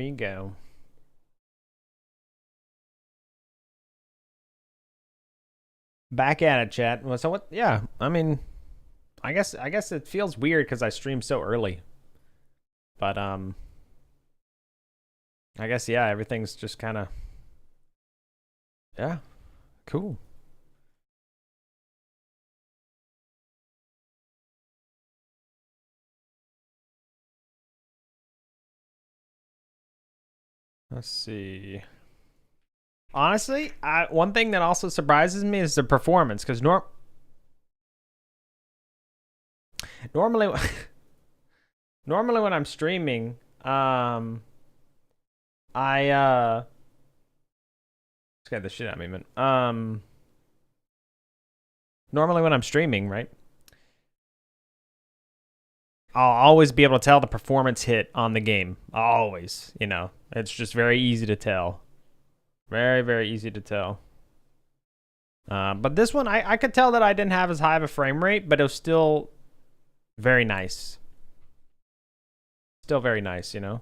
we go. Back at it, chat. So what? Yeah, I mean, I guess it feels weird because I stream so early. But I guess yeah, everything's just kind of yeah, cool. Let's see. Honestly, one thing that also surprises me is the performance because normally normally when I'm streaming, I scared the shit out of me, man. Normally when I'm streaming, right? I'll always be able to tell the performance hit on the game. Always, you know. It's just very easy to tell. Very, very easy to tell. But this one, I could tell that I didn't have as high of a frame rate, but it was still very nice. Still very nice, you know?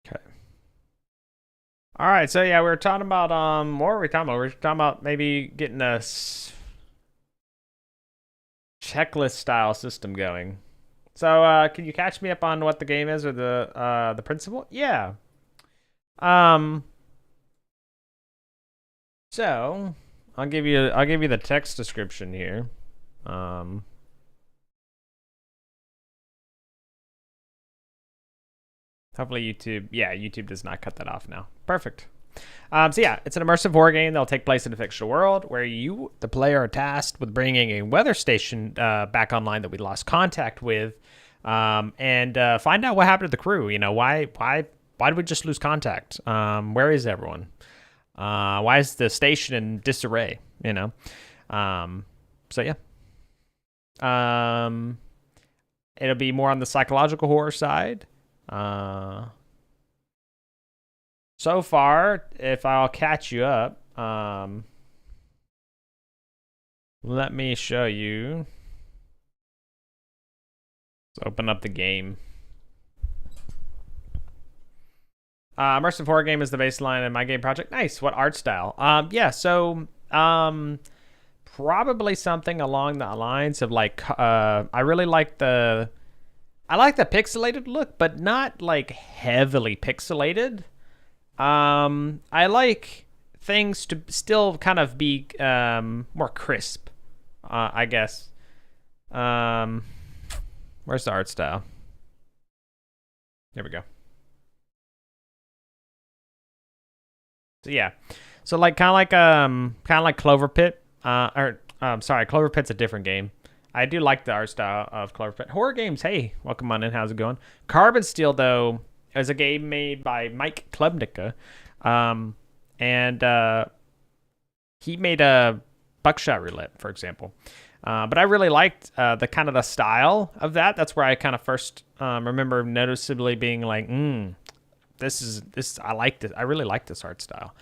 Okay. All right, so yeah, we were talking about what were we talking about? We were talking about maybe getting a checklist style system going. So can you catch me up on what the game is or the principle? Yeah. Um so I'll give you the text description here. Hopefully YouTube does not cut that off now. Perfect. So yeah, it's an immersive horror game that'll take place in a fictional world where you, the player, are tasked with bringing a weather station back online that we lost contact with, and find out what happened to the crew. You know, why did we just lose contact? Where is everyone? Why is the station in disarray? You know, so yeah. It'll be more on the psychological horror side. So far, if I'll catch you up, let me show you. Let's open up the game. Immersive horror game is the baseline in my game project. Nice. What art style? Yeah. So, probably something along the lines of like, I really like the pixelated look, but not like heavily pixelated. I like things to still kind of be more crisp, I guess. Where's the art style? There we go. So yeah, so like kind of like Clover Pit. Sorry, Clover Pit's a different game. I do like the art style of Clover Pit. Horror games, hey, welcome on in. How's it going? Carbon Steel, though, is a game made by Mike Klebnicka. And he made a Buckshot Roulette, for example. But I really liked the kind of the style of that. That's where I kind of first remember noticeably being like, this. I like this. I really like this art style.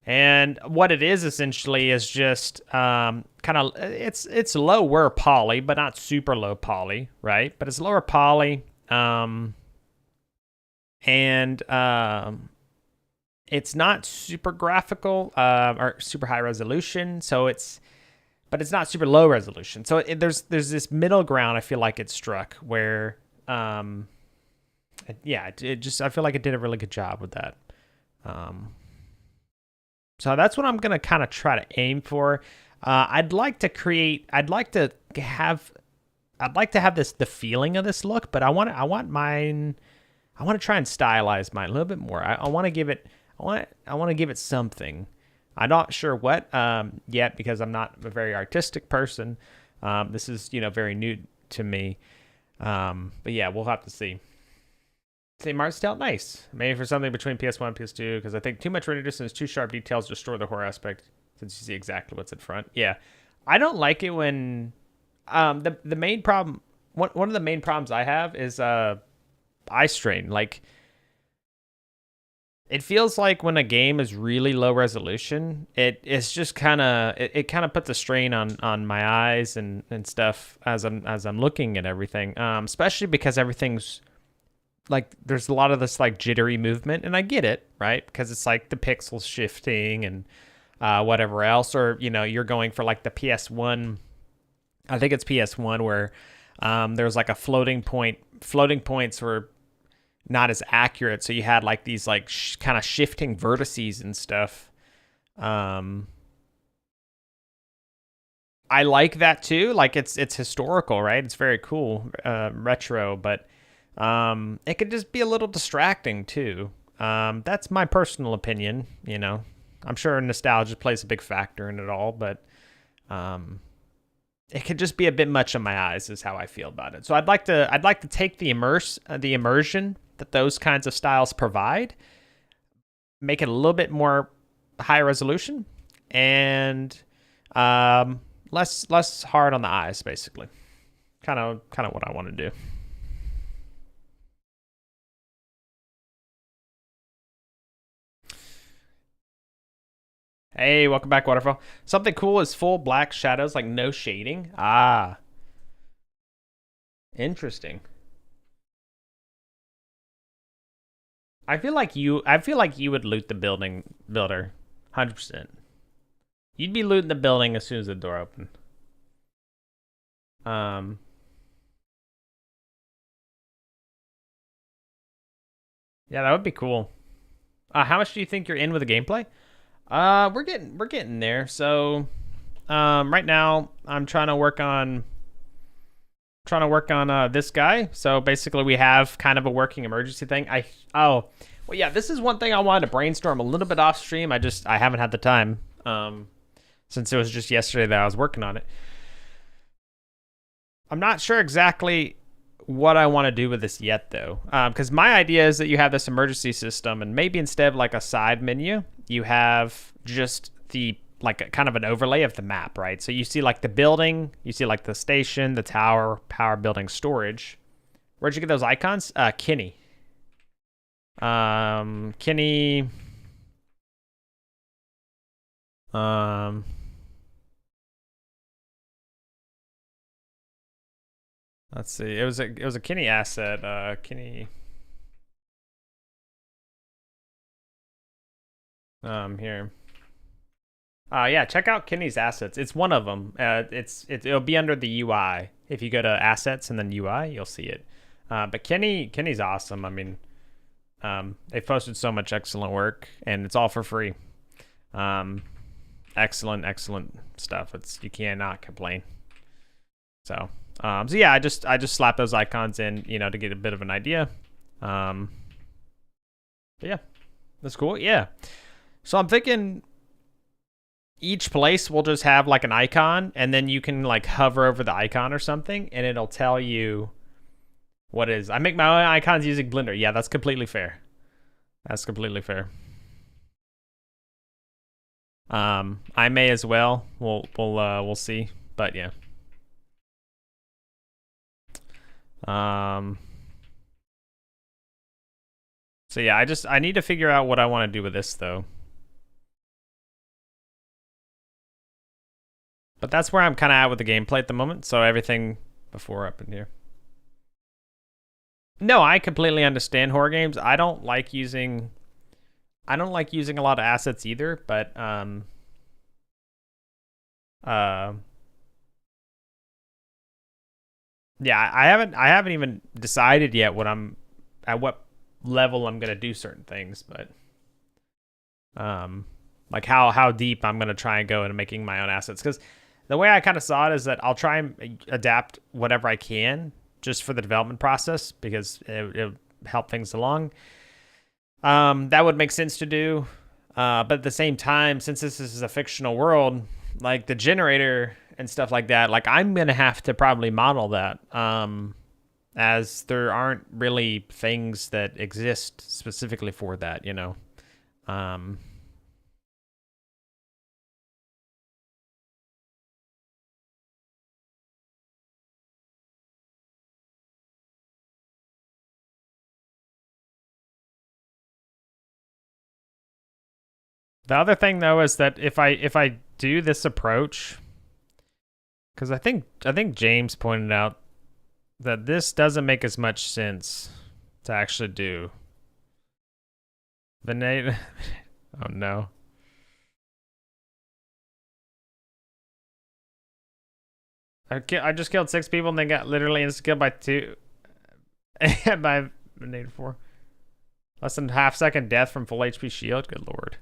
And what it is essentially is just kind of it's lower poly, but not super low poly, right? But it's lower poly, and it's not super graphical or super high resolution. So but it's not super low resolution. So there's this middle ground. I feel like it struck where, yeah, I feel like it did a really good job with that. So that's what I'm gonna kind of try to aim for. I'd like to have the feeling of this look, but I want to try and stylize mine a little bit more. I want to give it something. I'm not sure what yet because I'm not a very artistic person. This is very new to me. But yeah, we'll have to see. Same art style, nice. Maybe for something between PS1 and PS2, because I think too much renderedness and too sharp details destroy the horror aspect. since you see exactly what's in front. Yeah, I don't like it when the main problem one of the main problems I have is eye strain. Like it feels like when a game is really low resolution, it's just kind of it kind of puts a strain on my eyes and stuff as I'm looking at everything. Especially because everything's like there's a lot of this like jittery movement, and I get it, right? Because it's like the pixels shifting and whatever else, or you're going for like the PS1. I think it's PS1 where there's like a floating point. Floating points were not as accurate, so you had like these like kind of shifting vertices and stuff. I like that too. Like it's historical, right? It's very cool, retro, but it could just be a little distracting too. That's my personal opinion. I'm sure nostalgia plays a big factor in it all, but it could just be a bit much on my eyes, is how I feel about it. So I'd like to take the immersion that those kinds of styles provide, make it a little bit more high resolution, and less hard on the eyes, basically. Kind of what I want to do. Hey, welcome back, Waterfall. Something cool is full black shadows, like no shading. Ah, interesting. I feel like you would loot the builder, 100%. You'd be looting the building as soon as the door opened. Yeah, that would be cool. How much do you think you're in with the gameplay? We're getting there. So, right now I'm trying to work on this guy. So basically, we have kind of a working emergency thing. Well, yeah, this is one thing I wanted to brainstorm a little bit off stream. I haven't had the time. Since it was just yesterday that I was working on it. I'm not sure exactly what I want to do with this yet, though, because my idea is that you have this emergency system, and maybe instead of like a side menu, you have just the like a, kind of an overlay of the map, right? So you see like the building, you see like the station, the tower, power building, storage. Where'd you get those icons? Kinney. Kinney. Let's see. It was a Kinney asset. Kinney. Here. Yeah, check out Kinney's assets. It's one of them. It'll be under the UI. If you go to assets and then UI, you'll see it. But Kinney's awesome. I mean, they've posted so much excellent work, and it's all for free. Excellent stuff. You cannot complain. So yeah, I just slapped those icons in, to get a bit of an idea. But yeah, that's cool. Yeah. So I'm thinking each place will just have like an icon, and then you can like hover over the icon or something, and it'll tell you what it is. I make my own icons using Blender. Yeah, that's completely fair. That's completely fair. I may as well. We'll see. But yeah. So yeah, I need to figure out what I want to do with this though. But that's where I'm kind of at with the gameplay at the moment. So everything before up in here. No, I completely understand horror games. I don't like using a lot of assets either, but yeah, I haven't even decided yet at what level I'm gonna do certain things, but like how deep I'm gonna try and go into making my own assets, because the way I kind of saw it is that I'll try and adapt whatever I can just for the development process, because it'll help things along. That would make sense to do, but at the same time, since this is a fictional world, like the generator and stuff like that, like I'm gonna have to probably model that, as there aren't really things that exist specifically for that, The other thing though is that if I do this approach, because I think James pointed out that this doesn't make as much sense to actually do. Venate. Oh no. I just killed 6 people and then got literally insta-killed by 2. by Venate 4. Less than half-second death from full HP shield. Good lord.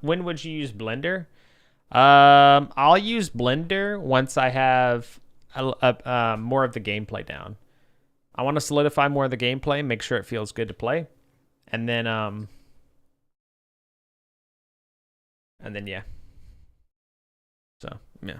When would you use Blender? I'll use Blender once I have more of the gameplay down. I want to solidify more of the gameplay, make sure it feels good to play, and then yeah. So yeah.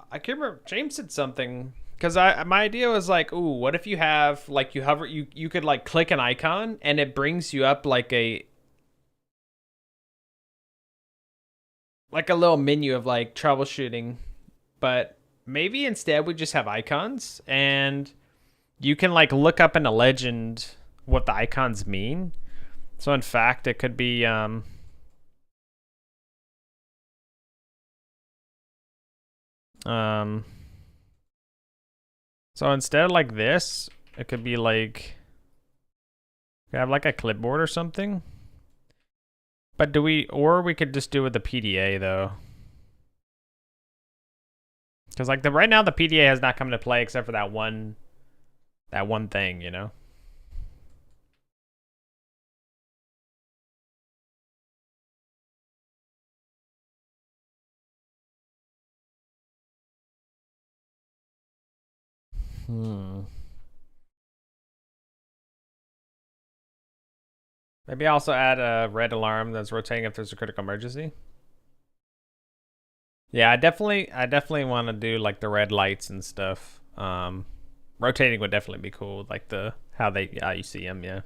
I can't remember. James said something because my idea was like, ooh, what if you have like you hover you could like click an icon and it brings you up like a little menu of like troubleshooting, but maybe instead we just have icons and you can like look up in a legend what the icons mean. So in fact, it could be so instead of like this, it could be like have like a clipboard or something. But or we could just do it with the PDA though. Cuz like right now the PDA has not come into play except for that one thing, you know. Maybe also add a red alarm that's rotating if there's a critical emergency. Yeah, I definitely want to do like the red lights and stuff. Rotating would definitely be cool, like how you see them, yeah.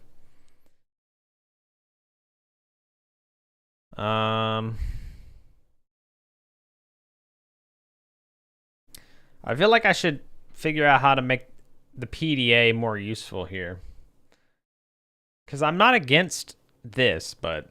I feel like I should figure out how to make the PDA more useful here. Because I'm not against this, but...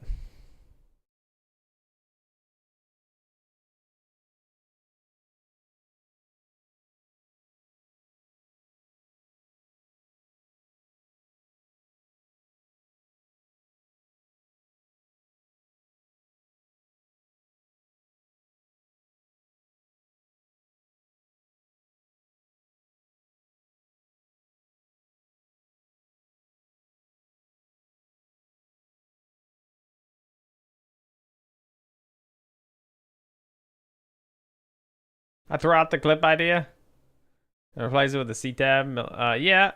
I throw out the clip idea and replace it with the C tab. Yeah.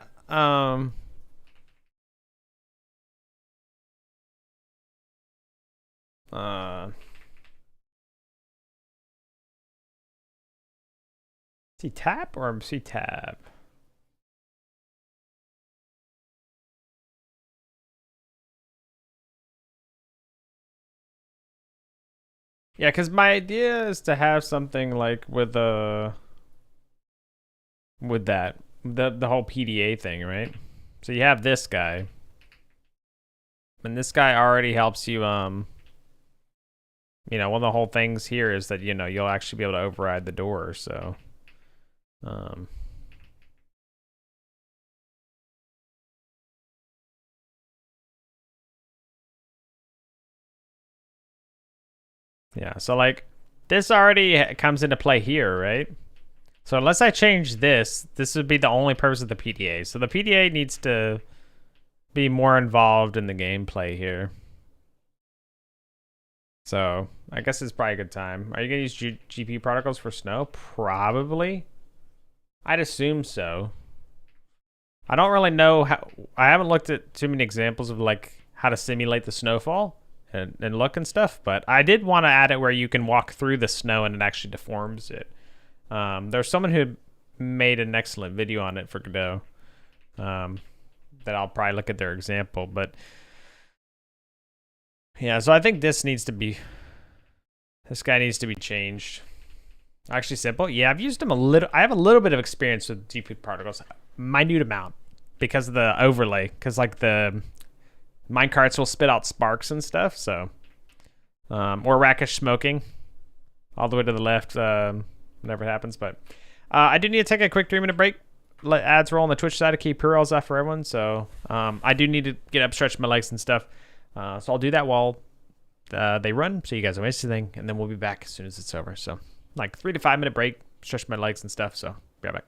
C tab or C tab? Yeah, because my idea is to have something like with the whole PDA thing, right? So you have this guy, and this guy already helps you. You know, one of the whole things here is that you'll actually be able to override the door. So, yeah. So like this already comes into play here, right? So unless I change this would be the only purpose of the PDA. So the PDA needs to be more involved in the gameplay here. So I guess it's probably a good time. Are you gonna use GPU protocols for snow? Probably. I'd assume so. I don't really know how. I haven't looked at too many examples of like how to simulate the snowfall and look and stuff, but I did want to add it where you can walk through the snow and it actually deforms it. There's someone who made an excellent video on it for Godot. That I'll probably look at their example, but yeah, so I think this guy needs to be changed. Actually simple. Yeah, I've used him a little. I have a little bit of experience with GPU particles, minute amount, because of the overlay, because like the minecarts will spit out sparks and stuff, so or rakish smoking all the way to the left, whenever it happens. But I do need to take a quick 3-minute break. Let ads roll on the Twitch side to keep pre-rolls off for everyone. So I do need to get up, stretch my legs and stuff. So I'll do that while they run, so you guys don't miss anything, and then we'll be back as soon as it's over. So like 3 to 5 minute break, stretch my legs and stuff. So be right back.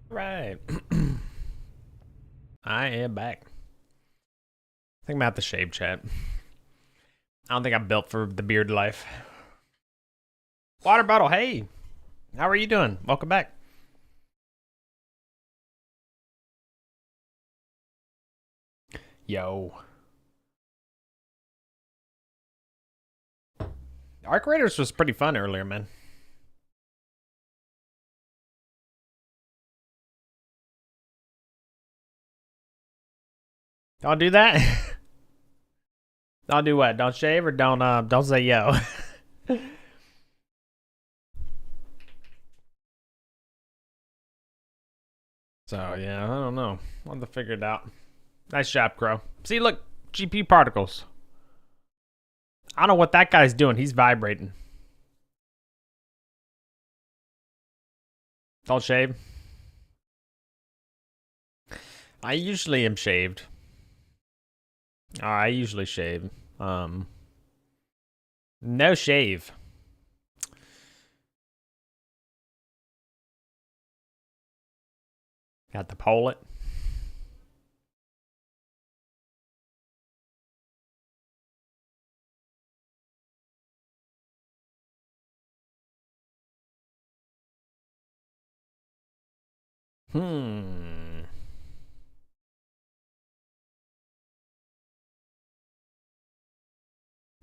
Right. I am back. I think I'm at the shave chat. I don't think I'm built for the beard life. Water bottle, hey. How are you doing? Welcome back. Yo. Arc Raiders was pretty fun earlier, man. Don't do that. Don't do what? Don't shave or don't say yo. So yeah, I don't know. I'll have to figure it out. Nice job, Crow. See, look, GP particles. I don't know what that guy's doing. He's vibrating. Don't shave. I usually am shaved. I usually shave. No shave. Got to pole it.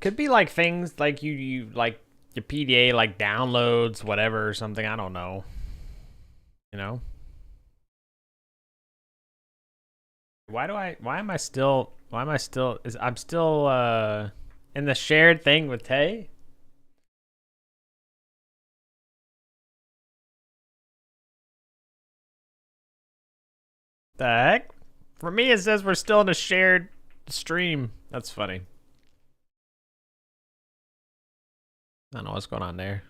Could be like things like you like your PDA like downloads, whatever or something. I don't know. You know? Why am I still I'm still in the shared thing with Tay? The heck? For me it says we're still in a shared stream. That's funny. I don't know what's going on there.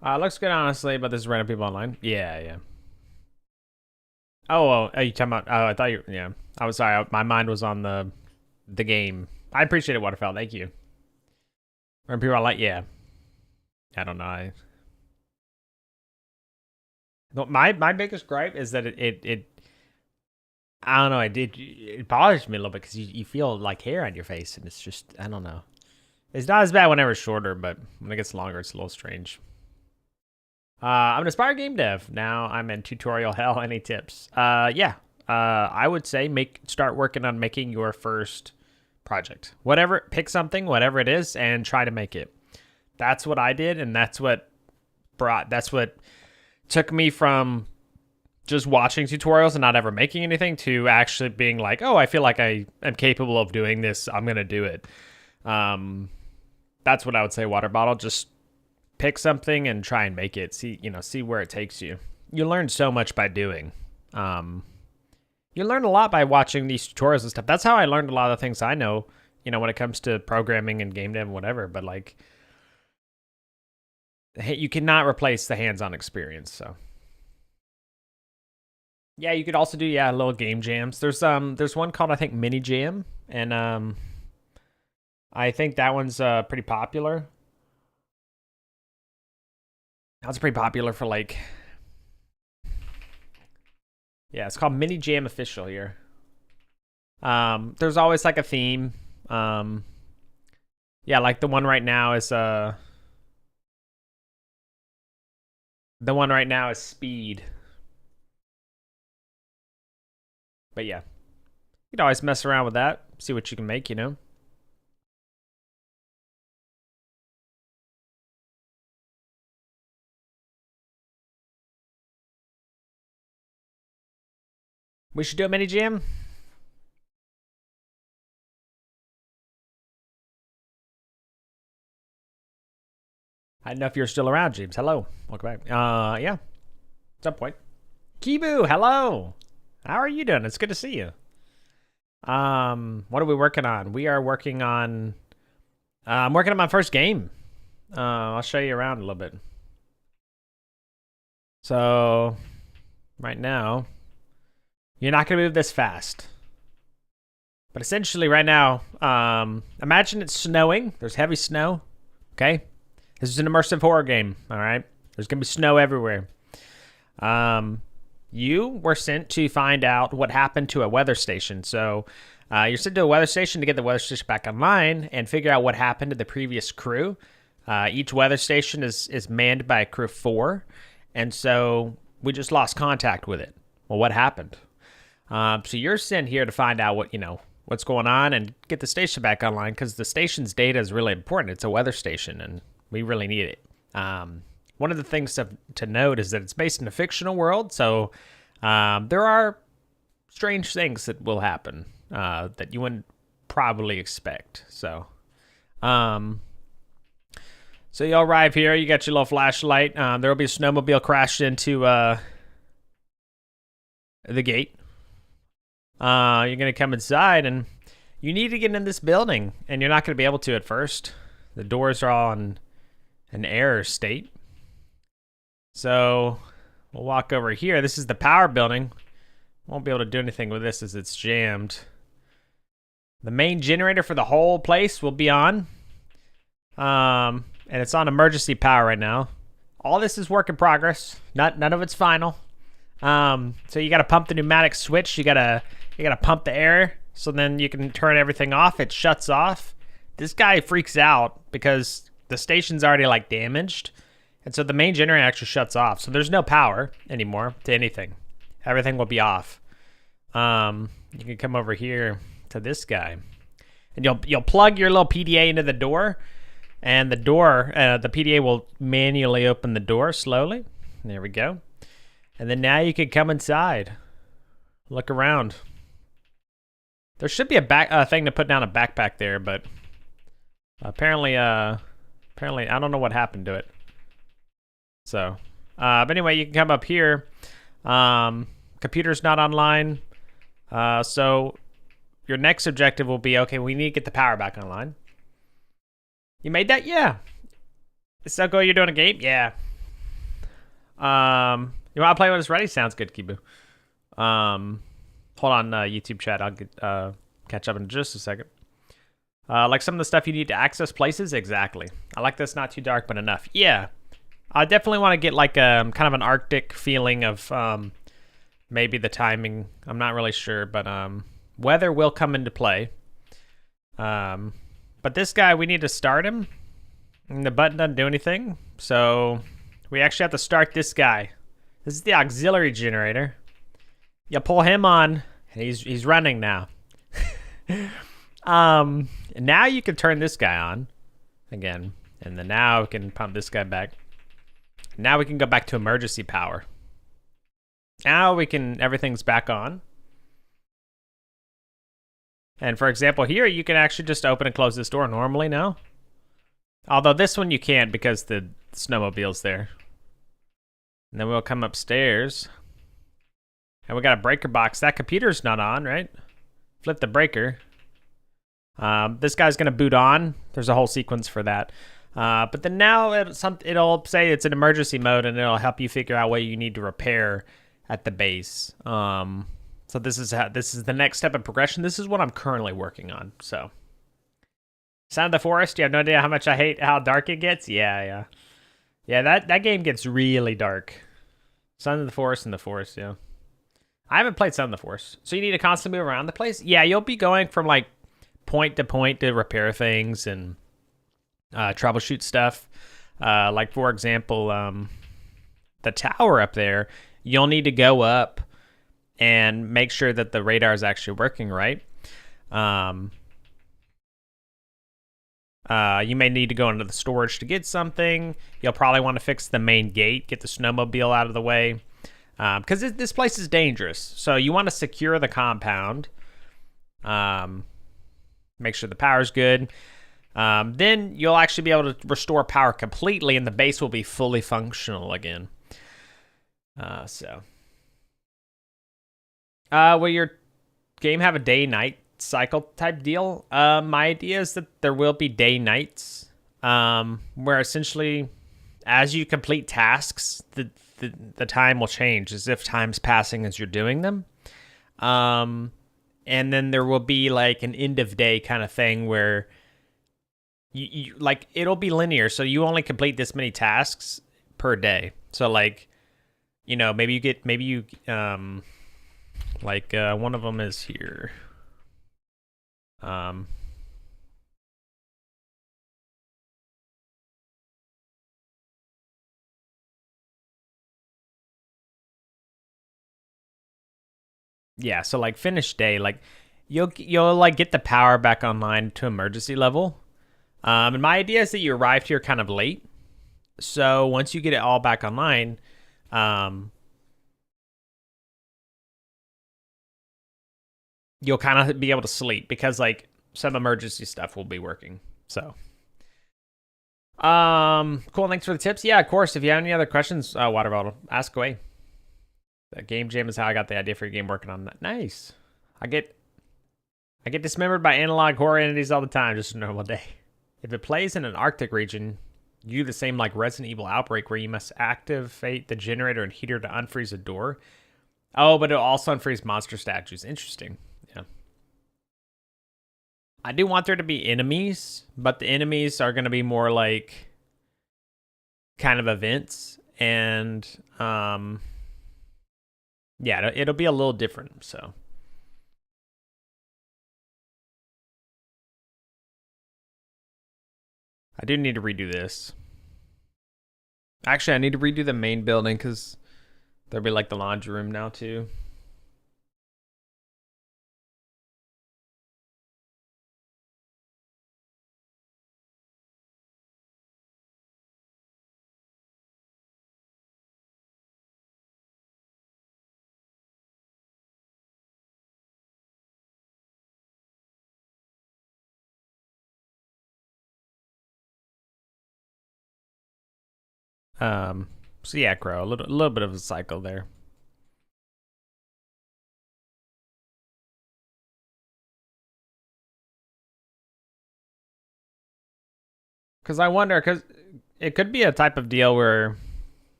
Looks good, honestly, but there's random people online. Yeah, yeah. Oh, are you talking about? Oh, I thought you. Yeah, I was sorry. My mind was on the game. I appreciate it, Waterfell. Thank you. Random people online. Yeah. I don't know. My biggest gripe is that it I don't know. It bothers me a little bit because you feel like hair on your face, and it's just I don't know. It's not as bad whenever it's shorter, but when it gets longer, it's a little strange. I'm an aspiring game dev. Now I'm in tutorial hell. Any tips? Yeah. I would say start working on making your first project. Whatever, pick something, whatever it is, and try to make it. That's what I did, and that's what took me from just watching tutorials and not ever making anything to actually being like, oh, I feel like I am capable of doing this. I'm gonna do it. That's what I would say. Water bottle. Just pick something and try and make it. See where it takes you. You learn so much by doing. You learn a lot by watching these tutorials and stuff. That's how I learned a lot of the things I know. When it comes to programming and game dev and whatever. But like, you cannot replace the hands-on experience. So. Yeah, you could also do little game jams. There's one called I think Mini Jam, and I think that one's pretty popular. That's pretty popular for like it's called Mini Jam Official here. There's always like a theme. Like the one right now is speed. But yeah, you can always mess around with that, see what you can make, We should do a mini jam. I don't know if you're still around, James. Hello. Welcome back. Yeah. At some point. Kibu, hello. How are you doing? It's good to see you. What are we working on? We are working on I'm working on my first game. I'll show you around a little bit. So right now, you're not gonna move this fast. But essentially right now, imagine it's snowing. There's heavy snow. Okay? This is an immersive horror game, all right? There's going to be snow everywhere. You were sent to find out what happened to a weather station. So you're sent to a weather station to get the weather station back online and figure out what happened to the previous crew. Each weather station is manned by a crew of 4. And so we just lost contact with it. Well, what happened? So you're sent here to find out what's going on and get the station back online, because the station's data is really important. It's a weather station, and we really need it. One of the things to note is that it's based in a fictional world, so there are strange things that will happen that you wouldn't probably expect. So you arrive here. You got your little flashlight. There will be a snowmobile crashed into the gate. You're going to come inside, and you need to get in this building, and you're not going to be able to at first. The doors are all in an error state. So we'll walk over here. This is the power building. Won't be able to do anything with this as it's jammed. The main generator for the whole place will be on. And it's on emergency power right now. All this is work in progress. None of it's final. So you got to pump the pneumatic switch. You gotta pump the air, so then you can turn everything off. It shuts off. This guy freaks out because the station's already damaged, and so the main generator actually shuts off. So there's no power anymore to anything. Everything will be off. You can come over here to this guy, and you'll plug your little PDA into the door, and the PDA will manually open the door slowly. There we go. And then now you can come inside. Look around. There should be a thing to put down a backpack there, but apparently I don't know what happened to it. So, but anyway, you can come up here. Computer's not online. So your next objective will be, okay, we need to get the power back online. You made that? Yeah. So go, you're doing a game? Yeah. You want to play when it's ready? Sounds good, Kibu. Hold on, YouTube chat. I'll get, catch up in just a second. Like some of the stuff you need to access places? Exactly. I like this, not too dark, but enough. Yeah. I definitely want to get kind of an Arctic feeling of maybe the timing. I'm not really sure, but weather will come into play. But this guy, we need to start him. And the button doesn't do anything. So we actually have to start this guy. This is the auxiliary generator. You pull him on, and he's running now. Now you can turn this guy on again, and then now we can pump this guy back. Now we can go back to emergency power. Now everything's back on. And for example, here you can actually just open and close this door normally now. Although this one you can't because the snowmobile's there. And then we'll come upstairs. And we got a breaker box. That computer's not on, right? Flip the breaker. This guy's gonna boot on. There's a whole sequence for that. But then now it'll say it's an emergency mode, and it'll help you figure out what you need to repair at the base. So this is the next step of progression. This is what I'm currently working on. So, Sound of the Forest. You have no idea how much I hate how dark it gets. Yeah. That game gets really dark. Sound of the Forest and the Forest. Yeah. I haven't played Sound of the Forest, so you need to constantly move around the place. Yeah, you'll be going from point to point to repair things and troubleshoot stuff. Like for example, the tower up there. You'll need to go up and make sure that the radar is actually working right. You may need to go into the storage to get something. You'll probably want to fix the main gate, get the snowmobile out of the way. Because this place is dangerous. So you want to secure the compound. Make sure the power's good. Then you'll actually be able to restore power completely, and the base will be fully functional again. Will your game have a day-night cycle type deal? My idea is that there will be day-nights, where essentially, as you complete tasks, the time will change, as if time's passing as you're doing them. And then there will be an end of day kind of thing where you like it'll be linear, so you only complete this many tasks per day. So like, maybe you like one of them is here. Yeah, so like finish day, like you'll like get the power back online to emergency level. And my idea is that you arrived here kind of late. So once you get it all back online, you'll kind of be able to sleep because like some emergency stuff will be working. So cool, thanks for the tips. Yeah, of course. If you have any other questions, water bottle, ask away. The game jam is how I got the idea for your game working on that. Nice. I get dismembered by analog horror entities all the time, just a normal day. If it plays in an Arctic region, you do the same like Resident Evil Outbreak, where you must activate the generator and heater to unfreeze a door. Oh, but it'll also unfreeze monster statues. Interesting. Yeah. I do want there to be enemies, but the enemies are going to be more like kind of events, and yeah, it'll be a little different. So I do need to redo this. Actually, I need to redo the main building because there'll be like the laundry room now too. So yeah, Crow, a little bit of a cycle there. Because I wonder, because it could be a type of deal where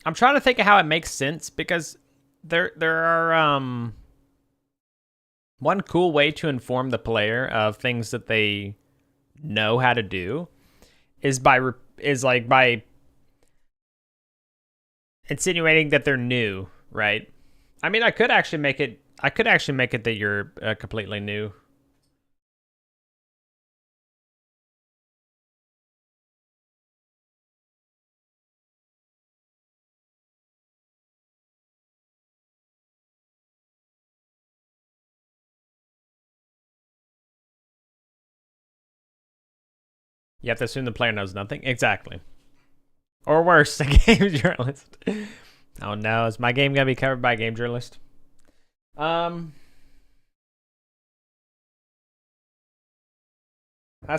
I'm trying to think of how it makes sense, because there are one cool way to inform the player of things that they know how to do is by insinuating that they're new, right? I mean, I could actually make it that you're completely new. You have to assume the player knows nothing. Exactly. Or worse, a game journalist. Oh no, is my game gonna be covered by a game journalist? That's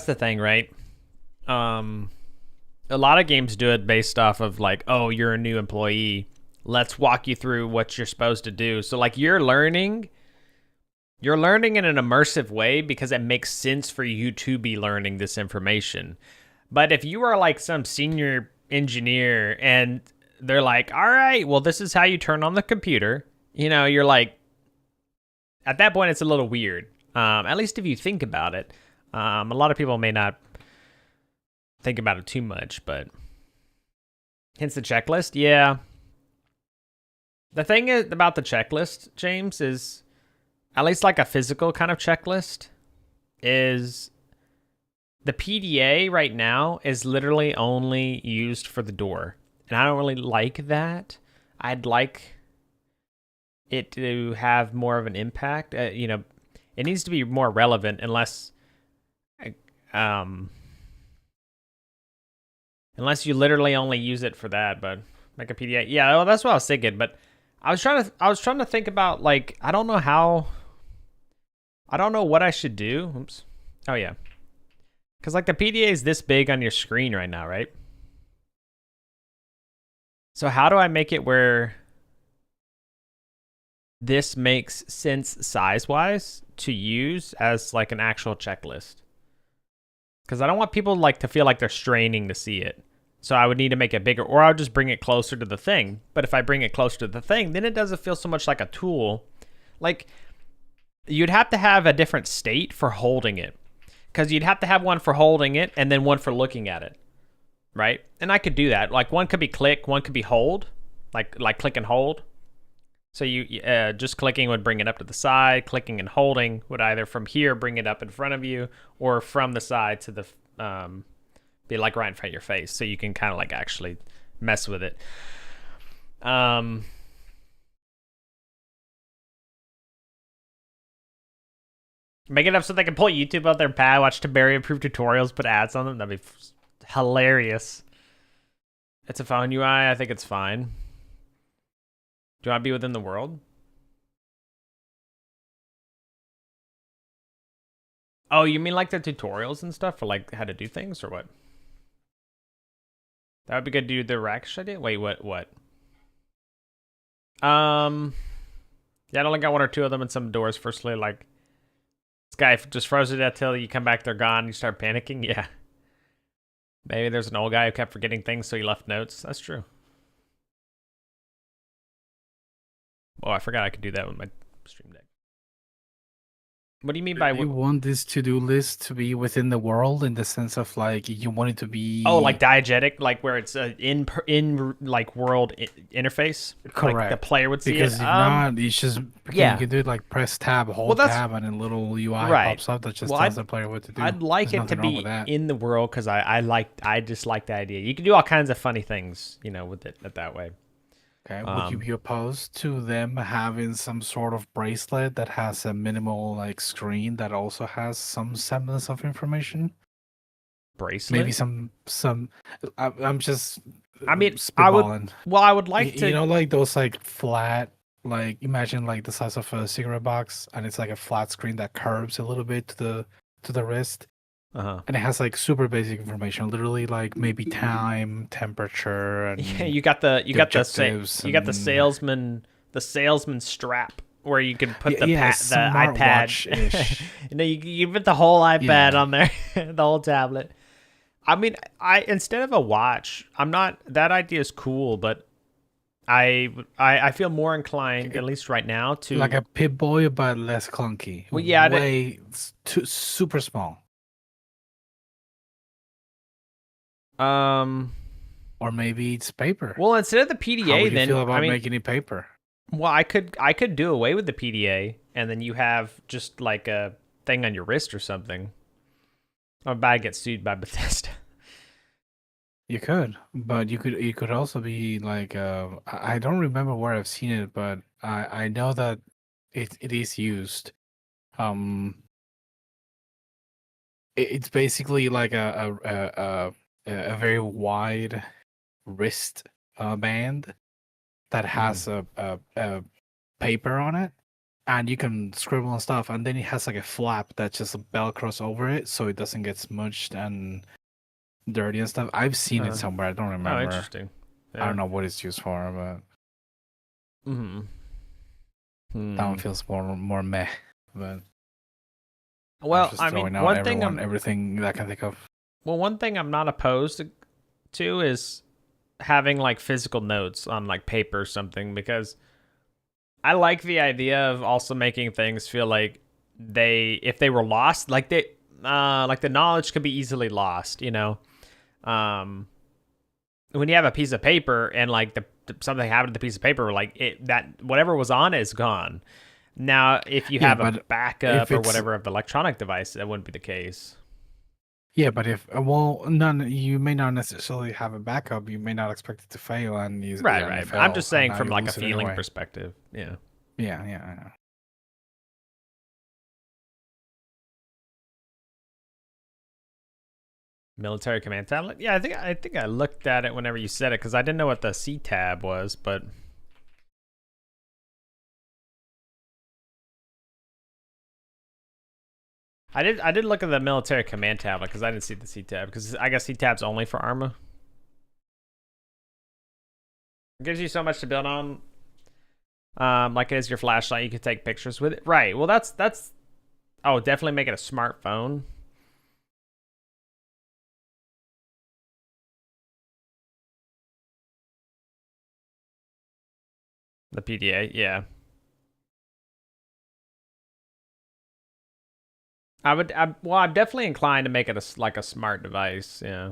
the thing, right? A lot of games do it based off of like, oh, you're a new employee. Let's walk you through what you're supposed to do. So like you're learning in an immersive way because it makes sense for you to be learning this information. But if you are like some senior engineer and they're like, all right, well, this is how you turn on the computer, you're like, at that point, it's a little weird. At least if you think about it. A lot of people may not think about it too much, but hence the checklist. Yeah. The thing is about the checklist, James, is at least like a physical kind of checklist, is the PDA right now is literally only used for the door. And I don't really like that. I'd like it to have more of an impact. It needs to be more relevant unless you literally only use it for that, but make a PDA. Yeah, well, that's what I was thinking, but I was trying to think about like I don't know what I should do. Oops. Oh yeah. Cuz like the PDA is this big on your screen right now, right? So how do I make it where this makes sense size-wise to use as like an actual checklist? Because I don't want people like to feel like they're straining to see it. So I would need to make it bigger, or I'll just bring it closer to the thing. But if I bring it closer to the thing, then it doesn't feel so much like a tool. Like, you'd have to have a different state for holding it. because you'd have to have one for holding it and then one for looking at it, right? And I could do that. Like one could be click, one could be hold, like click and hold. So you just clicking would bring it up to the side. Clicking and holding would either from here bring it up in front of you, or from the side to the be like right in front of your face. So you can kind of like actually mess with it. Make it up so they can pull YouTube out their pad, watch TinBears improve tutorials, put ads on them. That'd be hilarious. It's a phone UI. I think it's fine. Do you want to be within the world? Oh, you mean like the tutorials and stuff for like how to do things or what? That would be good to do the Rakish idea. Wait, what? Yeah, I only got one or two of them in some doors. Firstly, like this guy just froze to death till you come back, they're gone. You start panicking. Yeah. Maybe there's an old guy who kept forgetting things, so he left notes. That's true. Oh, I forgot I could do that with my Stream Deck. What do you mean by You want this to-do list to be within the world in the sense of like you want it to be like diegetic, like where it's in like world interface? correct. Like the player would see because it. if not, it's just yeah. you can do it like press tab, hold tab, and a little UI pops up that just tells the player what to do. I'd like it to be in the world because I just like the idea. You can do all kinds of funny things, you know, with it that way. Okay, would you be opposed to them having some sort of bracelet that has a minimal like screen that also has some semblance of information? Bracelet? Maybe some. I'm just. I mean, spitballing. I would like to. You know, like those like flat, like imagine like the size of a cigarette box, and it's like a flat screen that curves a little bit to the wrist. And it has like super basic information, literally like maybe time, temperature, and yeah, you got the salesman strap where you can put the iPad. You know, you put the whole iPad on there, the whole tablet. I mean, instead of a watch, that idea is cool, but I feel more inclined, at least right now, to like a Pip-Boy but less clunky. Well, yeah, super small. Or maybe it's paper. Well, instead of the PDA, how would you then feel about making it paper? Well, I could do away with the PDA, and then you have just like a thing on your wrist or something. Or I get sued by Bethesda. You could, but you could also be like I don't remember where I've seen it, but I know that it is used. It's basically like a very wide wrist band that has a paper on it, and you can scribble and stuff, and then it has like a flap that just velcros over it so it doesn't get smudged and dirty and stuff. I've seen it somewhere. I don't remember. Oh, interesting. Yeah. I don't know what it's used for, but that one feels more meh. But well, I mean, everything that I can think of. Well, one thing I'm not opposed to is having like physical notes on like paper or something, because I like the idea of also making things feel like if they were lost, like the knowledge could be easily lost, you know. When you have a piece of paper and like something happened to the piece of paper, like that whatever was on it is gone. Now, if you have a backup or whatever of the electronic device, that wouldn't be the case. Yeah, but you may not necessarily have a backup. You may not expect it to fail, and right. I'm just saying from like a feeling perspective. Yeah. Yeah, I know. Military command tablet. Yeah, I think I looked at it whenever you said it because I didn't know what the C tab was, but. I did look at the military command tablet because I didn't see the C tab, because I guess C tab's only for Arma. It gives you so much to build on. Like it is your flashlight, you can take pictures with it. Right. Well, that's definitely make it a smartphone. The PDA, yeah. Well, I'm definitely inclined to make it like a smart device. Yeah.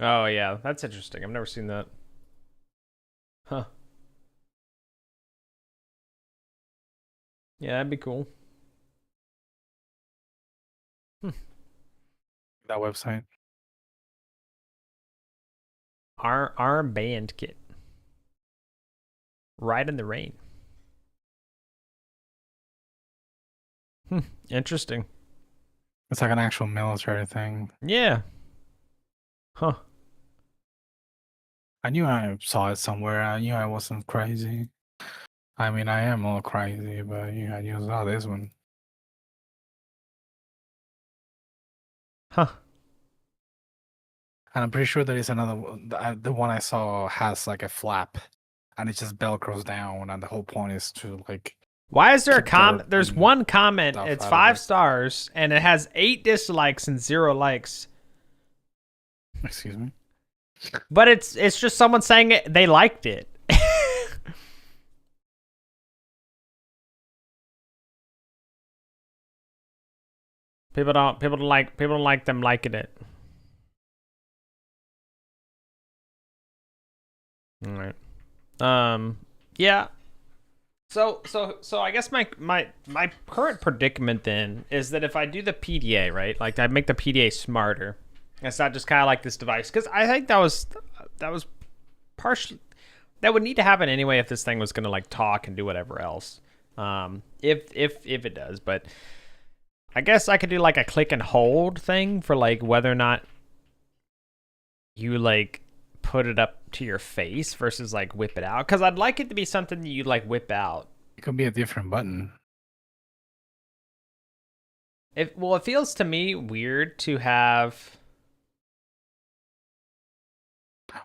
Oh yeah, that's interesting. I've never seen that. Huh. Yeah, that'd be cool. Hmm. That website. Arm band kit. Ride in the rain. Interesting. It's like an actual military thing. Yeah. Huh. I knew I saw it somewhere. I knew I wasn't crazy. I mean, I am a little crazy, but yeah, I saw this one. Huh. And I'm pretty sure there is another one. The one I saw has like a flap, and it just velcros down, and the whole point is to like Why is there a keep dirt There's and one comment. stuff It's out of 5 it. stars, and it has 8 dislikes and 0 likes. Excuse me. But it's just someone saying they liked it. People don't like them liking it. All right. Yeah. So I guess my current predicament then is that if I do the PDA, right? Like I make the PDA smarter. It's not just kind of like this device, because I think that was partially that would need to happen anyway if this thing was gonna like talk and do whatever else. If it does, but I guess I could do like a click and hold thing for like whether or not you like put it up to your face versus like whip it out, because I'd like it to be something that you like whip out. It could be a different button. It feels to me weird to have.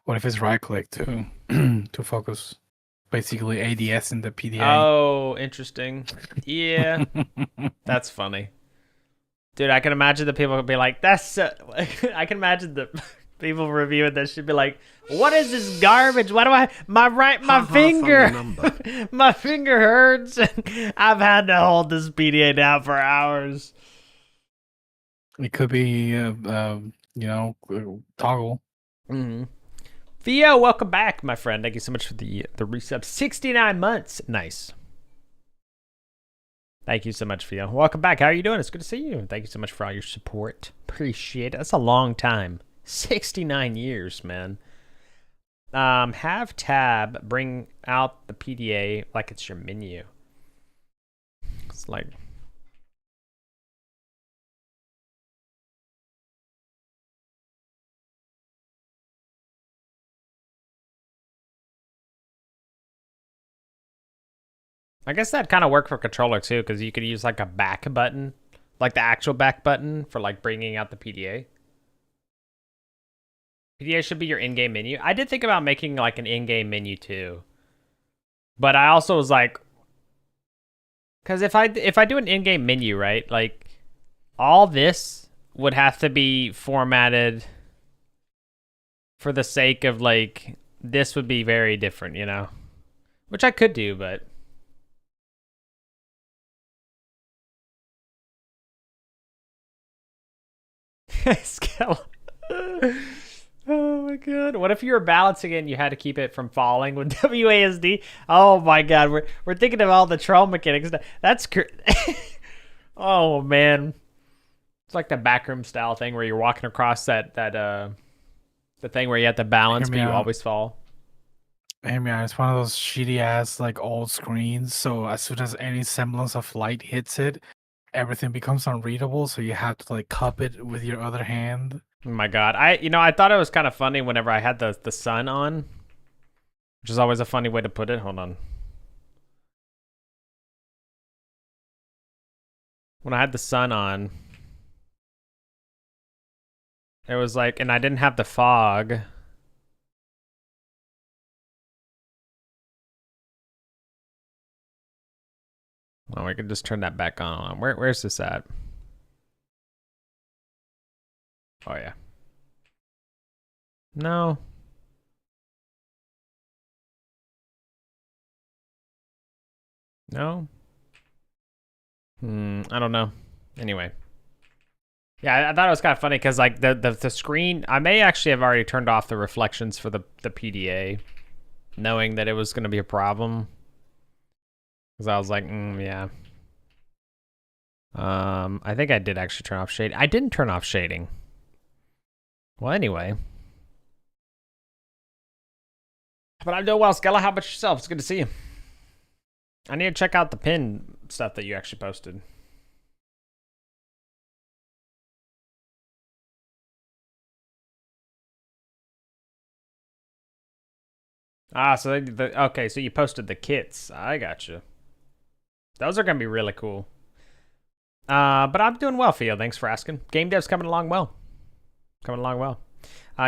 What if it's right click too to focus? Basically ADS in the PDA. Oh, interesting. Yeah, that's funny, dude. I can imagine the people would be like, "That's." I can imagine the people reviewing this should be like, "What is this garbage? Why do my finger, my finger hurts, and I've had to hold this PDA down for hours." It could be, toggle. Mm-hmm. Theo, welcome back, my friend. Thank you so much for the resub. 69 months. Nice. Thank you so much, Theo. Welcome back. How are you doing? It's good to see you. Thank you so much for all your support. Appreciate it. That's a long time. 69 years, man. Have tab bring out the PDA like it's your menu. It's like... I guess that kind of worked for controller too, because you could use like a back button, like the actual back button for like bringing out the PDA. PDA should be your in-game menu. I did think about making like an in-game menu too, but I also was like, because if I do an in-game menu, right, like all this would have to be formatted for the sake of like this would be very different, you know, which I could do, but. Oh my god! What if you were balancing it and you had to keep it from falling with WASD? Oh my god, we're thinking of all the troll mechanics. That's oh man, it's like the backroom style thing where you're walking across the thing where you have to balance but you always fall. Hear me out. It's one of those shitty ass like old screens. So as soon as any semblance of light hits it, everything becomes unreadable. So you have to like cup it with your other hand. Oh my god, I thought it was kind of funny whenever I had the sun on, which is always a funny way to put it. Hold on. When I had the sun on, it was like, and I didn't have the fog. Oh, we could just turn that back on. Where's this at? Oh yeah. No. No. I don't know. Anyway. Yeah, I thought it was kind of funny because like the screen, I may actually have already turned off the reflections for the PDA, knowing that it was going to be a problem. Because I was like, yeah. I think I did actually turn off shading. I didn't turn off shading. Well, anyway. But I'm doing well, Skella. How about yourself? It's good to see you. I need to check out the pin stuff that you actually posted. Ah, so okay, so you posted the kits. I gotcha. Those are gonna be really cool. But I'm doing well, Theo. Thanks for asking. Game dev's coming along well. Coming along well.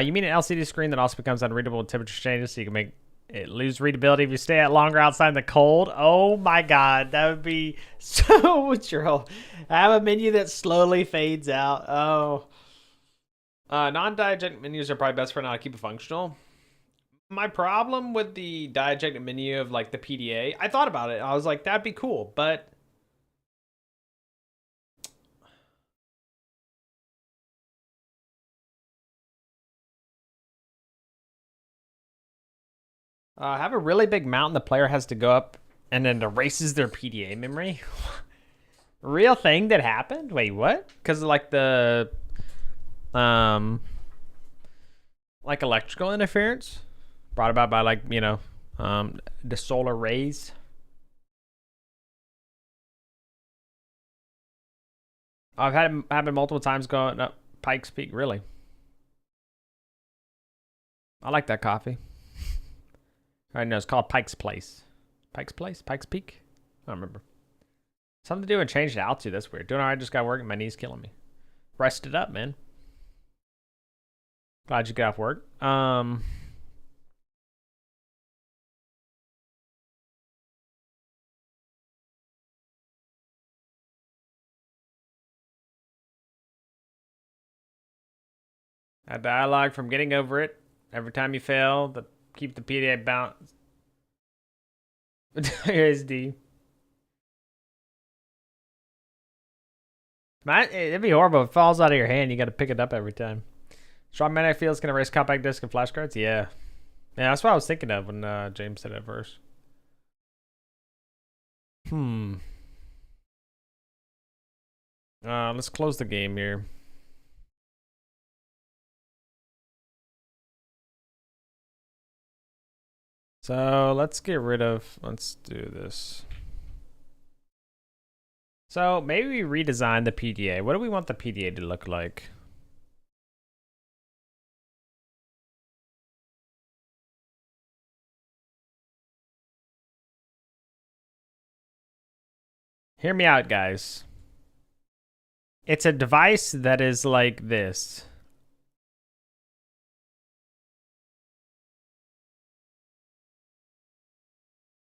You mean an LCD screen that also becomes unreadable with temperature changes, so you can make it lose readability if you stay out longer outside in the cold? Oh my god, that would be so true. I have a menu that slowly fades out. Oh. Non-diegetic menus are probably best for now to keep it functional. My problem with the diegetic menu of like the PDA, I thought about it. I was like, that'd be cool, but have a really big mountain the player has to go up and then erases their PDA memory. Real thing that happened? Wait, what? Because of like the like electrical interference brought about by like, you know, the solar rays. I've had it happen multiple times going up Pikes Peak, really. I like that coffee. I know it's called Pike's Place. Pike's Place? Pike's Peak? I don't remember. Something to do and change the altitude. That's weird. Doing alright, just got work and my knee's killing me. Rest it up, man. Glad you got off work. A dialogue from getting over it. Every time you fail, keep the PDA bounce. ASD. Man, it'd be horrible if it falls out of your hand. You got to pick it up every time. Strong magnetic fields can erase compact disc and flashcards. Yeah, that's what I was thinking of when James said it first. Let's close the game here. So let's get rid of. Let's do this. So maybe we redesign the PDA. What do we want the PDA to look like? Hear me out, guys. It's a device that is like this.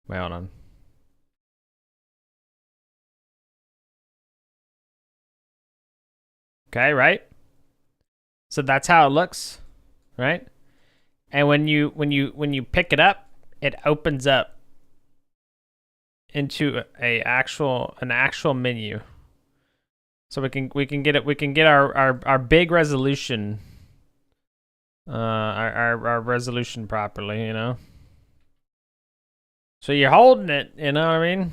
Wait, hold on. Okay, right? So that's how it looks, right? And when you pick it up, it opens up into an actual menu. So we can get our big resolution our resolution properly, you know. So you're holding it, you know what I mean?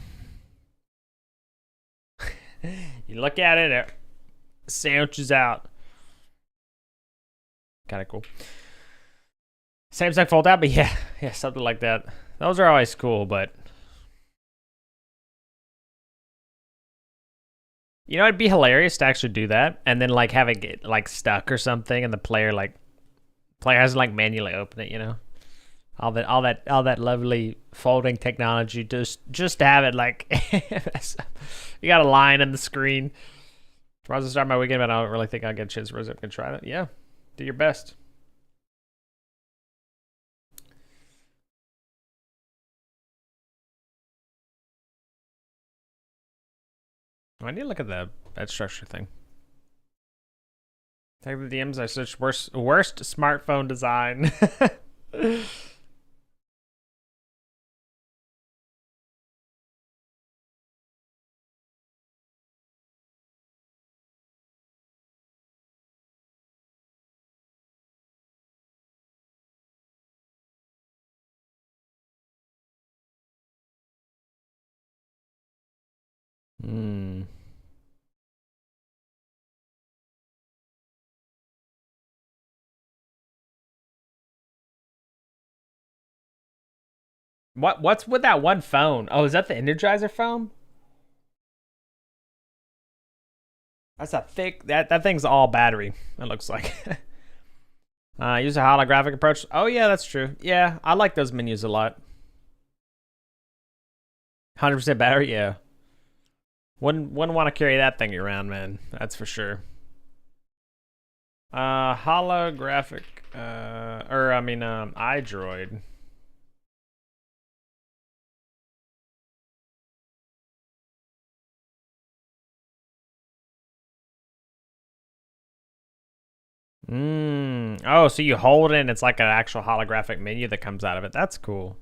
You look at it, it sandwiches out. Kind of cool. Samsung fold out, but yeah, something like that. Those are always cool, but you know, it'd be hilarious to actually do that and then like have it get like stuck or something, and the player has to like manually open it, you know. All that lovely folding technology just to have it like you got a line in the screen. I was gonna start my weekend, but I don't really think I'll get a chance to Rose. I'm gonna try that. Yeah, do your best. I need to look at that structure thing. Take the DMs. I searched worst smartphone design. Hmm. What's with that one phone? Oh, is that the Energizer phone? That's a thick that thing's all battery. It looks like. Use a holographic approach. Oh yeah, that's true. Yeah, I like those menus a lot. 100% battery. Yeah, wouldn't want to carry that thing around, man. That's for sure. Holographic. Or I mean, iDroid. Oh, so you hold it and it's like an actual holographic menu that comes out of it. That's cool.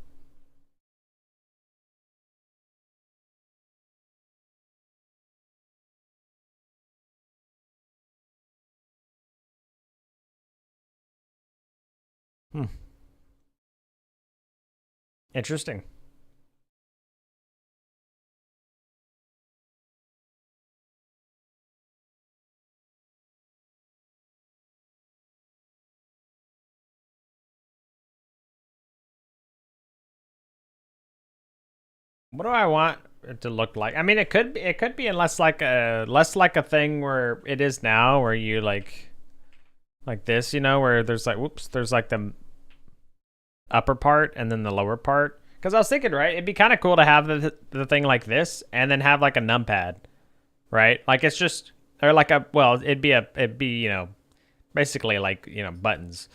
Hmm. Interesting. What do I want it to look like? I mean, it could be less like a thing where it is now, where you like this, where there's like whoops, there's like the upper part and then the lower part. Because I was thinking, right, it'd be kind of cool to have the thing like this and then have like a numpad, right? Like it's just or like a well, it'd be basically like buttons,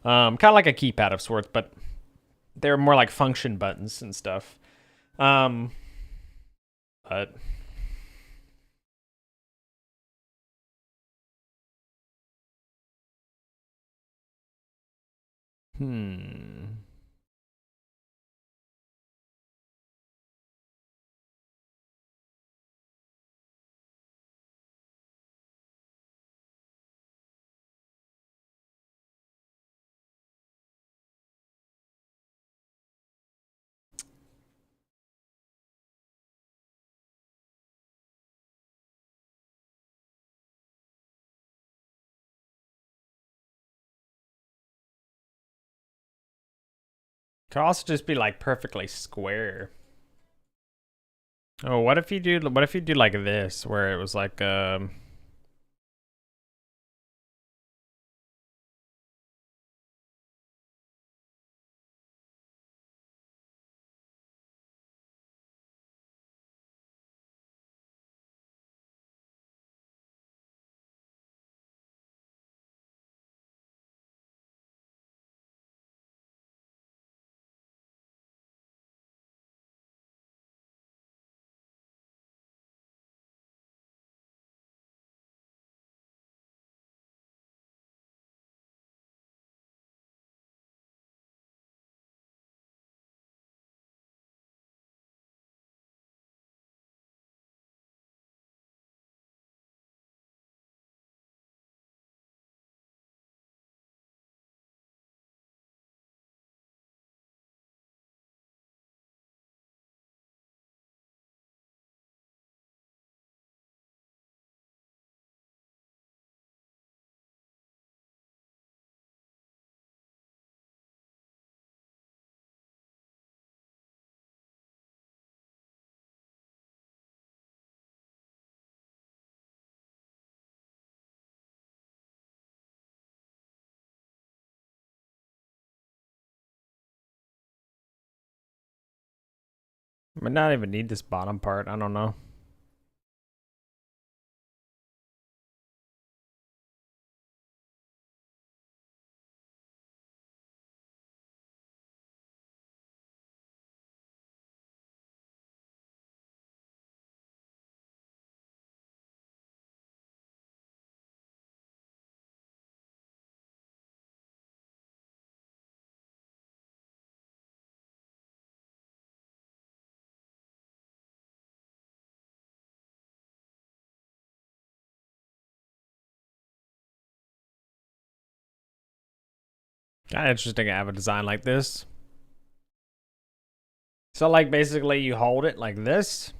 kind of like a keypad of sorts, but they're more like function buttons and stuff. Um, but hmm. Could also just be like perfectly square. Oh, what if you do like this, where it was like I might not even need this bottom part. I don't know. Kind of interesting to have a design like this. So like basically you hold it like this,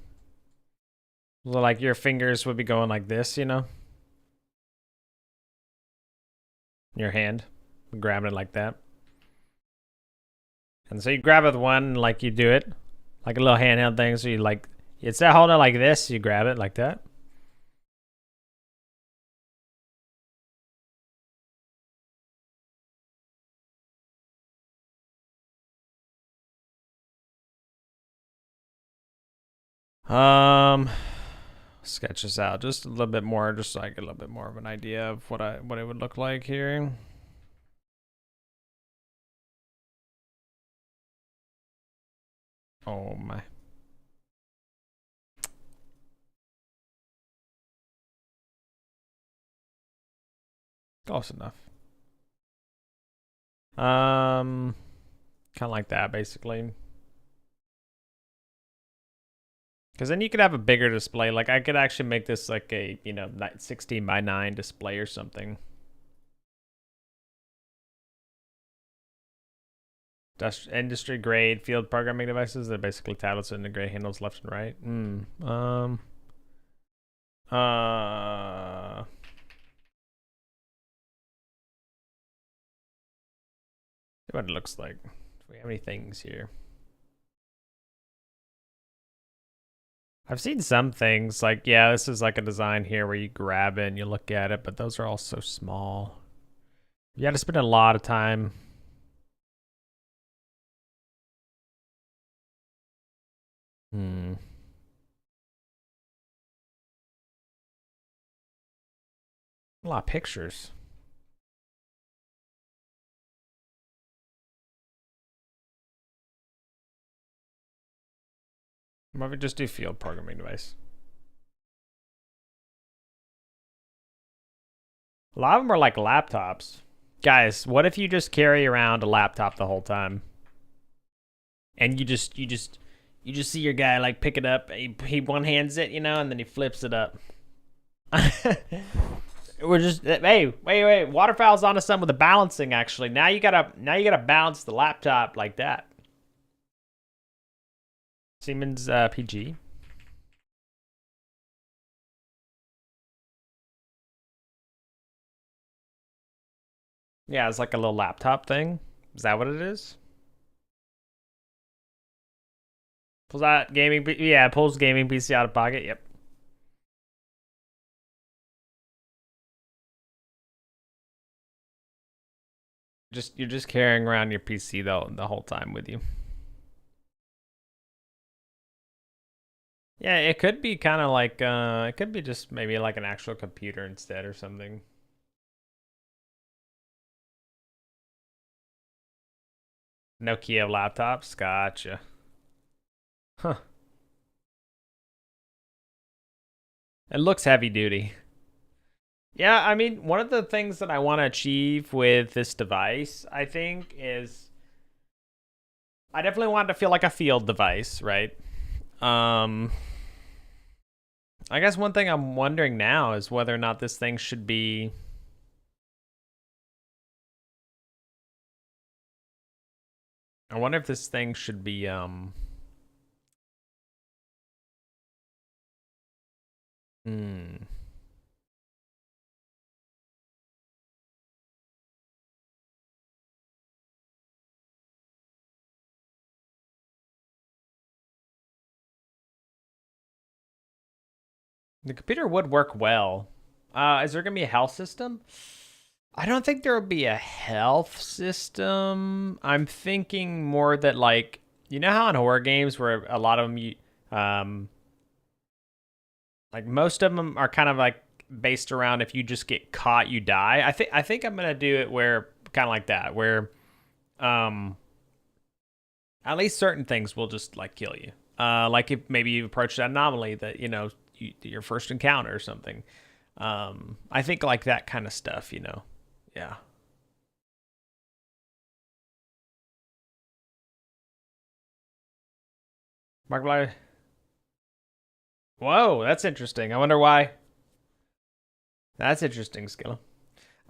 So like your fingers would be going like this, you know? Your hand, grabbing it like that. And so you grab it with one, like you do it, like a little handheld thing. So you like, instead of holding it like this, you grab it like that. Sketch this out just a little bit more, just so I get a little bit more of an idea of what it would look like here. Oh my. Close enough. Kind of like that, basically. Because then you could have a bigger display. Like I could actually make this like a, 16 by 9 display or something. Industry grade field programming devices. They're basically tablets with integrated handles left and right. See what it looks like. Do we have any things here? I've seen some things like, yeah, this is like a design here where you grab it and you look at it, but those are all so small. You got to spend a lot of time. A lot of pictures. Maybe just do field programming device. A lot of them are like laptops. Guys, what if you just carry around a laptop the whole time? And you just see your guy like pick it up, he one hands it, and then he flips it up. We're just, hey, wait, waterfowl's onto something with the balancing actually. Now you gotta balance the laptop like that. Siemens PG. Yeah, it's like a little laptop thing. Is that what it is? Pulls out gaming, yeah, pulls gaming PC out of pocket. Yep. You're just carrying around your PC the whole time with you. Yeah, it could be kind of like it could be just maybe like an actual computer instead or something. Nokia laptops, gotcha. Huh. It looks heavy duty. Yeah, I mean, one of the things that I want to achieve with this device, I think, is I definitely want it to feel like a field device, right? I guess one thing I'm wondering now is whether or not this thing should be... I wonder if this thing should be, The computer would work well. Is there going to be a health system? I don't think there will be a health system. I'm thinking more that, like, you know how in horror games where a lot of them, like most of them are kind of like based around if you just get caught, you die. I think I'm gonna do it where kind of like that, where, at least certain things will just like kill you. Like if maybe you approach that anomaly that your first encounter or something. I think like that kind of stuff, Yeah. Markiplier. Whoa, that's interesting. I wonder why. That's interesting, Skill.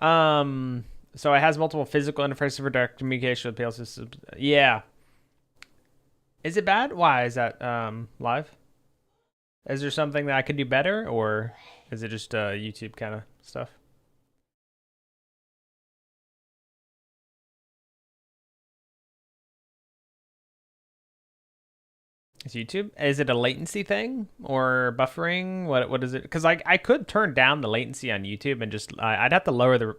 So it has multiple physical interfaces for direct communication with PL systems. Yeah. Is it bad? Why is that live? Is there something that I could do better, or is it just YouTube kind of stuff? Is YouTube? Is it a latency thing or buffering? What is it? Because I could turn down the latency on YouTube and just I'd have to lower the.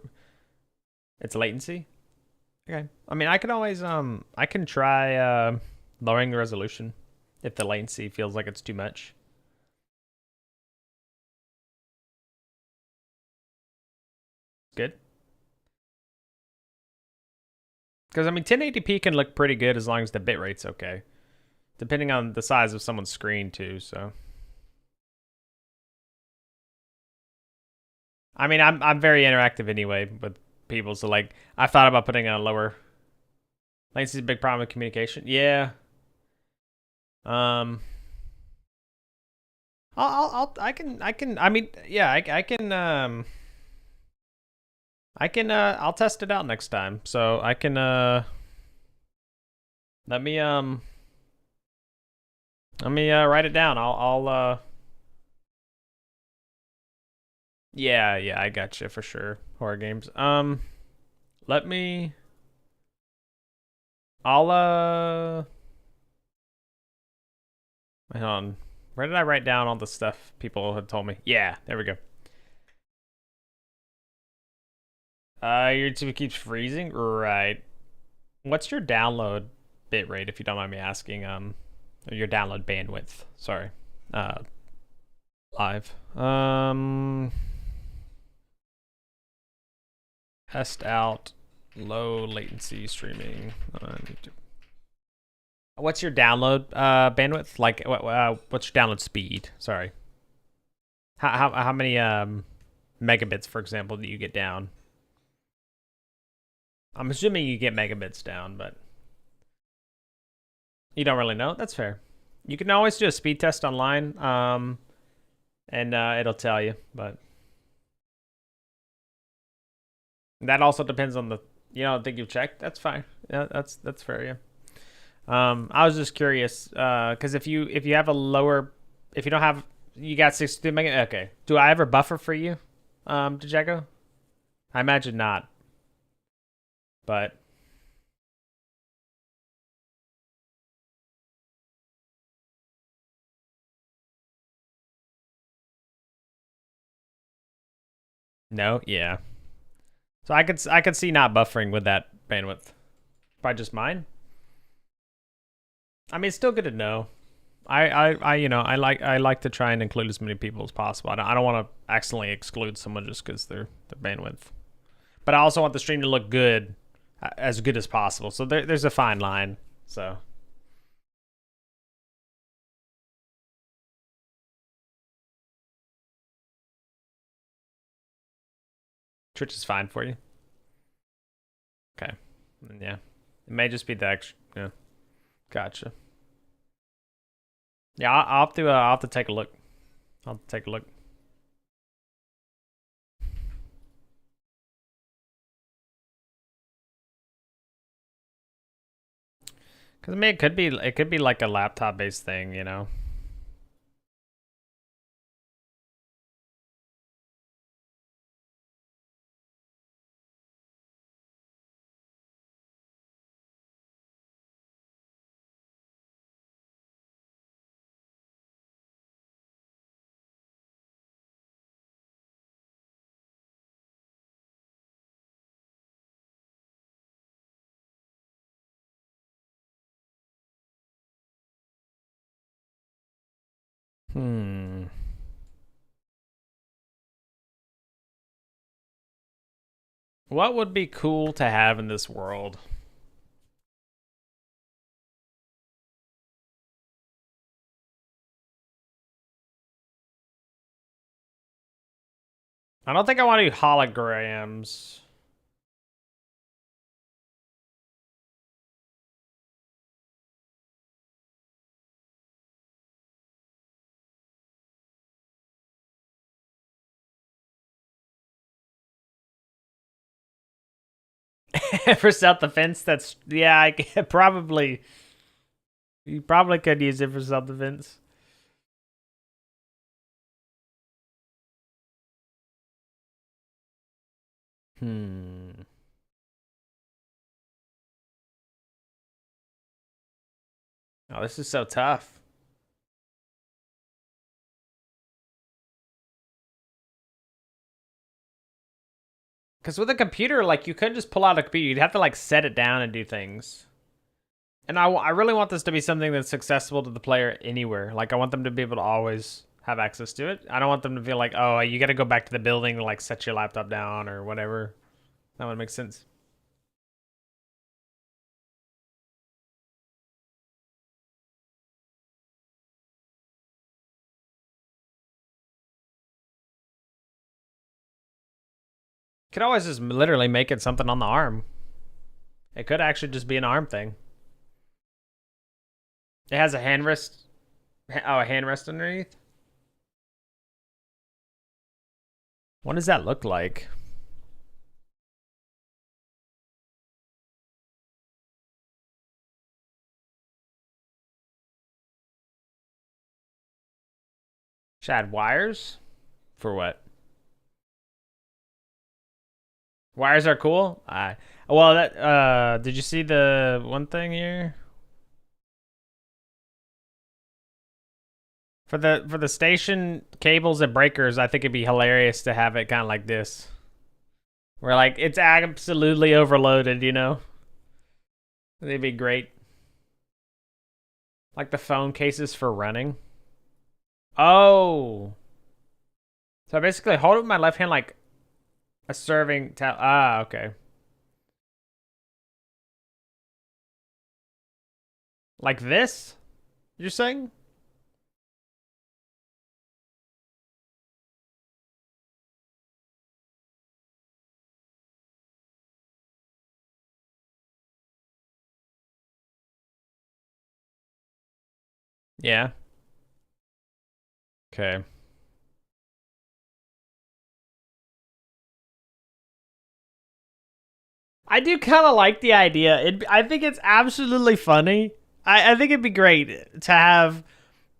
It's latency. Okay. I mean, I can always I can try lowering the resolution if the latency feels like it's too much. Good. Because I mean, 1080p can look pretty good as long as the bitrate's okay, depending on the size of someone's screen too. So. I mean, I'm very interactive anyway with people, so like I've thought about putting in a lower latency is a big problem with communication. Yeah. Um. I mean, yeah, I can I'll test it out next time. So I can let me write it down. I'll yeah, I got you for sure. Horror games. Let me I'll hang on. Where did I write down all the stuff people had told me? Yeah, there we go. Your YouTube keeps freezing? Right. What's your download bitrate, if you don't mind me asking? Your download bandwidth. Sorry. Live. Test out low latency streaming on YouTube. What's your download bandwidth? Like, what's your download speed? Sorry. How many megabits, for example, do you get down? I'm assuming you get megabits down, but you don't really know. That's fair. You can always do a speed test online, and it'll tell you. But that also depends on the. You don't think you've checked? That's fine. Yeah, that's fair. Yeah. I was just curious, because if you have a lower, if you don't have, you got 62 meg. Okay. Do I ever buffer for you, Dejego? I imagine not. But no, yeah. So I could see not buffering with that bandwidth. Probably just mine. I mean, it's still good to know. You know, I like to try and include as many people as possible. I don't want to accidentally exclude someone just because their bandwidth. But I also want the stream to look good, as good as possible. So there's a fine line. So. Twitch is fine for you. Okay. Yeah. It may just be the extra. Yeah. Gotcha. Yeah, I'll have to take a look. I'll take a look. Cause I mean, it could be like a laptop based thing, you know. Hmm. What would be cool to have in this world? I don't think I want to do holograms. For self-defense, that's yeah, probably you probably could use it for self-defense. Hmm. Oh, this is so tough. Because with a computer, like, you couldn't just pull out a computer. You'd have to, like, set it down and do things. And I really want this to be something that's accessible to the player anywhere. Like, I want them to be able to always have access to it. I don't want them to feel like, oh, you got to go back to the building to, like, set your laptop down or whatever. That would make sense. Could always just literally make it something on the arm. It could actually just be an arm thing. It has a hand rest. Oh, a hand rest underneath. What does that look like? Should I add wires? For what? Wires are cool. Well, that did you see the one thing here for the station cables and breakers? I think it'd be hilarious to have it kind of like this, where like it's absolutely overloaded. You know, it'd be great. Like the phone cases for running. Oh, so I basically hold it with my left hand like a serving towel. Ah, okay. Like this? You're saying? Yeah. Okay. I do kind of like the idea. I think it's absolutely funny. I think it'd be great to have.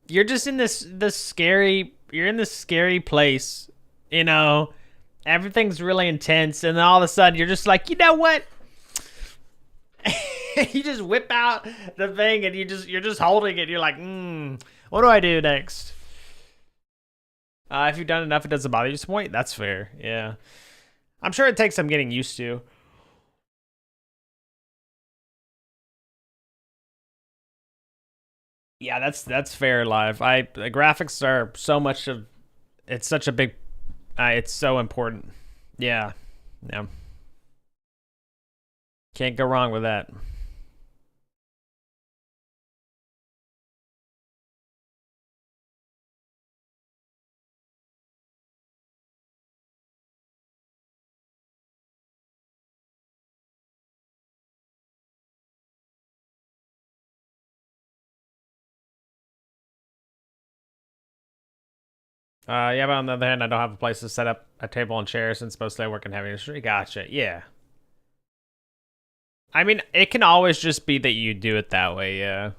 You're just in this scary. You're in this scary place. You know, everything's really intense, and then all of a sudden you're just like, you know what? You just whip out the thing, and you're just holding it. You're like, what do I do next? If you've done enough, it doesn't bother you. Just point. That's fair. Yeah, I'm sure it takes some getting used to. Yeah, that's fair. Live. The graphics are so much of. It's such a big. It's so important. Yeah, yeah. Can't go wrong with that. Yeah, but on the other hand, I don't have a place to set up a table and chairs since mostly I work in heavy industry. Gotcha. Yeah. I mean, it can always just be that you do it that way. Yeah.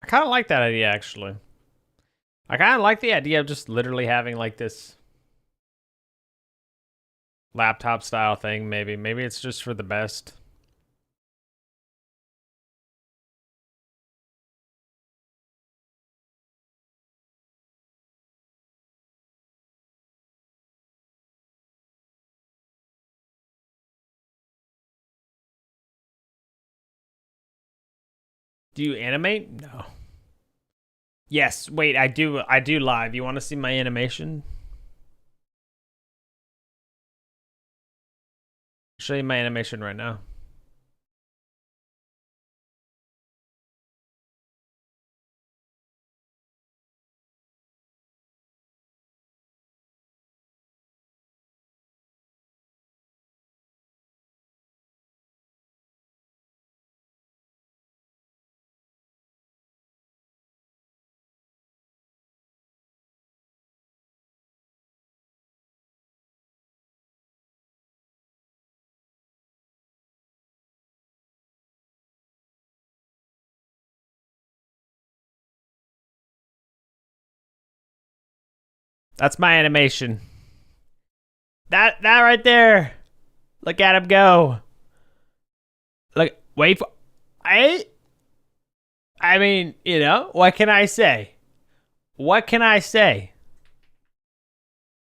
I kind of like that idea actually. I kind of like the idea of just literally having like this laptop style thing. Maybe it's just for the best. Do you animate? No. Yes. Wait, I do. I do live. You want to see my animation? Show you my animation right now. That's my animation. That right there. Look at him go. Look, wait for. I mean, what can I say? What can I say?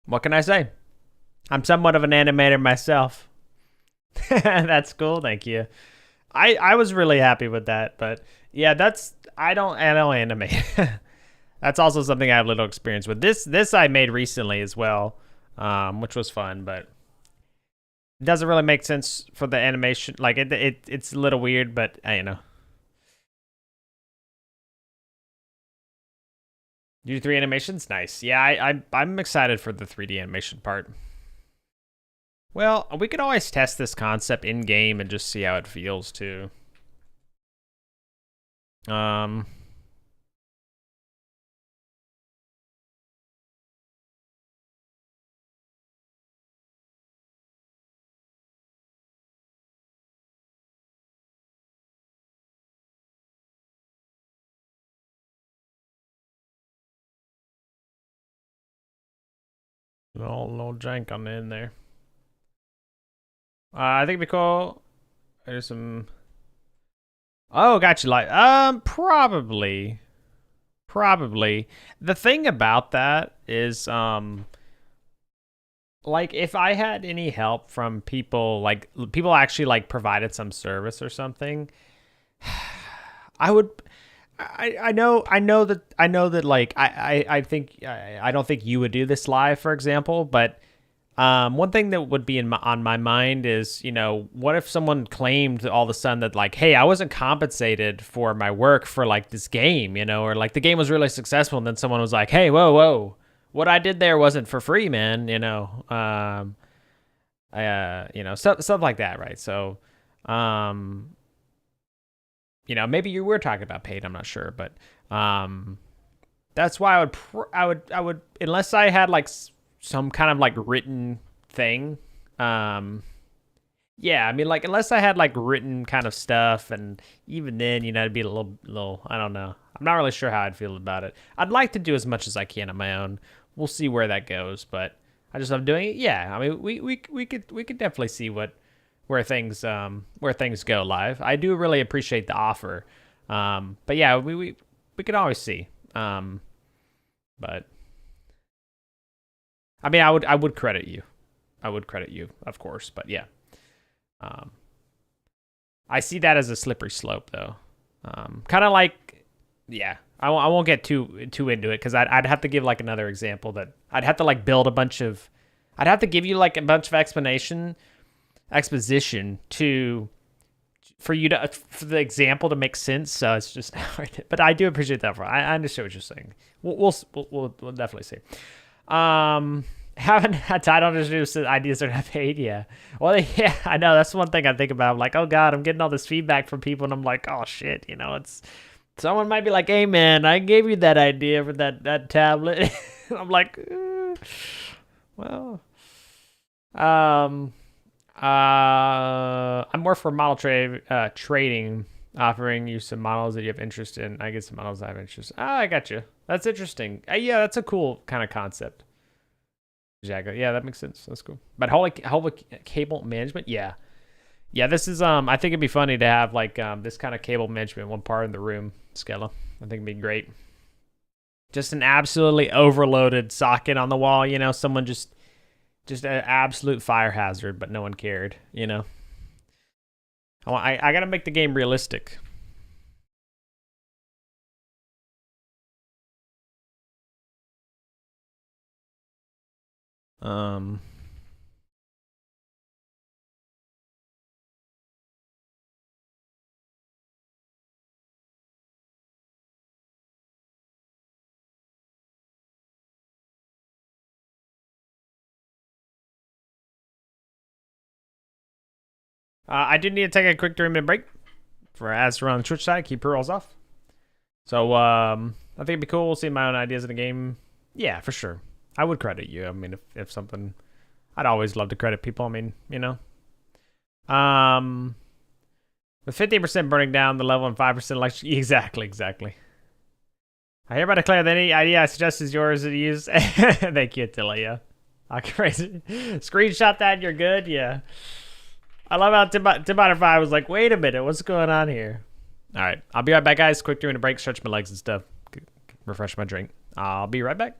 What can I say? I'm somewhat of an animator myself. That's cool, thank you. I was really happy with that, but yeah, I don't animate. That's also something I have little experience with. This I made recently as well, which was fun, but it doesn't really make sense for the animation. Like it's a little weird, but You do 3 animations? Nice. Yeah, I'm excited for the 3D animation part. Well, we could always test this concept in game and just see how it feels too. Little jank on the end there. I think it'd be cool. There's some. Oh, got you. Like, probably. The thing about that is, like, if I had any help from people, like people actually like provided some service or something, I would. I know that like I think I don't think you would do this live, for example, but one thing that would be on my mind is, what if someone claimed all of a sudden that like, hey, I wasn't compensated for my work for like this game, or like the game was really successful, and then someone was like, hey, whoa, what I did there wasn't for free, man, stuff like that, right? So, maybe you were talking about paid, I'm not sure, but that's why I would unless I had like some kind of like written thing, yeah, I mean, like unless I had like written kind of stuff, and even then, it'd be a little I don't know. I'm not really sure how I'd feel about it. I'd like to do as much as I can on my own. We'll see where that goes, but I just love doing it. Yeah, I mean, we could definitely see where things go live. I do really appreciate the offer, but yeah, we could always see. But I mean, I would credit you. Of course, but yeah. I see that as a slippery slope, though. Kind of like, yeah. I won't get too into it, because I'd have to give like another example that I'd have to like build a bunch of. I'd have to give you like a bunch of exposition for the example to make sense. So it's just hard. But I do appreciate that. I understand what you're saying. We'll definitely see. Having a title introduced ideas are not paid. Yeah. Well, yeah, I know. That's one thing I think about. I'm like, oh God, I'm getting all this feedback from people, and I'm like, oh shit, it's someone might be like, hey man, I gave you that idea for that tablet. I'm like, well, I'm more for model trading, offering you some models that you have interest in. I get some models I have interest in. I got you. That's interesting. Yeah, that's a cool kind of concept. Exactly. Yeah, that makes sense. That's cool. But holy cable management? Yeah. Yeah, this is I think it'd be funny to have like this kind of cable management one part in the room, Skella. I think it'd be great. Just an absolutely overloaded socket on the wall, someone just an absolute fire hazard, but no one cared, I gotta make the game realistic. I do need to take a quick 3-minute break for ads around the Twitch side, keep pre-rolls off. So I think it'd be cool seeing my own ideas in the game. Yeah, for sure. I would credit you. I mean, if something, I'd always love to credit people. I mean, with 15% burning down the level and 5% electric. Exactly. I hereby declare that any idea I suggest is yours to use. Thank you, Tilia. I'll crazy. Screenshot that. You're good. Yeah. I love how Timbatter 5 was like, wait a minute, what's going on here? All right, I'll be right back, guys. Quick doing a break, stretch my legs and stuff, refresh my drink. I'll be right back.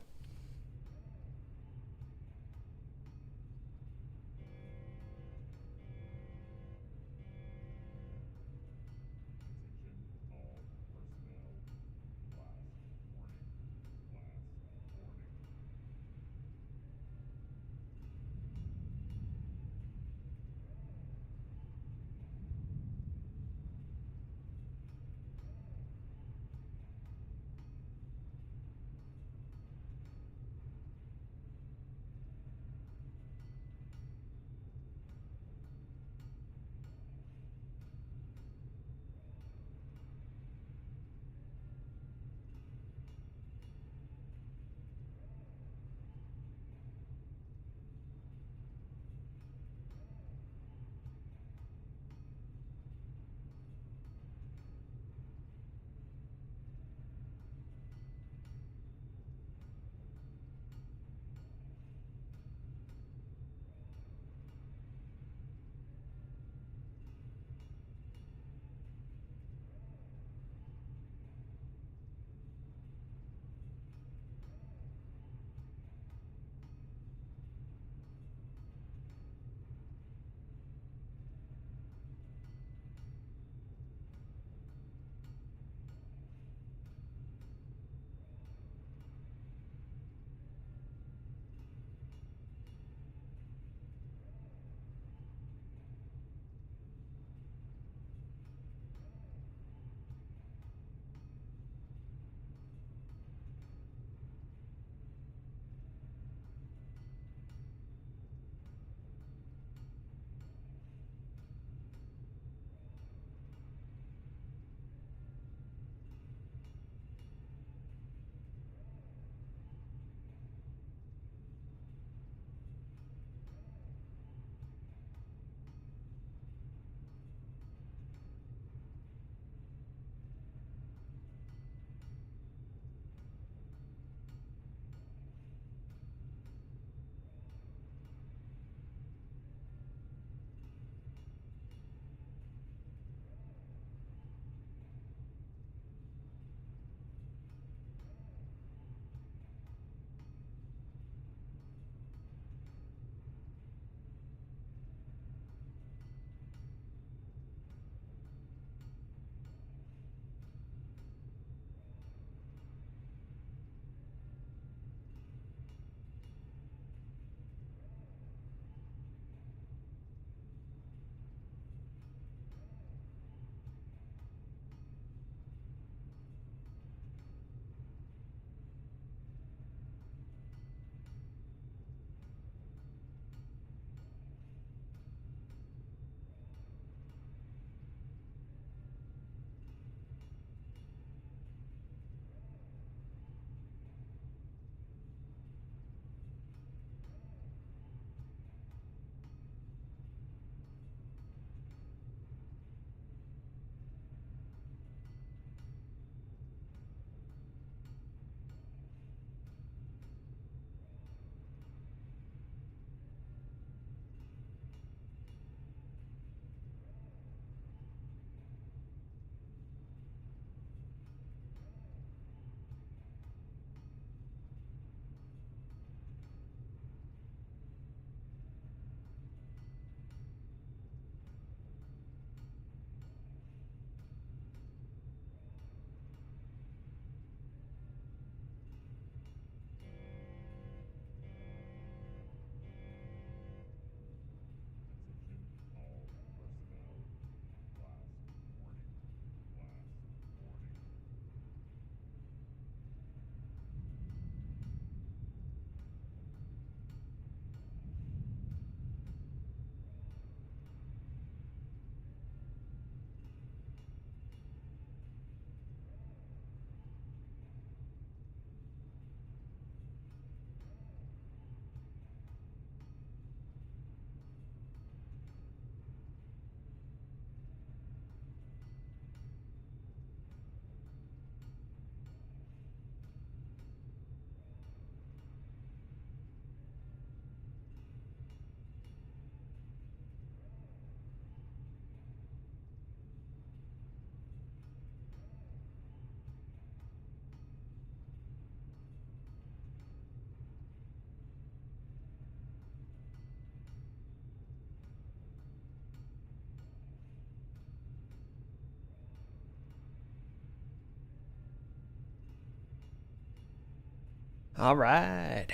All right.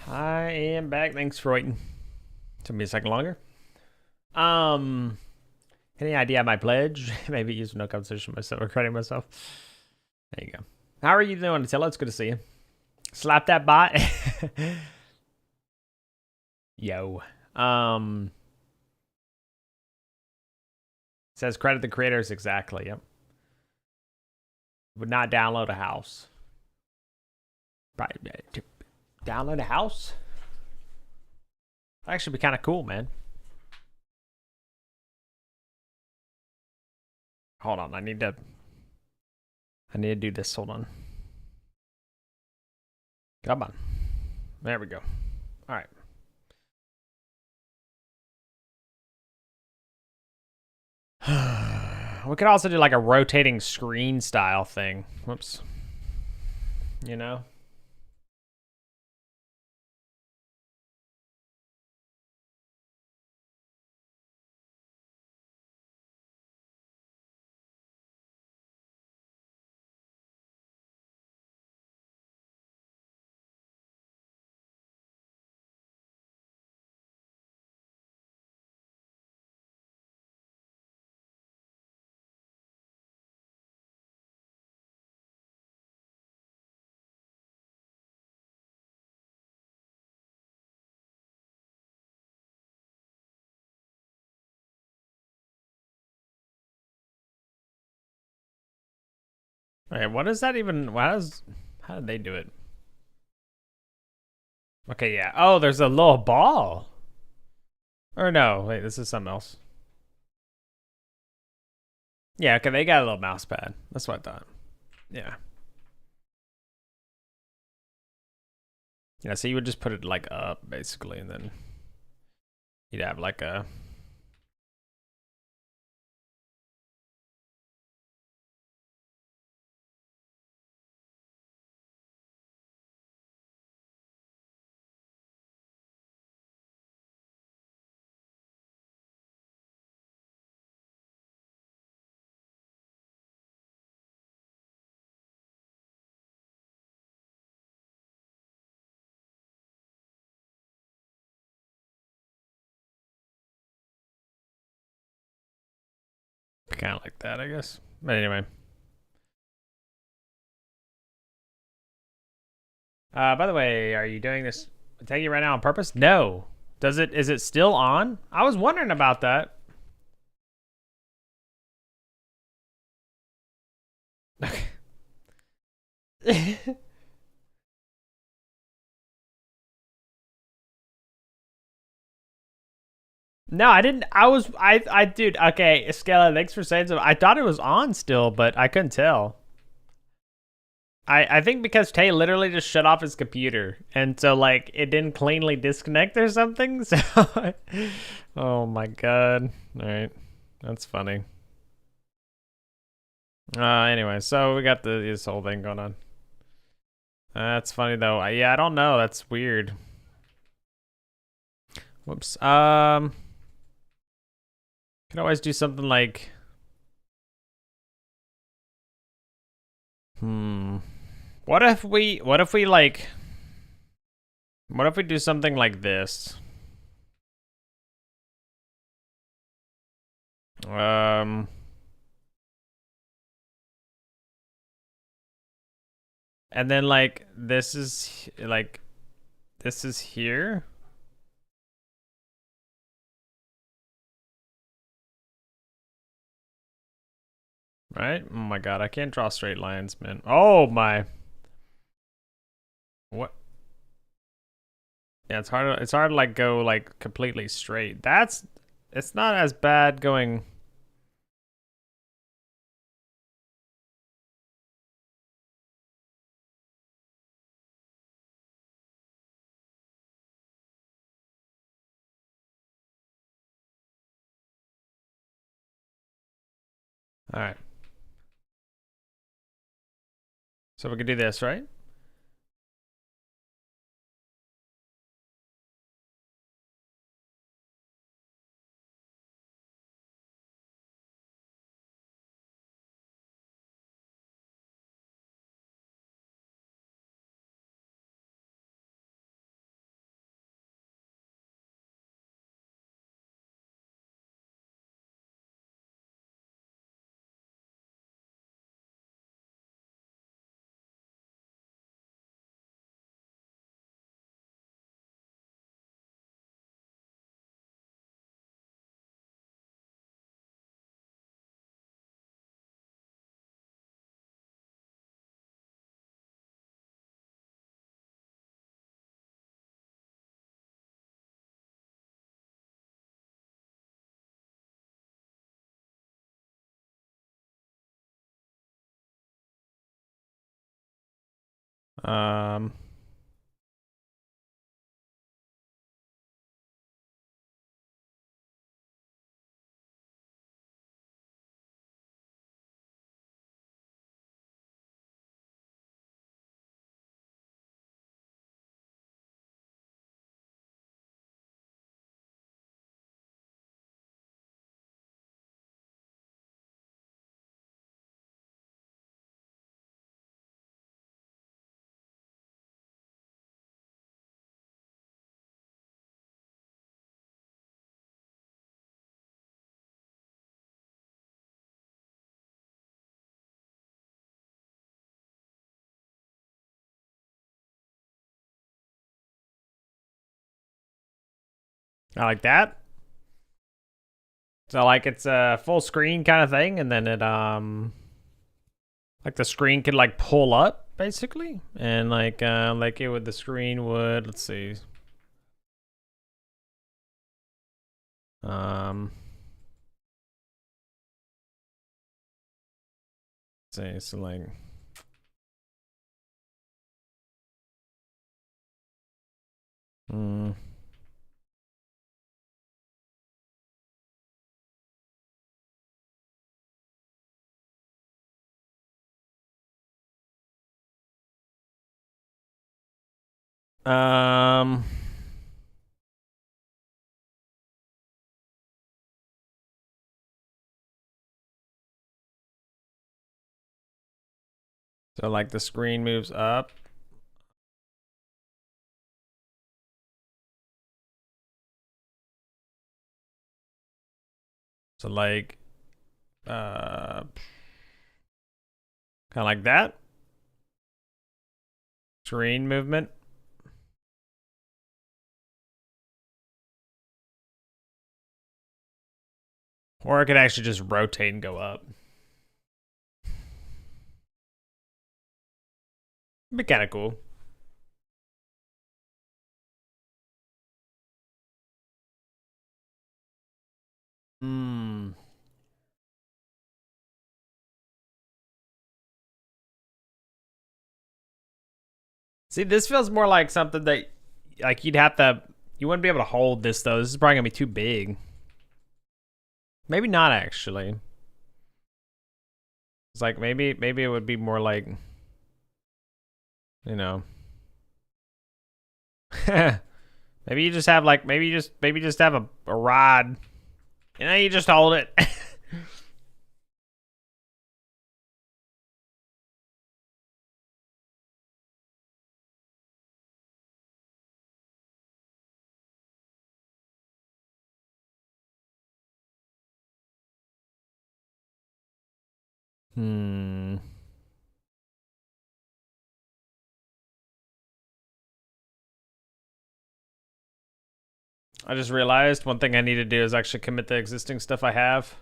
I am back. Thanks for waiting. Took me a second longer. Um, any idea my pledge? Maybe use no compensation myself, recording myself. There you go. How are you doing, Attila? It's good to see you. Slap that bot. Yo. Says credit the creators exactly. Yep. Would not download a house. Probably download a house. That'd actually be kind of cool, man. Hold on, I need to do this. Hold on. Come on. There we go. All right. We could also do like a rotating screen style thing. Whoops. You know? Okay, what is that even? How did they do it? Okay, yeah. Oh, there's a little ball. Or no, wait, this is something else. Yeah, okay, they got a little mouse pad. That's what I thought. Yeah. Yeah, so you would just put it like up, basically, and then you'd have like a... Kind of like that, I guess. But anyway. By the way, are you doing this taking it right now on purpose? No. Is it still on? I was wondering about that. Okay. No, I didn't. Dude, okay, Scala, thanks for saying so. I thought it was on still, but I couldn't tell. I think because Tay literally just shut off his computer, and so like it didn't cleanly disconnect or something. So, oh my god! All right, that's funny. Anyway, so we got this whole thing going on. That's funny though. Yeah, I don't know. That's weird. Whoops. Could always do something like. What if we like? What if we do something like this? Um. And then like this is here. Right? Oh my god, I can't draw straight lines, man. Oh my. What? Yeah, it's hard to like go like completely straight. It's not as bad going. All right. So we could do this, right? Um, I like that. So like it's a full screen kind of thing, and then it like the screen could like pull up basically, and like it would the screen would let's see. Um, let's see, so like. Hmm. Um, so like the screen moves up. So like kind of like that. Screen movement. Or it could actually just rotate and go up. Be kind of cool. Hmm. See, this feels more like something that, like, you'd have to. You wouldn't be able to hold this though. This is probably gonna be too big. Maybe not actually. It's like maybe it would be more like, you know. Maybe you just have like maybe just have a rod. You know, you just hold it. Hmm. I just realized one thing I need to do is actually commit the existing stuff I have.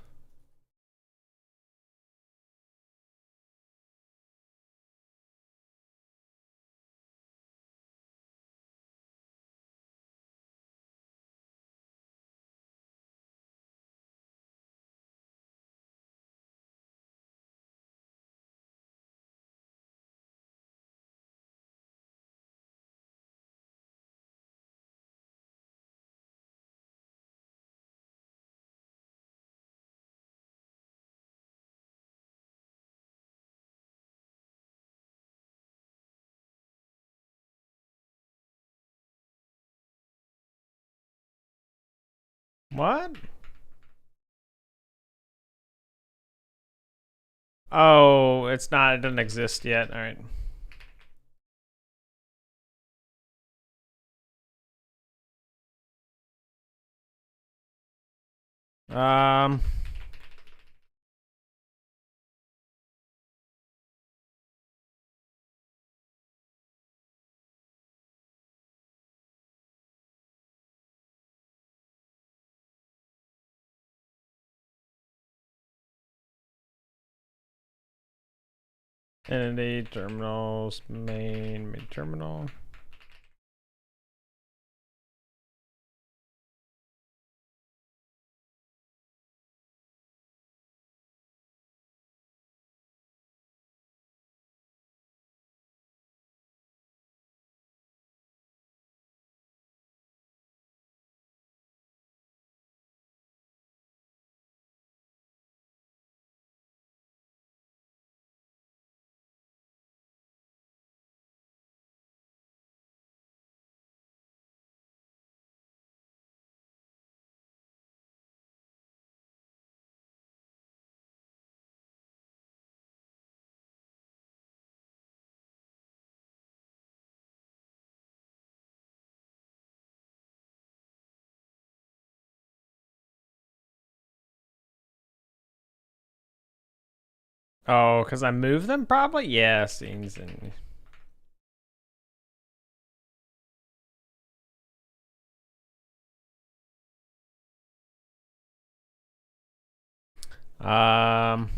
What? Oh, it's not. It doesn't exist yet. All right. Um. Entity terminals main terminal. Oh, because I moved them probably? Yeah, scenes and... Um...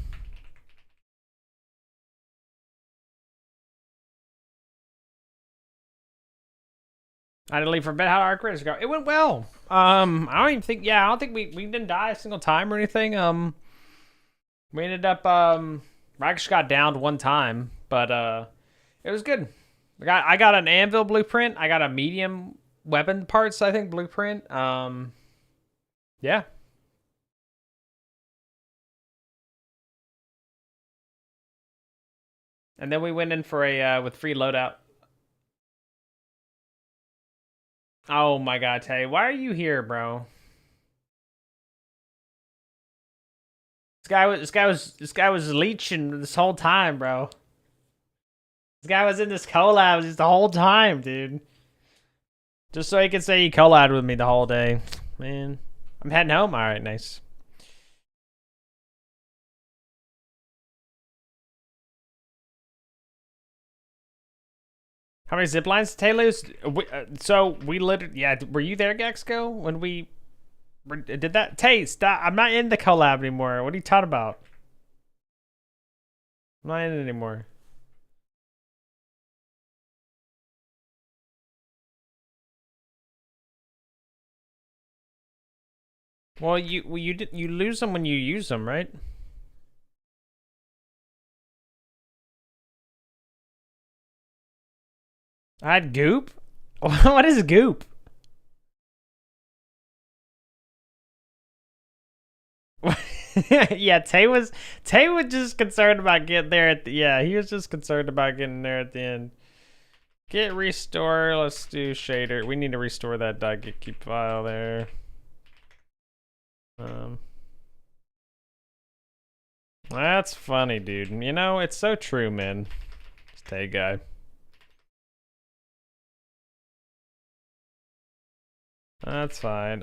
I didn't leave for bed. How did our credits go? It went well. I don't even think. Yeah, I don't think we didn't die a single time or anything. We ended up I just got downed one time, but it was good. I got an anvil blueprint. I got a medium weapon parts. I think blueprint. Yeah. And then we went in for a with free loadout. Oh my god, Tay, why are you here, bro? This guy was leeching this whole time, bro. This guy was in this collab just the whole time, dude. Just so he could say he collabed with me the whole day. Man, I'm heading home. All right, nice. How many zip lines did Tay lose? So we literally, yeah. Were you there, Gexco, when we did that? Tay, stop! I'm not in the collab anymore. What are you talking about? I'm not in it anymore. Well, you lose them when you use them, right? I had goop. What is goop? Yeah, Tay was just concerned about getting there at the, yeah, he was just concerned about getting there at the end. Get restore. Let's do shader. We need to restore that .git file there. That's funny, dude. You know, it's so true, man. Stay guy. That's fine.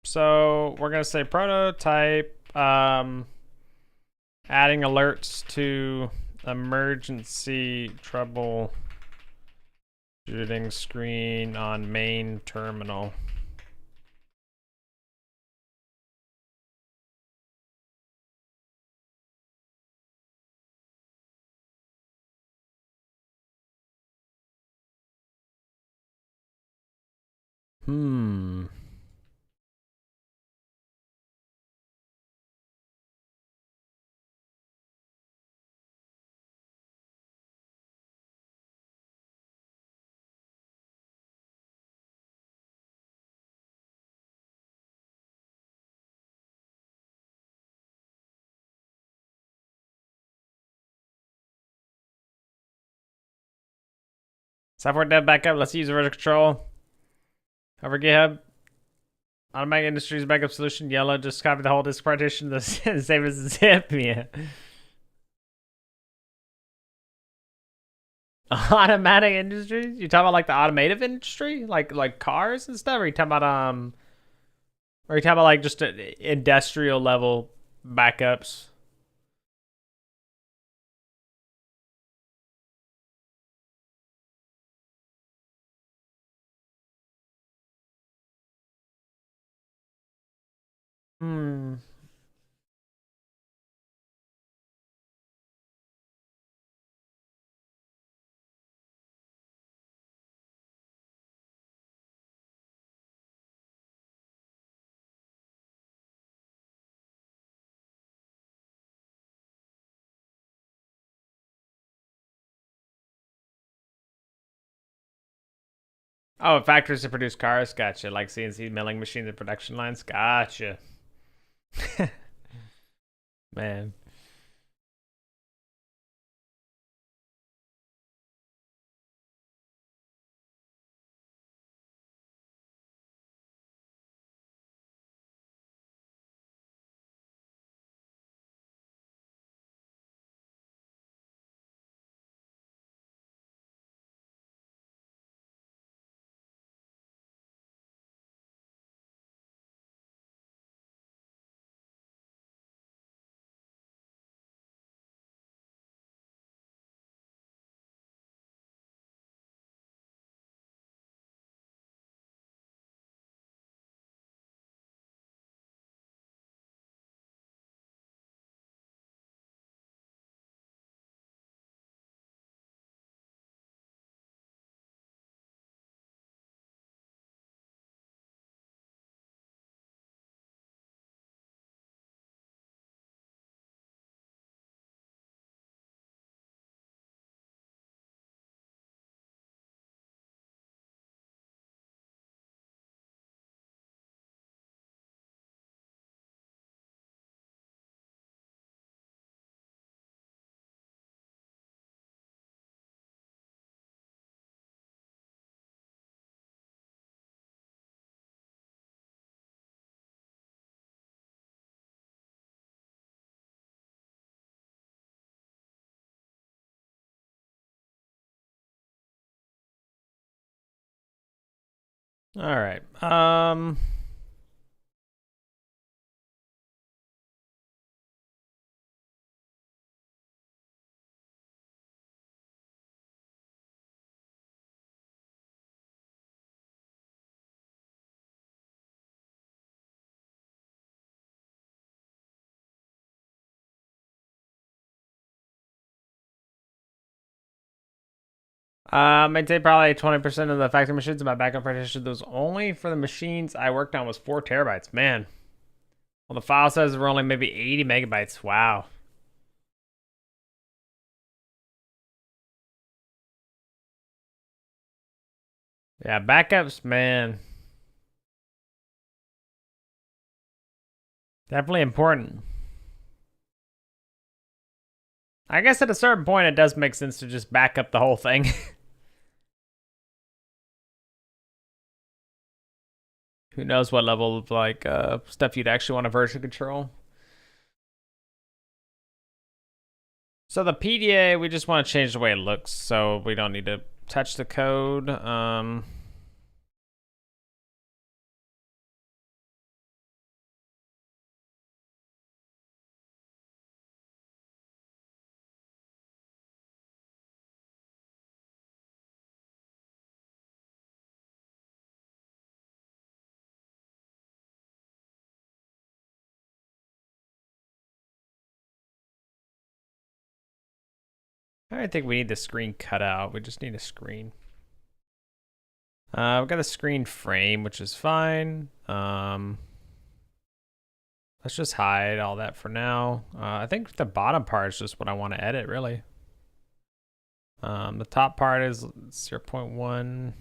So we're gonna say prototype. Adding alerts to emergency trouble shooting screen on main terminal. Hmm. Software dev backup. Let's use version control. Over GitHub. Automatic Industries backup solution. Yellow. Just copy the whole disk partition. The same as the zip. Yeah. Automatic Industries? You talking about like the automotive industry, like cars and stuff? Or you talking about or you talking about like just industrial level backups? Hmm. Oh, factories to produce cars. Gotcha. Like CNC milling machines and production lines. Gotcha. Man. All right. I'd say probably 20% of the factory machines in my backup partition. Those only for the machines I worked on was 4 terabytes. Man. Well, the file sizes were only maybe 80 megabytes. Wow. Yeah, backups, man. Definitely important. I guess at a certain point, it does make sense to just back up the whole thing. Who knows what level of like stuff you'd actually want to version control. So the PDA, we just want to change the way it looks, so we don't need to touch the code. I don't think we need the screen cut out. We just need a screen. We've got a screen frame, which is fine. Let's just hide all that for now. I think the bottom part is just what I want to edit, really. The top part is 0.1.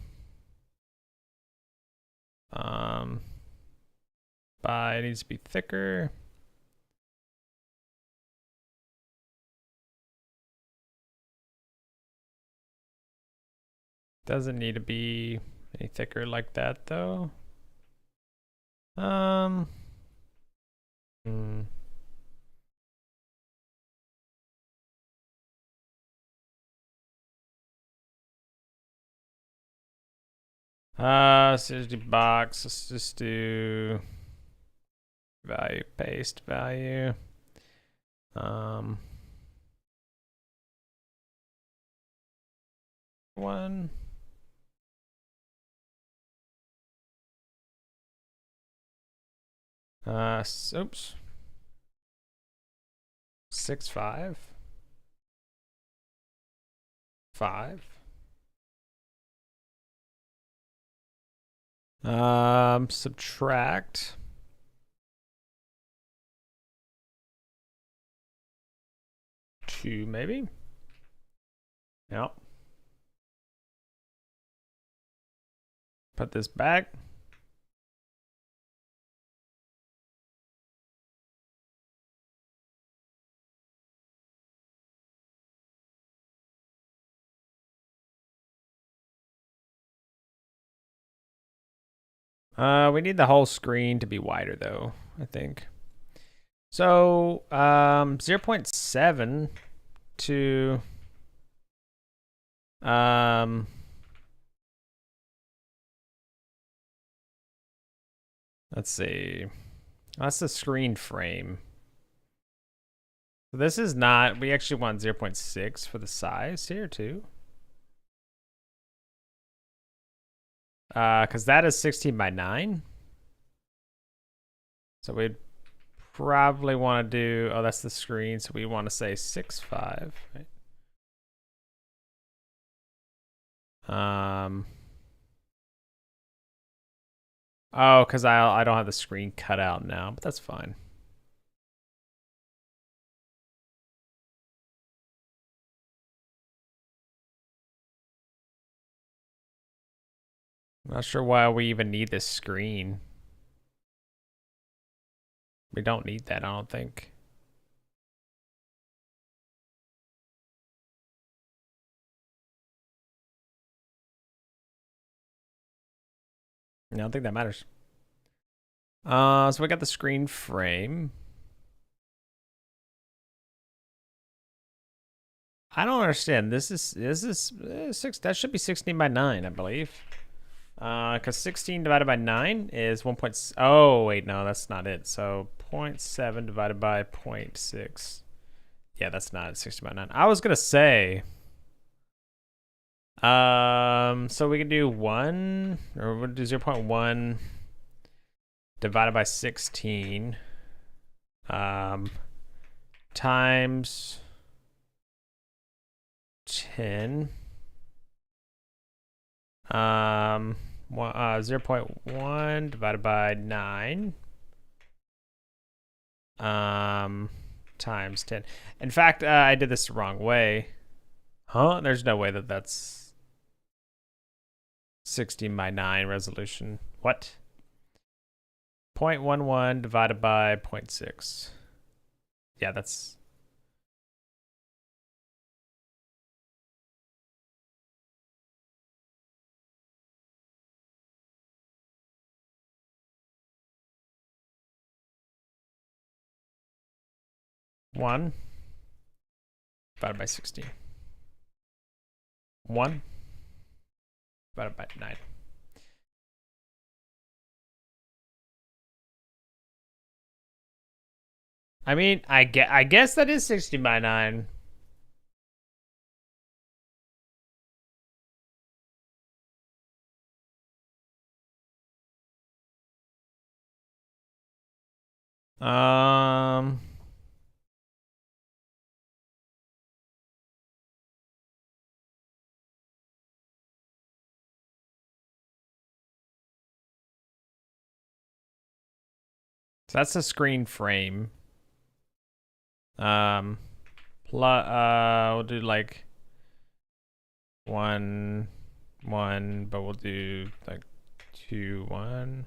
It needs to be thicker. Doesn't need to be any thicker like that, though. Hmm. 60 box. Let's just do value, paste value. One. Oops. 6, 5. 5. Subtract. Two, maybe. Yep. Put this back. We need the whole screen to be wider, though, I think. So 0.7 to let's see. That's the screen frame. So this is not, we actually want 0.6 for the size here too. Because that is 16 by 9. So we'd probably want to do, oh, that's the screen. So we want to say 6.5, right? Oh, because I don't have the screen cut out now, but that's fine. I'm not sure why we even need this screen. We don't need that, I don't think. I don't think that matters. So we got the screen frame. I don't understand. This is 6. That should be 16 by 9, I believe. Because 16 divided by 9 is 1. Oh, wait, no, that's not it. So 0.7 divided by 0.6. Yeah, that's not 60 by 9. I was going to say... so we can do 1, or we'll do 0.1 divided by 16 times 10 0.1 divided by 9 times 10. In fact, I did this the wrong way. Huh? There's no way that that's 16 by 9 resolution. What? 0.11 divided by 0.6. Yeah, that's... One divided by 16. 1 divided by 9. I mean, I guess that is 60 by 9. Um... So that's a screen frame. We'll do like 1, 1, but we'll do like 2, 1.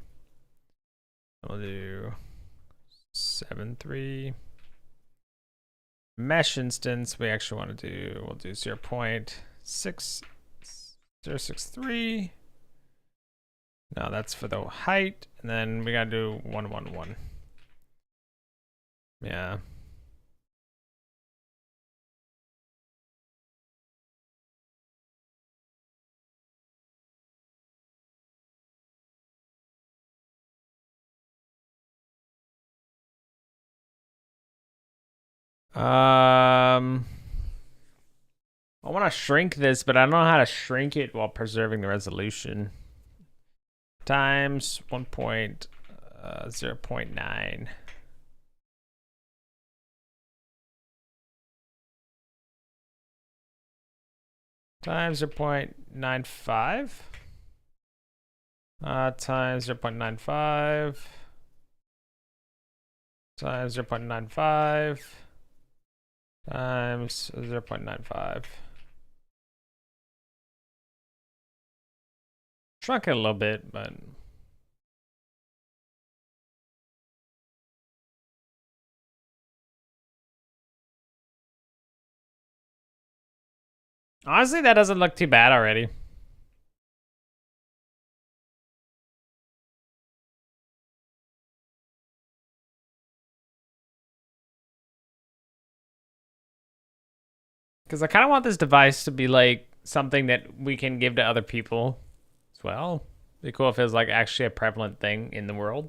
We'll do 7, 3. Mesh instance, we actually want to do, we'll do 0.6063. No, that's for the height. And then we gotta do 1, 1, 1. Yeah. I want to shrink this, but I don't know how to shrink it while preserving the resolution. Times 0.9. Times 0.95. Times 0.95. Times 0.95. Times 0.95. Shrunk it a little bit, but... Honestly, that doesn't look too bad already. Because I kind of want this device to be like something that we can give to other people as well. Be cool if it was like actually a prevalent thing in the world.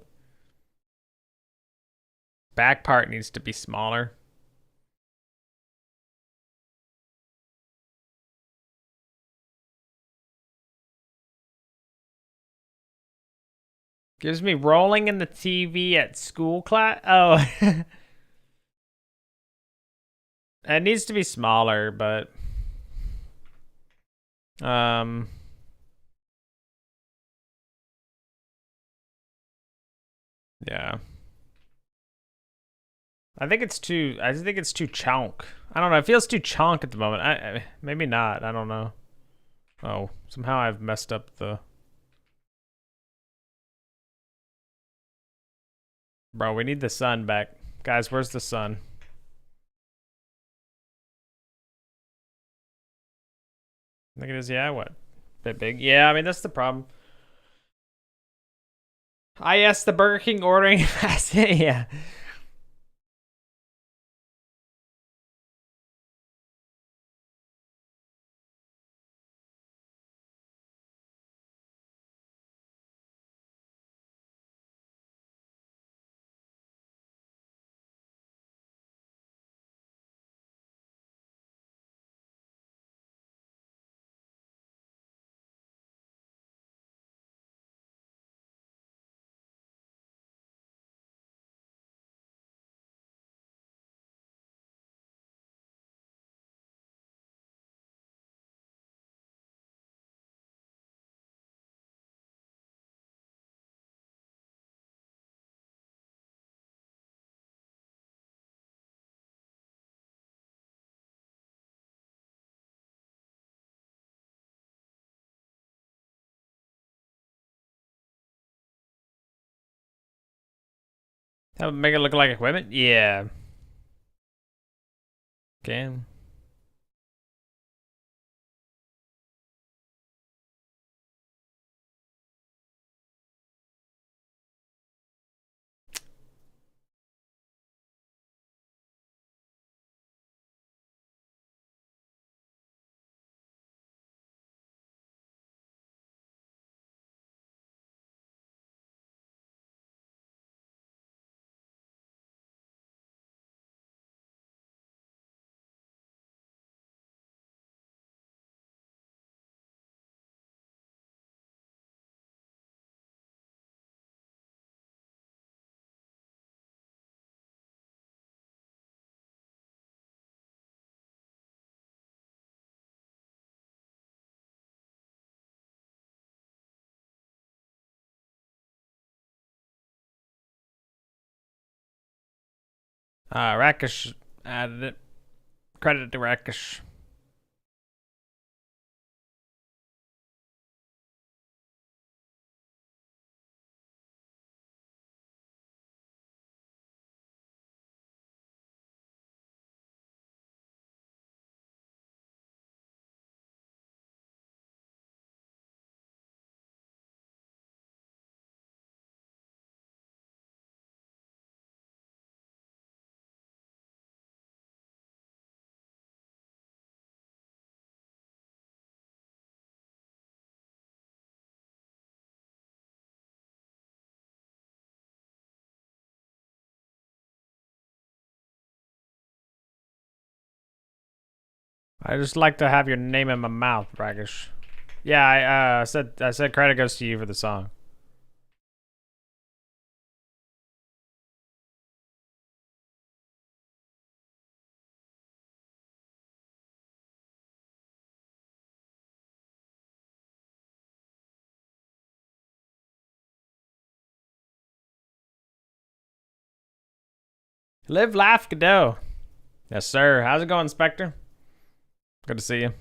Back part needs to be smaller. Gives me rolling in the TV at school class. Oh. It needs to be smaller, but... Yeah. I think it's too chonk. I don't know. It feels too chonk at the moment. Maybe not. I don't know. Oh, somehow I've messed up the... Bro, we need the sun back. Guys, where's the sun? Look at this. Yeah, what? Bit big. Yeah, I mean, that's the problem. Yes, the Burger King ordering fast. Yeah. That would make it look like equipment? Yeah. Okay. Rakish added it. Credit to Rakish. I just like to have your name in my mouth, Rakish. Yeah, I said credit goes to you for the song. Live, laugh, Godot. Yes, sir. How's it going, Spectre? Good to see you.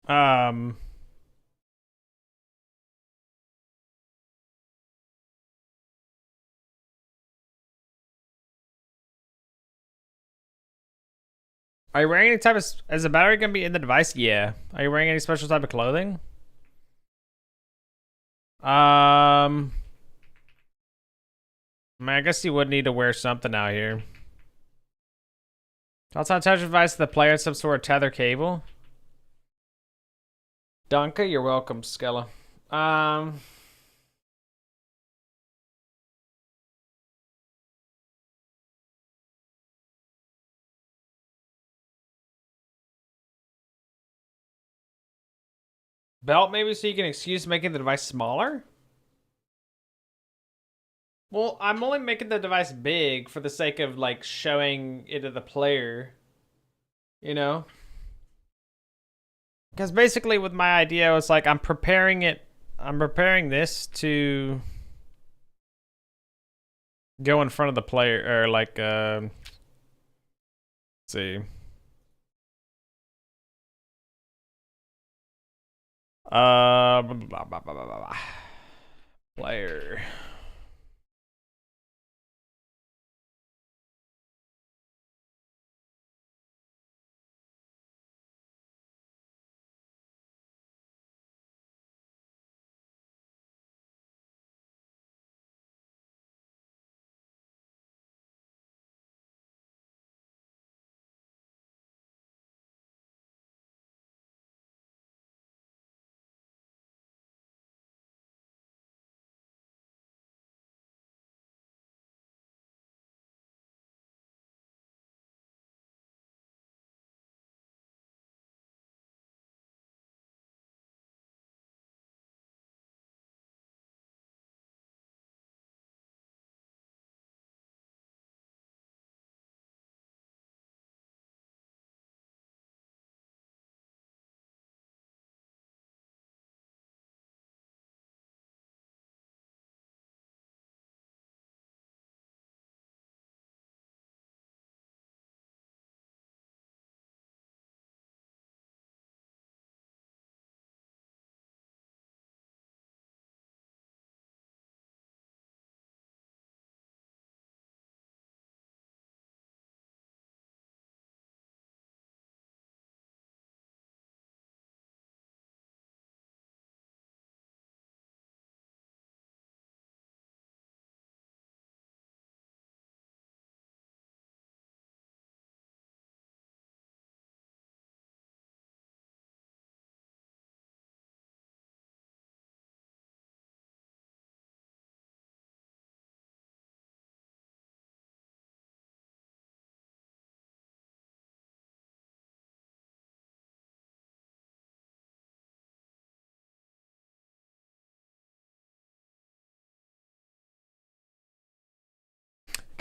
Um, are you wearing any type of? Is the battery gonna be in the device? Yeah. Are you wearing any special type of clothing? I mean, I guess you would need to wear something out here. Also, attach a device to the player some sort of tether cable. Dunka, you're welcome, Skella. Belt maybe so you can excuse making the device smaller? Well, I'm only making the device big for the sake of like showing it to the player. You know? Because basically with my idea it's like I'm preparing this to go in front of the player or like let's see. Blah, blah, blah, blah, blah. Player.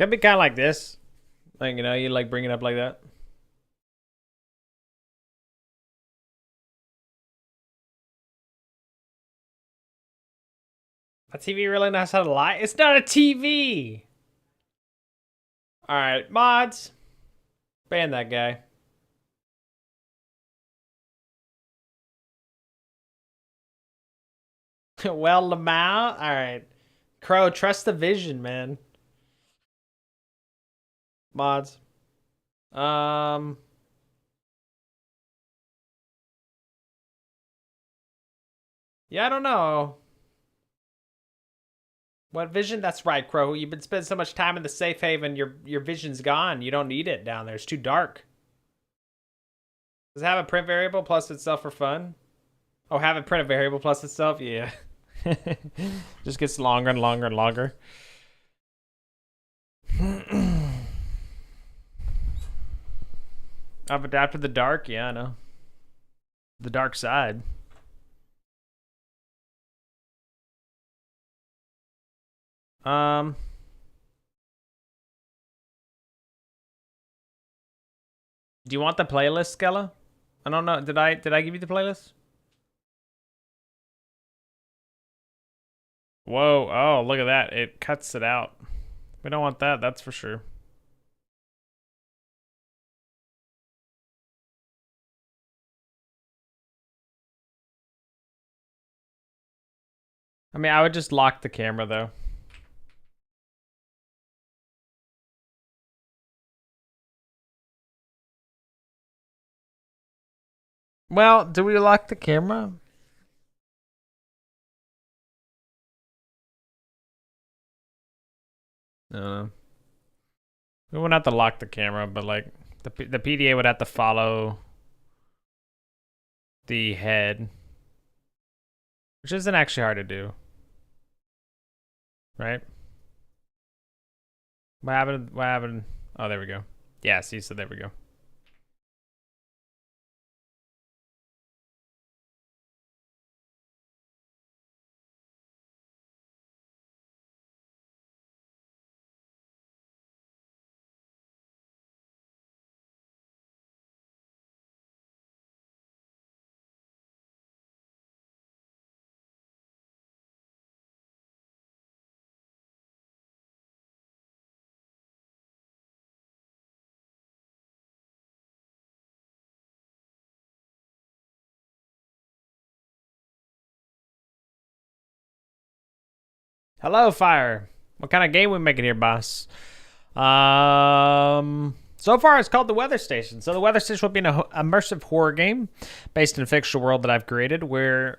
Could be kind of like this. Like, you know, you like bring it up like that. A TV really knows how to lie? It's not a TV! Alright, mods. Ban that guy. Well, Lamau? Alright. Crow, trust the vision, man. Mods. Yeah, I don't know. What vision? That's right, Crow. You've been spending so much time in the safe haven, your vision's gone. You don't need it down there. It's too dark. Does it have a print variable plus itself for fun? Oh, have a print variable plus itself? Yeah. Just gets longer and longer and longer. I've adapted the dark. Yeah, I know. The dark side. Do you want the playlist, Skella? I don't know. Did I give you the playlist? Whoa. Oh, look at that. It cuts it out. We don't want that, that's for sure. I mean, I would just lock the camera though. Well, do we lock the camera? No. We wouldn't have to lock the camera, but like the PDA would have to follow the head, which isn't actually hard to do, right? What happened? What happened? Oh, there we go. Yeah, see, so there we go. Hello, Fire. What kind of game we making here, boss? So far it's called The Weather Station. So The Weather Station will be an immersive horror game based in a fictional world that I've created where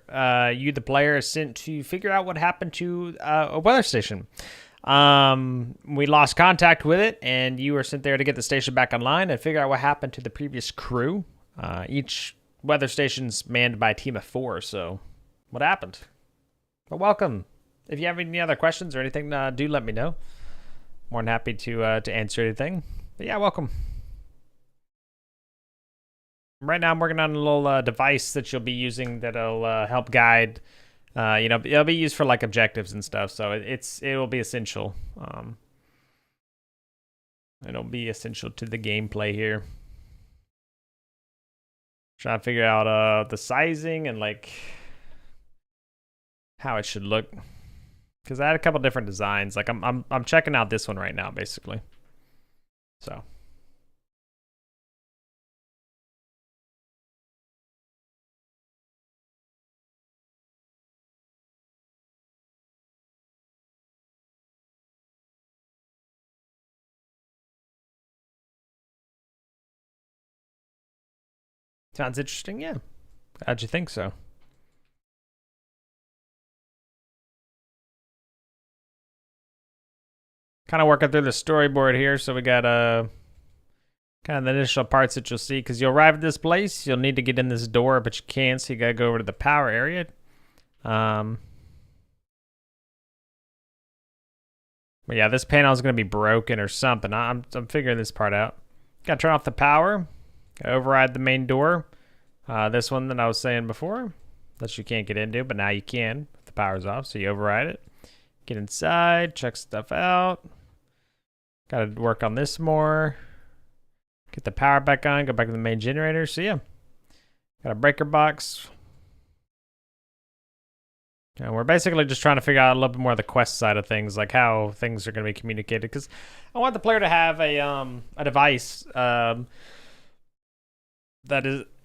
you, the player, is sent to figure out what happened to a weather station. We lost contact with it, and you were sent there to get the station back online and figure out what happened to the previous crew. Each weather station's manned by a team of 4, so what happened? But welcome. If you have any other questions or anything, do let me know. More than happy to answer anything. But yeah, welcome. Right now I'm working on a little device that you'll be using that'll help guide. You know, it'll be used for like objectives and stuff, so it'll be essential. It'll be essential to the gameplay here. Trying to figure out the sizing and like how it should look. Because I had a couple different designs. Like I'm checking out this one right now, basically. So. Sounds interesting, yeah. How'd you think so? Kind of working through the storyboard here, so we got kind of the initial parts that you'll see. Because you'll arrive at this place, you'll need to get in this door, but you can't, so you gotta go over to the power area. But yeah, this panel is gonna be broken or something. I'm figuring this part out. Gotta turn off the power. Gotta override the main door. This one that I was saying before, that you can't get into, but now you can if the power's off. So you override it. Get inside, check stuff out. Gotta work on this more. Get the power back on, go back to the main generator. So yeah, got a breaker box. And we're basically just trying to figure out a little bit more of the quest side of things, like how things are going to be communicated. Because I want the player to have a device that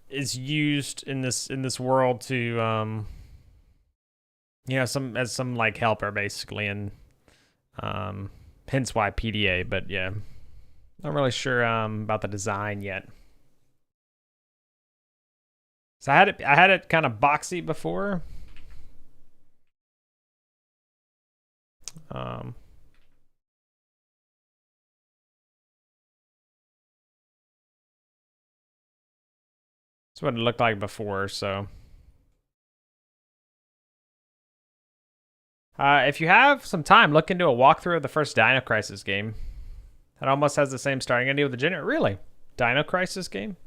is used in this world to as some like helper basically, and hence why PDA. But yeah, not really sure about the design yet. So I had it kind of boxy before. That's what it looked like before, so. If you have some time, look into a walkthrough of the first Dino Crisis game. It almost has the same starting idea with the generator. Really? Dino Crisis game?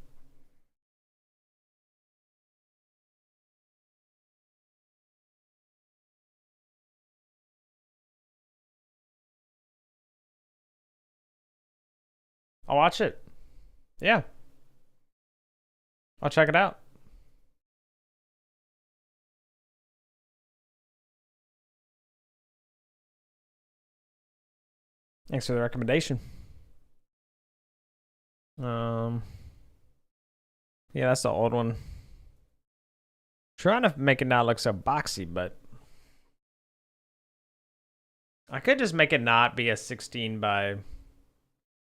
I'll watch it. Yeah. I'll check it out. Thanks for the recommendation. Yeah, that's the old one. Trying to make it not look so boxy, but I could just make it not be a 16 by...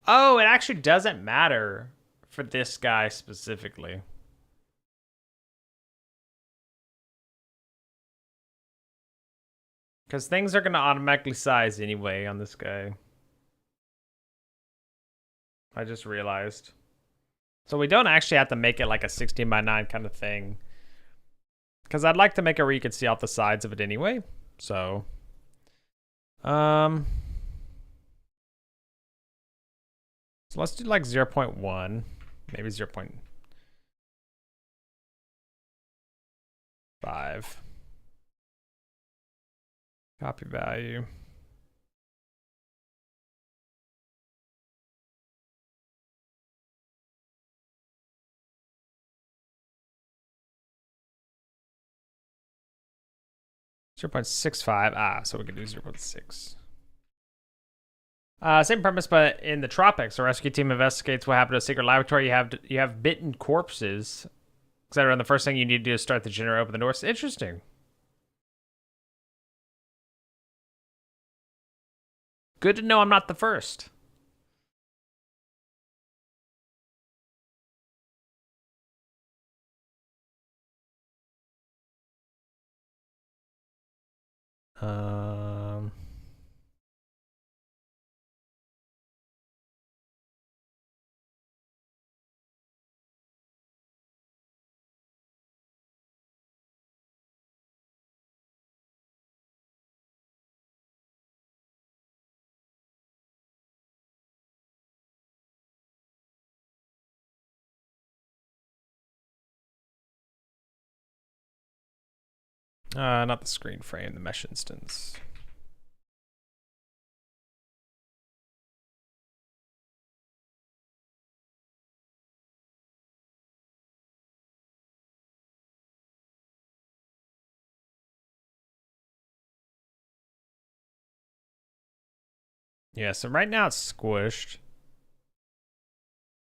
Oh, it actually doesn't matter for this guy specifically. Because things are going to automatically size anyway on this guy. I just realized. So we don't actually have to make it like a 16 by 9 kind of thing. Because I'd like to make it where you can see off the sides of it anyway. So... So let's do like 0.1, maybe 0.5. Copy value. Zero 0.65. So we can do 0.6. Same premise, but in the tropics, a rescue team investigates what happened to a secret laboratory. You have bitten corpses, etc. And the first thing you need to do is start the generator, open the doors. Interesting. Good to know I'm not the first. Not the screen frame, the mesh instance. Yeah, so right now it's squished.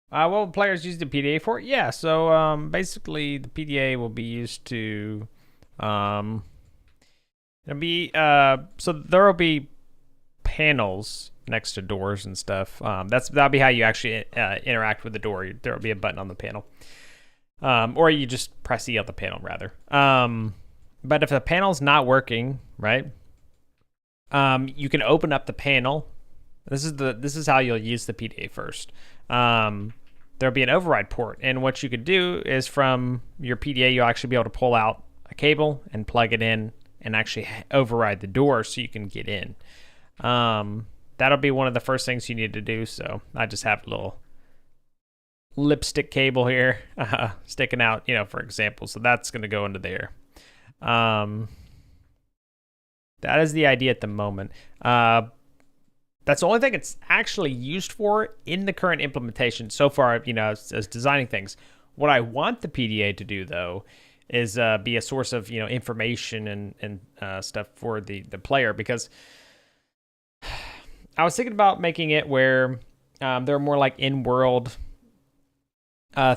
What will players use the PDA for? Yeah, so basically the PDA will be used to it'll be so there will be panels next to doors and stuff. That'll be how you actually interact with the door. There will be a button on the panel. Or you just press E on the panel rather. But if the panel's not working, right? You can open up the panel. This is how you'll use the PDA first. There'll be an override port, and what you could do is from your PDA, you'll actually be able to pull out a cable and plug it in and actually override the door so you can get in. That'll be one of the first things you need to do. So I just have a little lipstick cable here sticking out, for example. So that's going to go into there. That is the idea at the moment. That's the only thing it's actually used for in the current implementation so far, as designing things. What I want the PDA to do, though, is be a source of, information and stuff for the player, because I was thinking about making it where there are more like in-world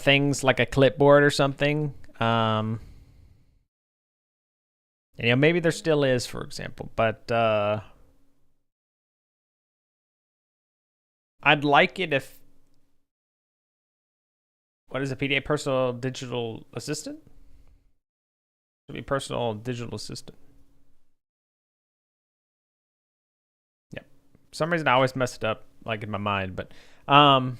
things, like a clipboard or something. Maybe there still is, for example, but I'd like it if, what is a PDA? Personal digital assistant? Should be personal digital assistant. Yeah. For some reason I always mess it up, like in my mind, but don't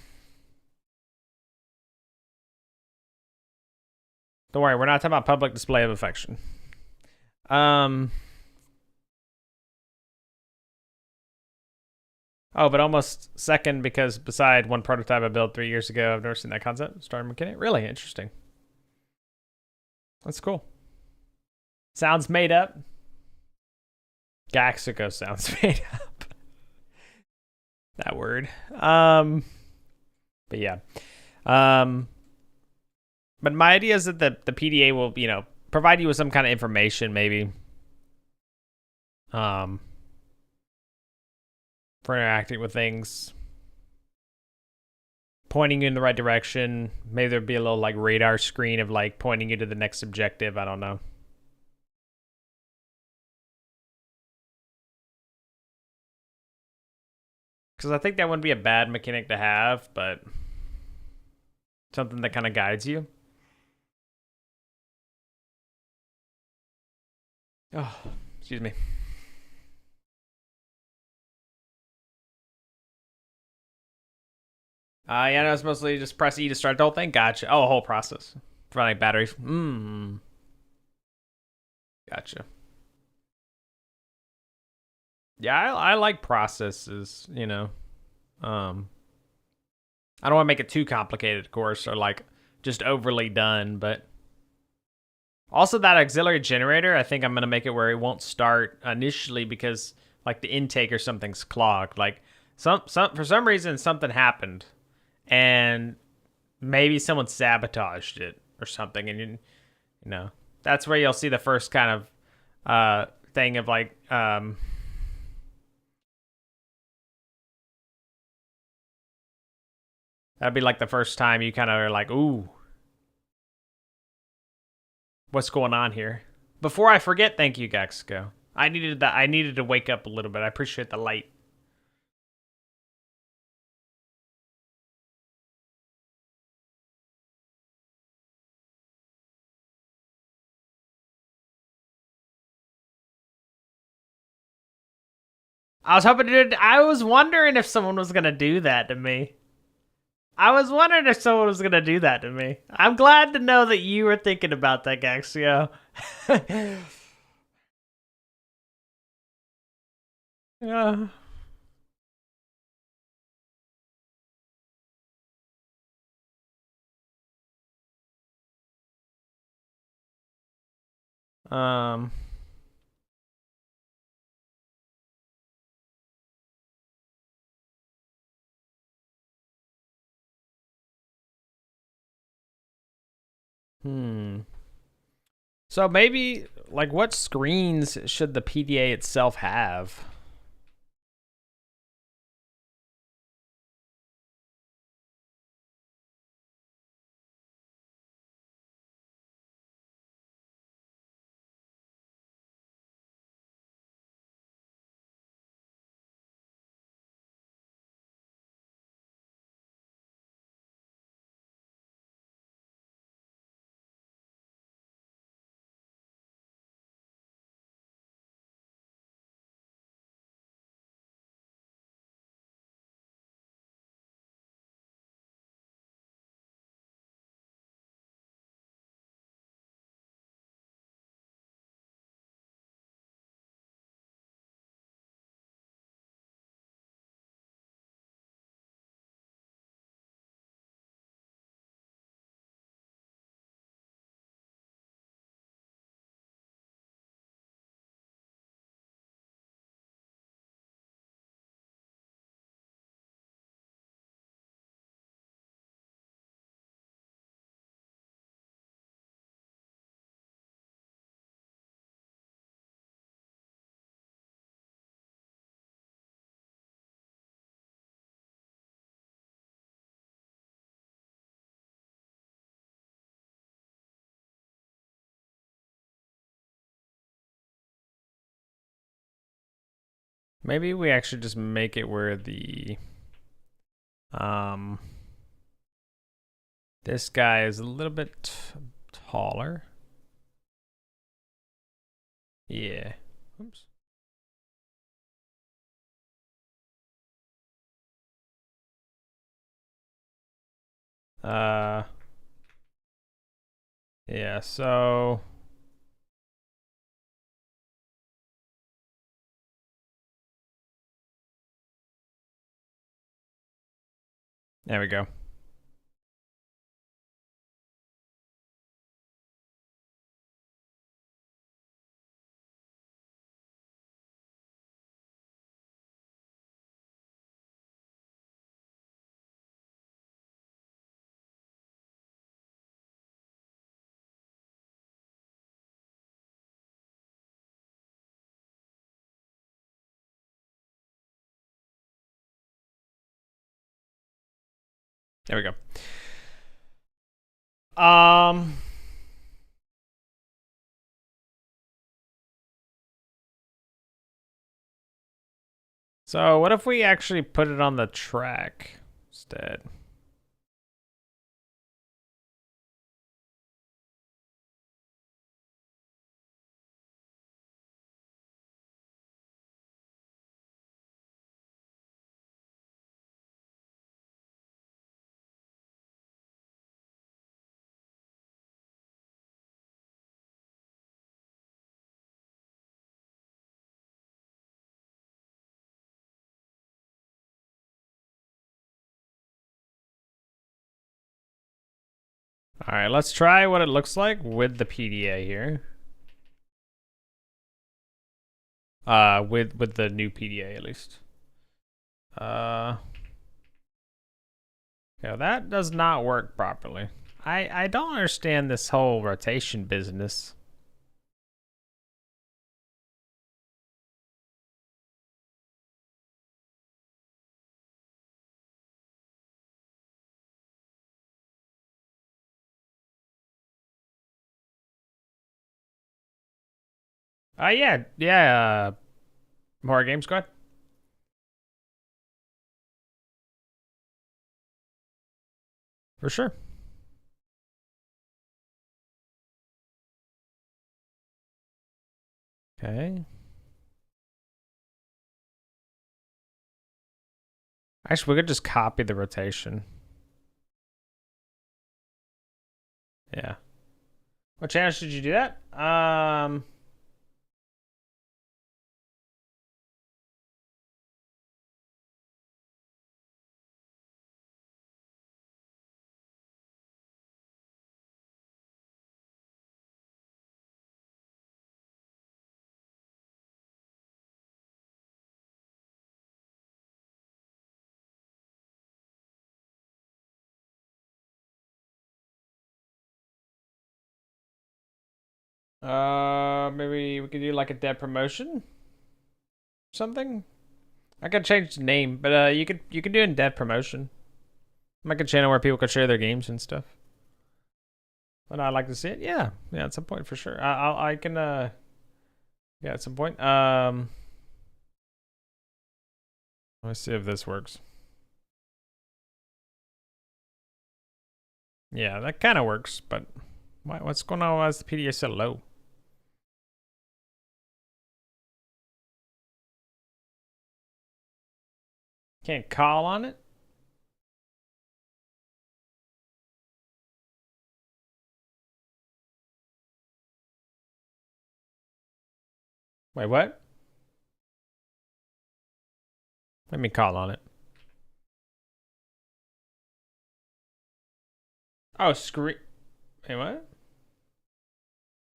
worry, we're not talking about public display of affection. Oh, but almost second, because beside one prototype I built 3 years ago, I've never seen that concept. Starting mechanic. Really interesting. That's cool. Sounds made up. Gaxico sounds made up. That word. But yeah. But my idea is that the PDA will, provide you with some kind of information, maybe. For interacting with things, pointing you in the right direction. Maybe there'd be a little like radar screen of like pointing you to the next objective. I don't know. Because I think that wouldn't be a bad mechanic to have, but something that kind of guides you. Oh, excuse me. Yeah, no, it's mostly just press E to start the whole thing. Gotcha. Oh, a whole process. Running batteries. Gotcha. Yeah, I like processes, I don't want to make it too complicated, of course, or like just overly done, but also that auxiliary generator, I think I'm going to make it where it won't start initially because like the intake or something's clogged. Like some for some reason something happened and maybe someone sabotaged it or something, and that's where you'll see the first kind of thing of like that'd be like the first time you kind of are like, ooh, what's going on here? Before I forget, thank you, Gaxico. I needed that. I needed to wake up a little bit. I appreciate the light. I was wondering if someone was gonna do that to me. I was wondering if someone was gonna do that to me. I'm glad to know that you were thinking about that, Gaxio. Yeah. Um. Hmm. So maybe, like, what screens should the PDA itself have? Maybe we actually just make it where the this guy is a little bit taller. Yeah. Oops. Yeah, so there we go. There we go. So what if we actually put it on the track instead? All right, let's try what it looks like with the PDA here. With the new PDA at least. Yeah, that does not work properly. I don't understand this whole rotation business. Yeah. Horror Game Squad. For sure. Okay. Actually, we could just copy the rotation. Yeah. What channel should you do that? Maybe we could do like a dev promotion, something. I could change the name, but you could do it in dev promotion. Make a channel where people could share their games and stuff. But I'd like to see it. Yeah, at some point for sure. I can yeah, at some point. Let me see if this works. Yeah, that kind of works, but what's going on? Why is the PDA so low? Can't call on it? Wait, what? Let me call on it. Oh, screen. Wait, what?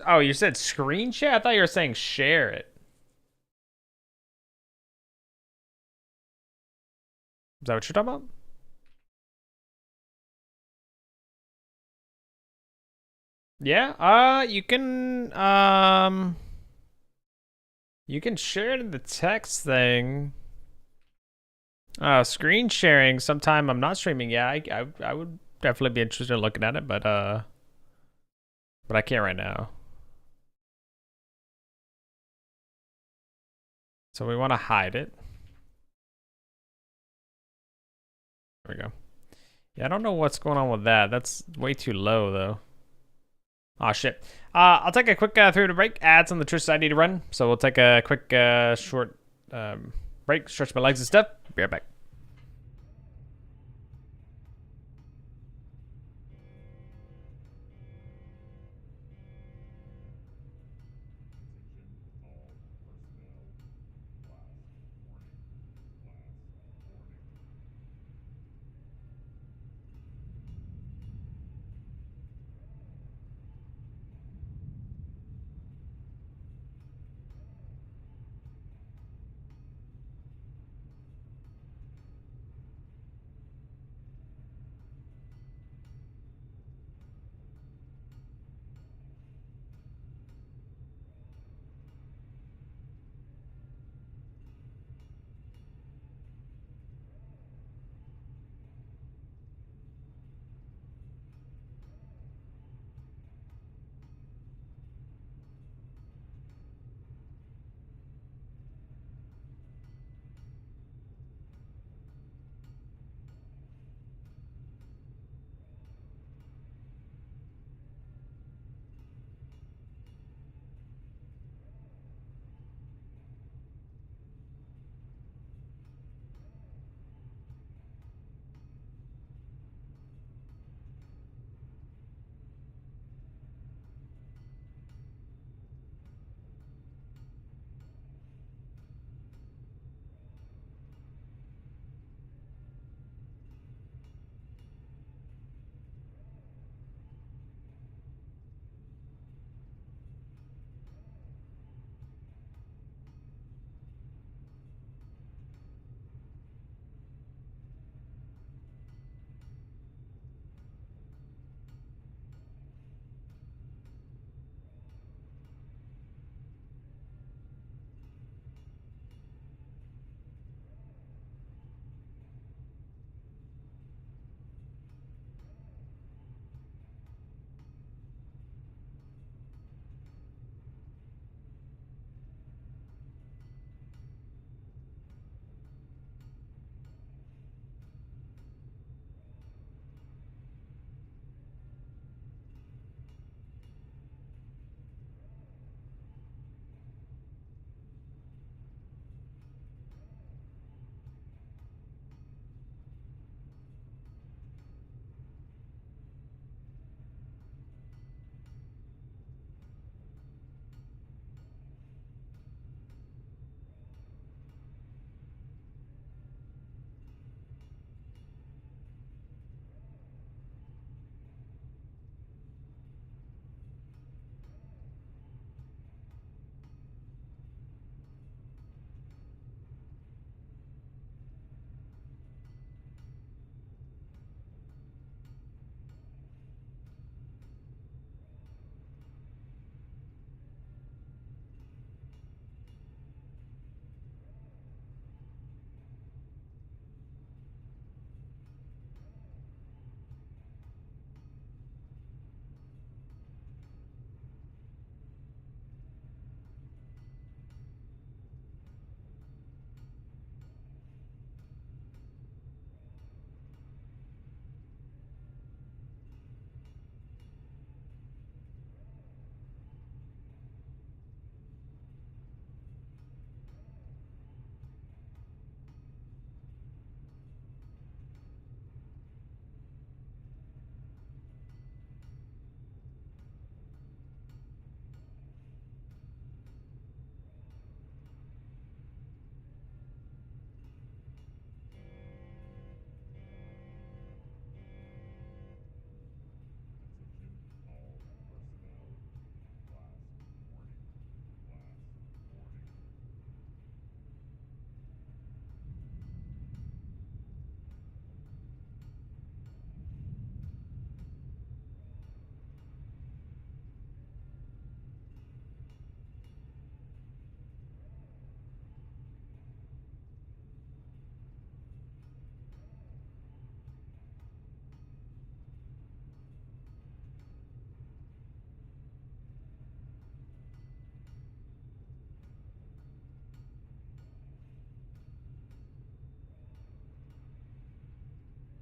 Oh, you said screen share? I thought you were saying share it. Is that what you're talking about? Yeah, you can share it in the text thing. Screen sharing sometime I'm not streaming. Yeah, I would definitely be interested in looking at it, but I can't right now. So we want to hide it. There we go. Yeah, I don't know what's going on with that. That's way too low, though. Oh, shit. I'll take a quick 3-minute break. Ads on the Twitch I need to run. So we'll take a quick short break, stretch my legs and stuff. Be right back.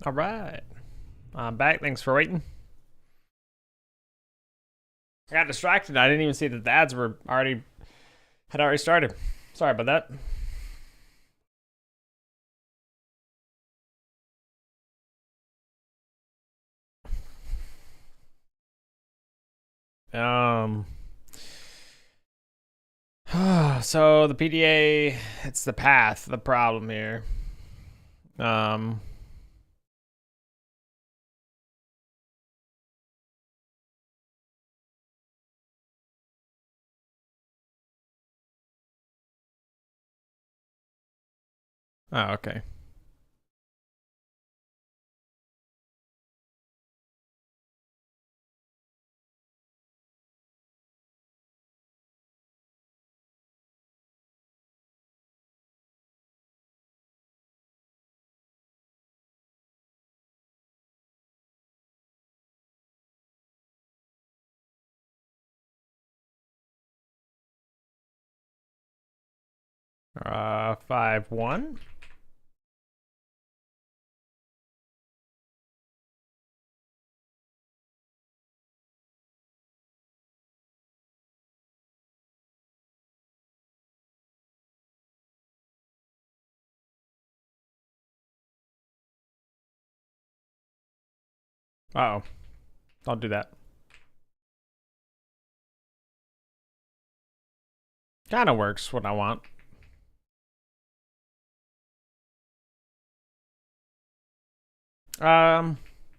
All right. I'm back. Thanks for waiting. I got distracted. I didn't even see that the ads had already started. Sorry about that. So the PDA, it's the path, the problem here. Um, oh, okay. Uh, 5-1. Uh-oh. Don't do that. Kind of works what I want.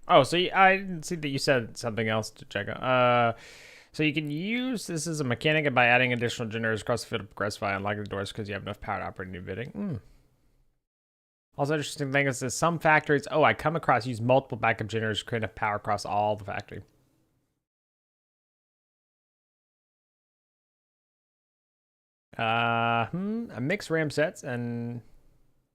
Oh, so I didn't see that you said something else to check out. So you can use this as a mechanic and by adding additional generators across the field to progress by unlocking the doors because you have enough power to operate new bidding. Also, interesting thing is that some factories. Oh, I come across use multiple backup generators to create enough power across all the factory. A mix RAM sets and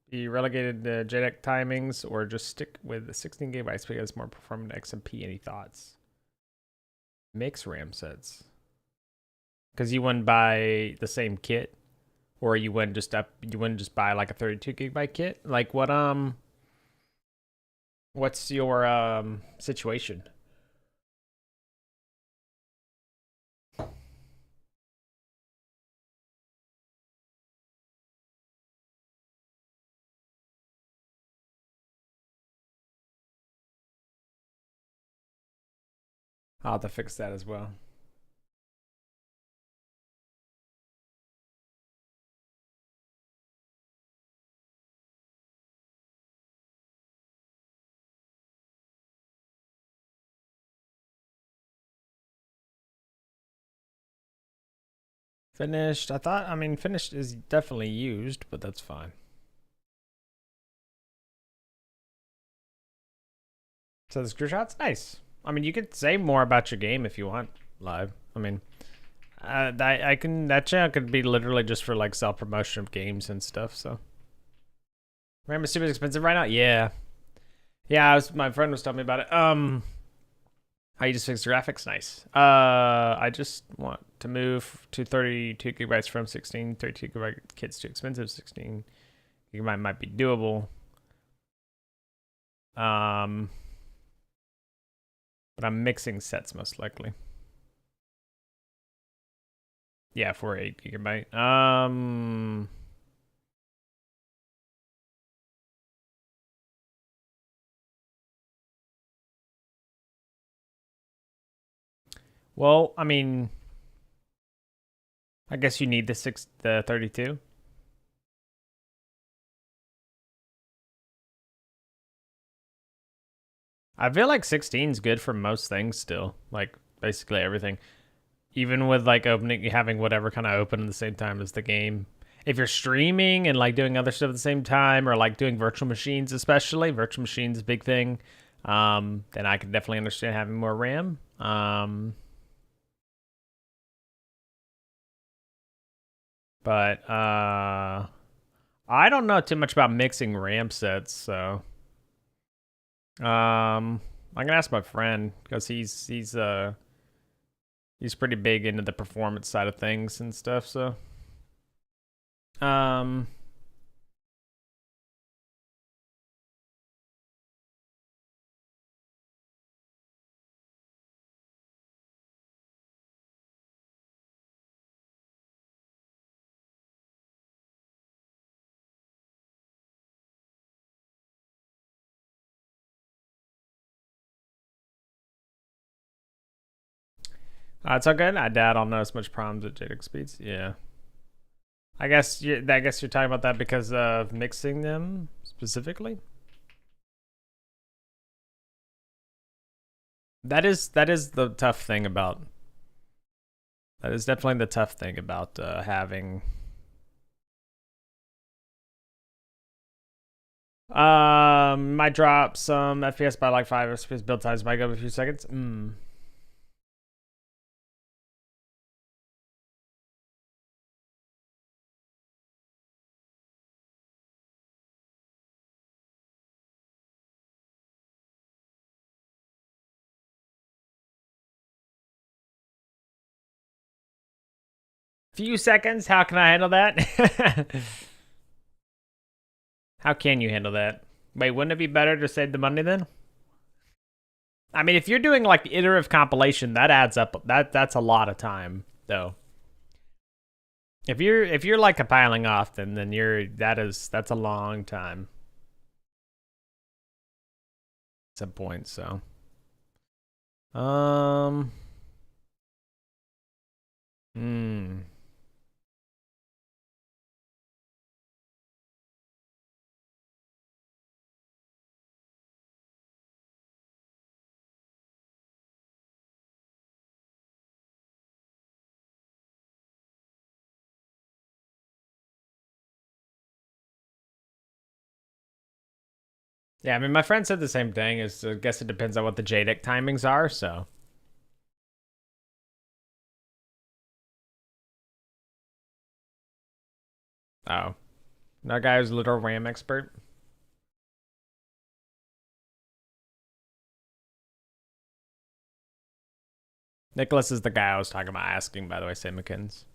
be relegated to JDEC timings or just stick with the 16 gigabytes because it's more performant XMP. Any thoughts? Mix RAM sets. Because you wouldn't buy the same kit, or you wouldn't just buy like a 32 gigabyte kit. Like what's your situation? I'll have to fix that as well. Finished. I mean, finished is definitely used, but that's fine. So the screw shot's nice. I mean, you could say more about your game if you want live. I mean, that channel could be literally just for like self promotion of games and stuff. So, RAM is super expensive right now. Yeah, yeah. My friend was telling me about it. How you just fix graphics? Nice. I just want to move to 32 gigabytes from 16. 32 gigabyte kit's too expensive. 16 gigabyte might be doable. But I'm mixing sets most likely. Yeah, for 8 gigabyte. Well, I mean, I guess you need the 32. I feel like 16 is good for most things still, like basically everything. Even with like having whatever kind of open at the same time as the game. If you're streaming and like doing other stuff at the same time, or like doing virtual machines, especially virtual machines, big thing. Then I can definitely understand having more RAM. But I don't know too much about mixing RAM sets, so I'm gonna ask my friend because he's pretty big into the performance side of things and stuff. So It's all good. I doubt I'll notice much problems with JDIC speeds. Yeah. I guess you're talking about that because of mixing them specifically. That is the tough thing about. That is definitely the tough thing about having. Might drop some FPS by like 5 FPS. Build times might go up a few seconds. Few seconds. How can I handle that? How can you handle that? Wait, wouldn't it be better to save the money then? I mean, if you're doing like iterative compilation, that adds up. That's a lot of time, though. If you're like compiling often, then that's a long time. At some point, so. Hmm. Yeah, I mean, my friend said the same thing. I guess it depends on what the JDIC timings are. So. Oh, that guy who's a literal RAM expert. Nicholas is the guy I was talking about asking, by the way, Simikins.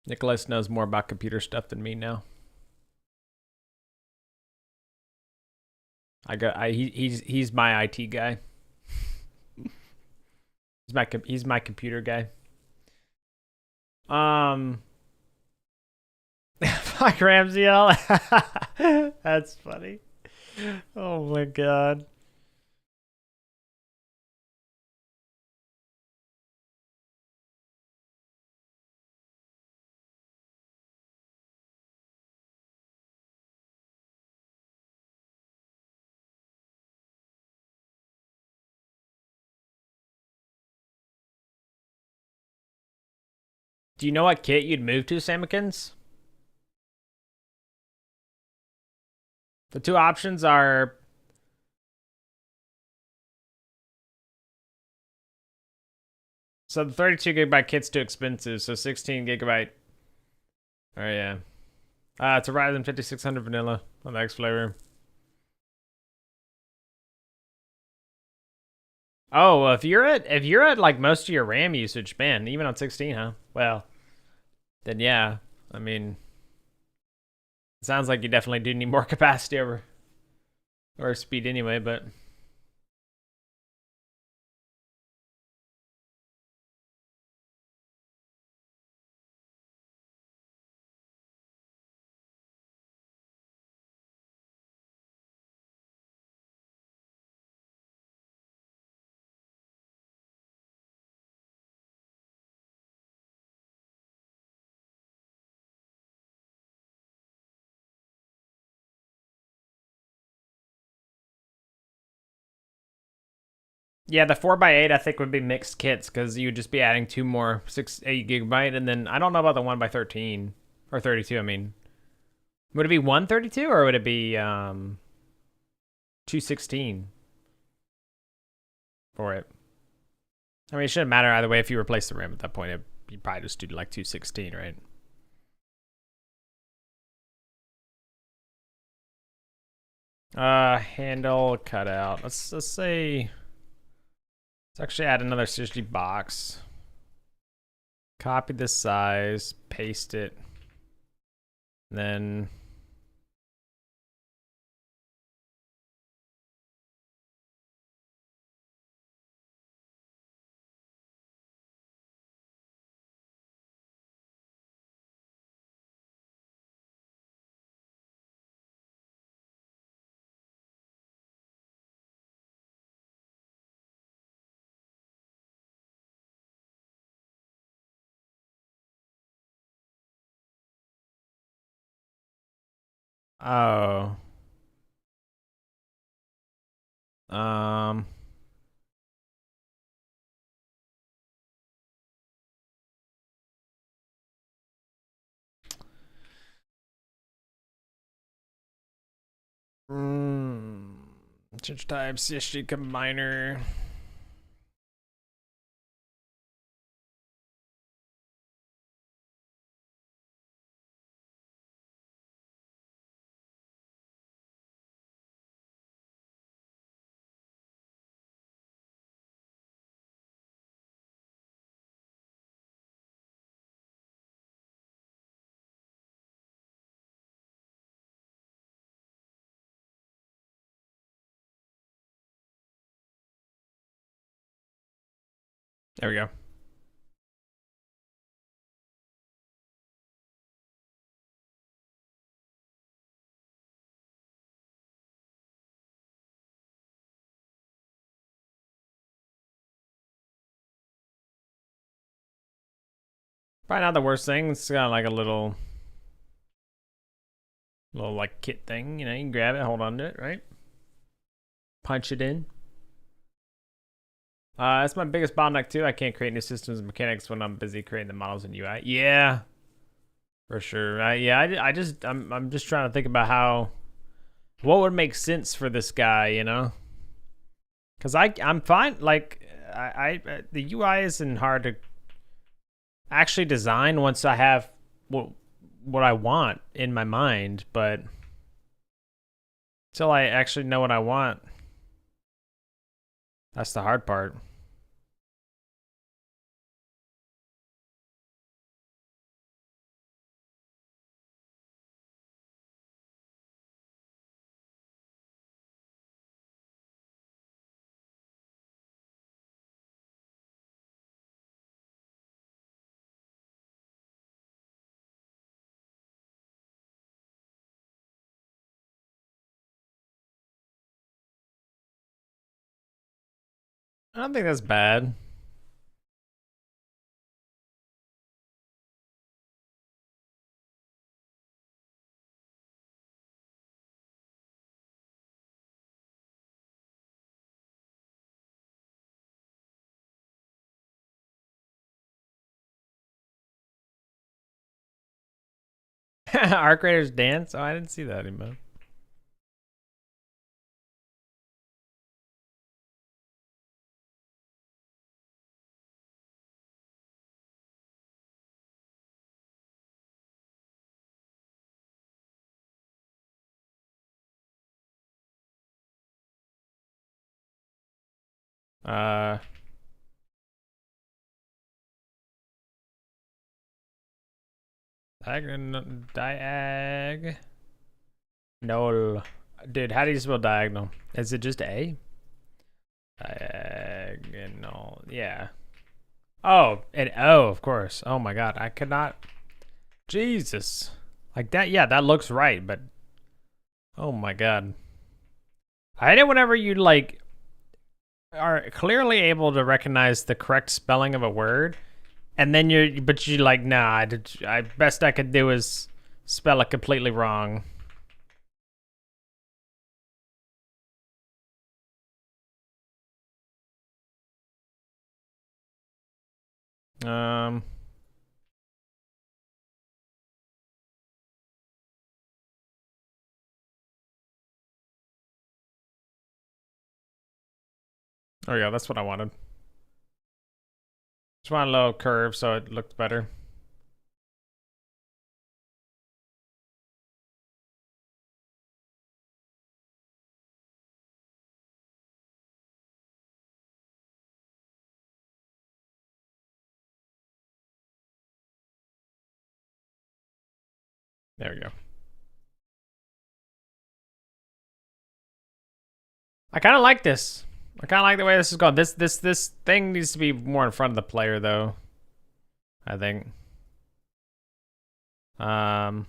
Nicholas knows more about computer stuff than me now. He's my IT guy. He's my computer guy. Fuck Ramsey. That's funny. Oh my god. Do you know what kit you'd move to, Samikins? The two options are so the 32 gigabyte kit's too expensive, so 16 gigabyte. Oh yeah. It's a Ryzen 5600 vanilla on the X flavor. Oh, well, if you're at like most of your RAM usage, man, even on 16, huh? Well, then yeah. I mean, it sounds like you definitely do need more capacity or speed anyway, but yeah, the 4x8 I think would be mixed kits because you would just be adding two more 8 gigabyte, and then I don't know about the 1x13 or 32. I mean, would it be 132 or would it be 216 for it? I mean, it shouldn't matter either way if you replace the RAM at that point. You probably just do like 216, right? Handle cutout. Let's say let's actually add another SSD box. Copy this size, paste it, then Oh. Um. Mm, Change type CSG combiner. There we go. Probably not the worst thing. It's got like a little like kit thing. You know, you can grab it, hold on to it, right? Punch it in. That's my biggest bottleneck too. I can't create new systems and mechanics when I'm busy creating the models in UI. Yeah, for sure. I'm just trying to think about what would make sense for this guy, you know? Because I'm fine. Like the UI isn't hard to actually design once I have what I want in my mind, but until I actually know what I want, that's the hard part. I don't think that's bad. Arc Raiders dance? Oh, I didn't see that emote. Uh, diag. No, dude. How do you spell diagonal? Is it just A? Diagonal. Yeah. Oh, and O, of course. Oh my god, I could not. Jesus, like that. Yeah, that looks right, but oh my god, I hate it whenever you like are clearly able to recognize the correct spelling of a word, and then you like, nah. I best I could do is spell it completely wrong. Um. Oh yeah, that's what I wanted. Just want a little curve so it looked better. There we go. I kind of like this. I kind of like the way this is going. This thing needs to be more in front of the player, though. I think. Um.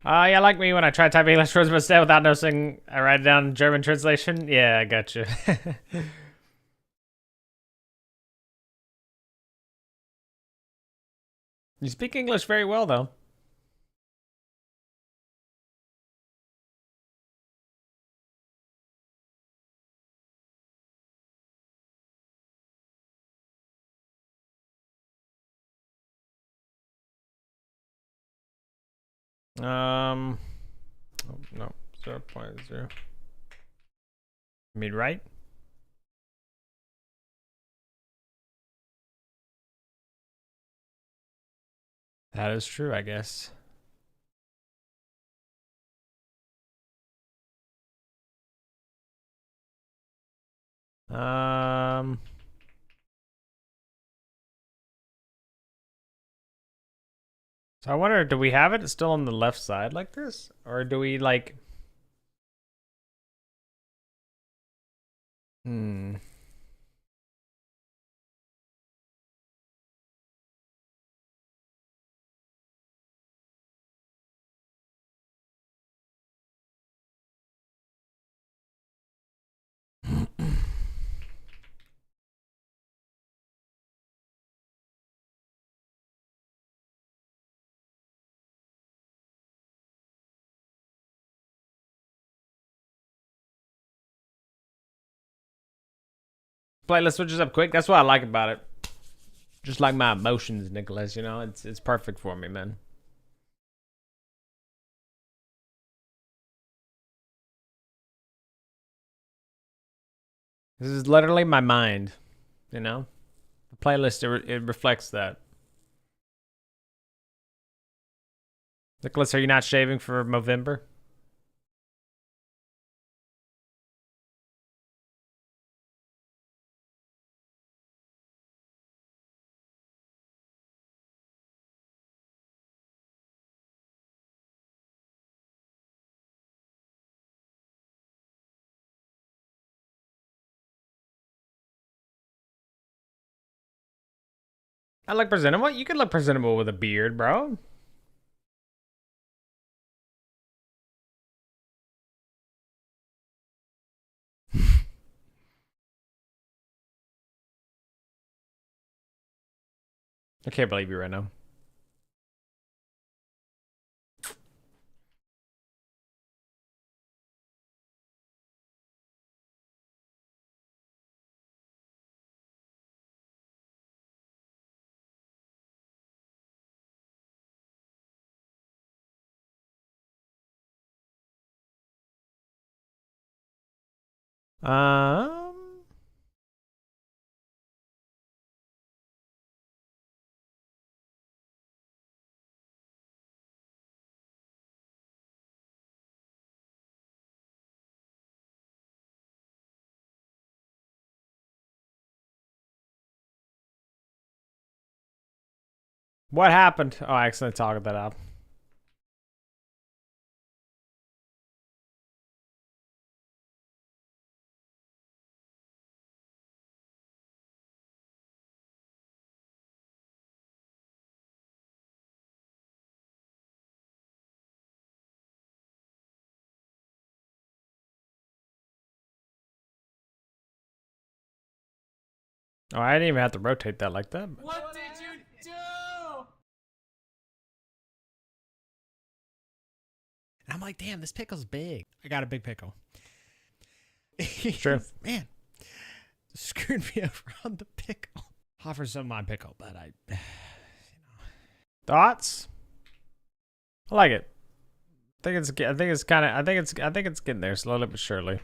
Yeah, like me when I try to type English words instead without noticing, I write it down in German translation. Yeah, I got you. You speak English very well, though. Oh, no, 0.0. I mean, right? That is true, I guess. Um, so I wonder, do we have it still on the left side like this? Or do we, like... Hmm. Playlist switches up quick. That's what I like about it. Just like my emotions, Nicholas. You know, it's perfect for me, man. This is literally my mind. You know, the playlist it reflects that. Nicholas, are you not shaving for Movember? I look presentable. You can look presentable with a beard, bro. I can't believe you right now. Um, what happened? Oh, I accidentally talked that up. Oh, I didn't even have to rotate that like that. What did you do? And I'm like, damn, this pickle's big. I got a big pickle. True. Man, screwed me over on the pickle. Offer some of my pickle, but thoughts? I like it. I think it's kind of. I think it's getting there slowly but surely.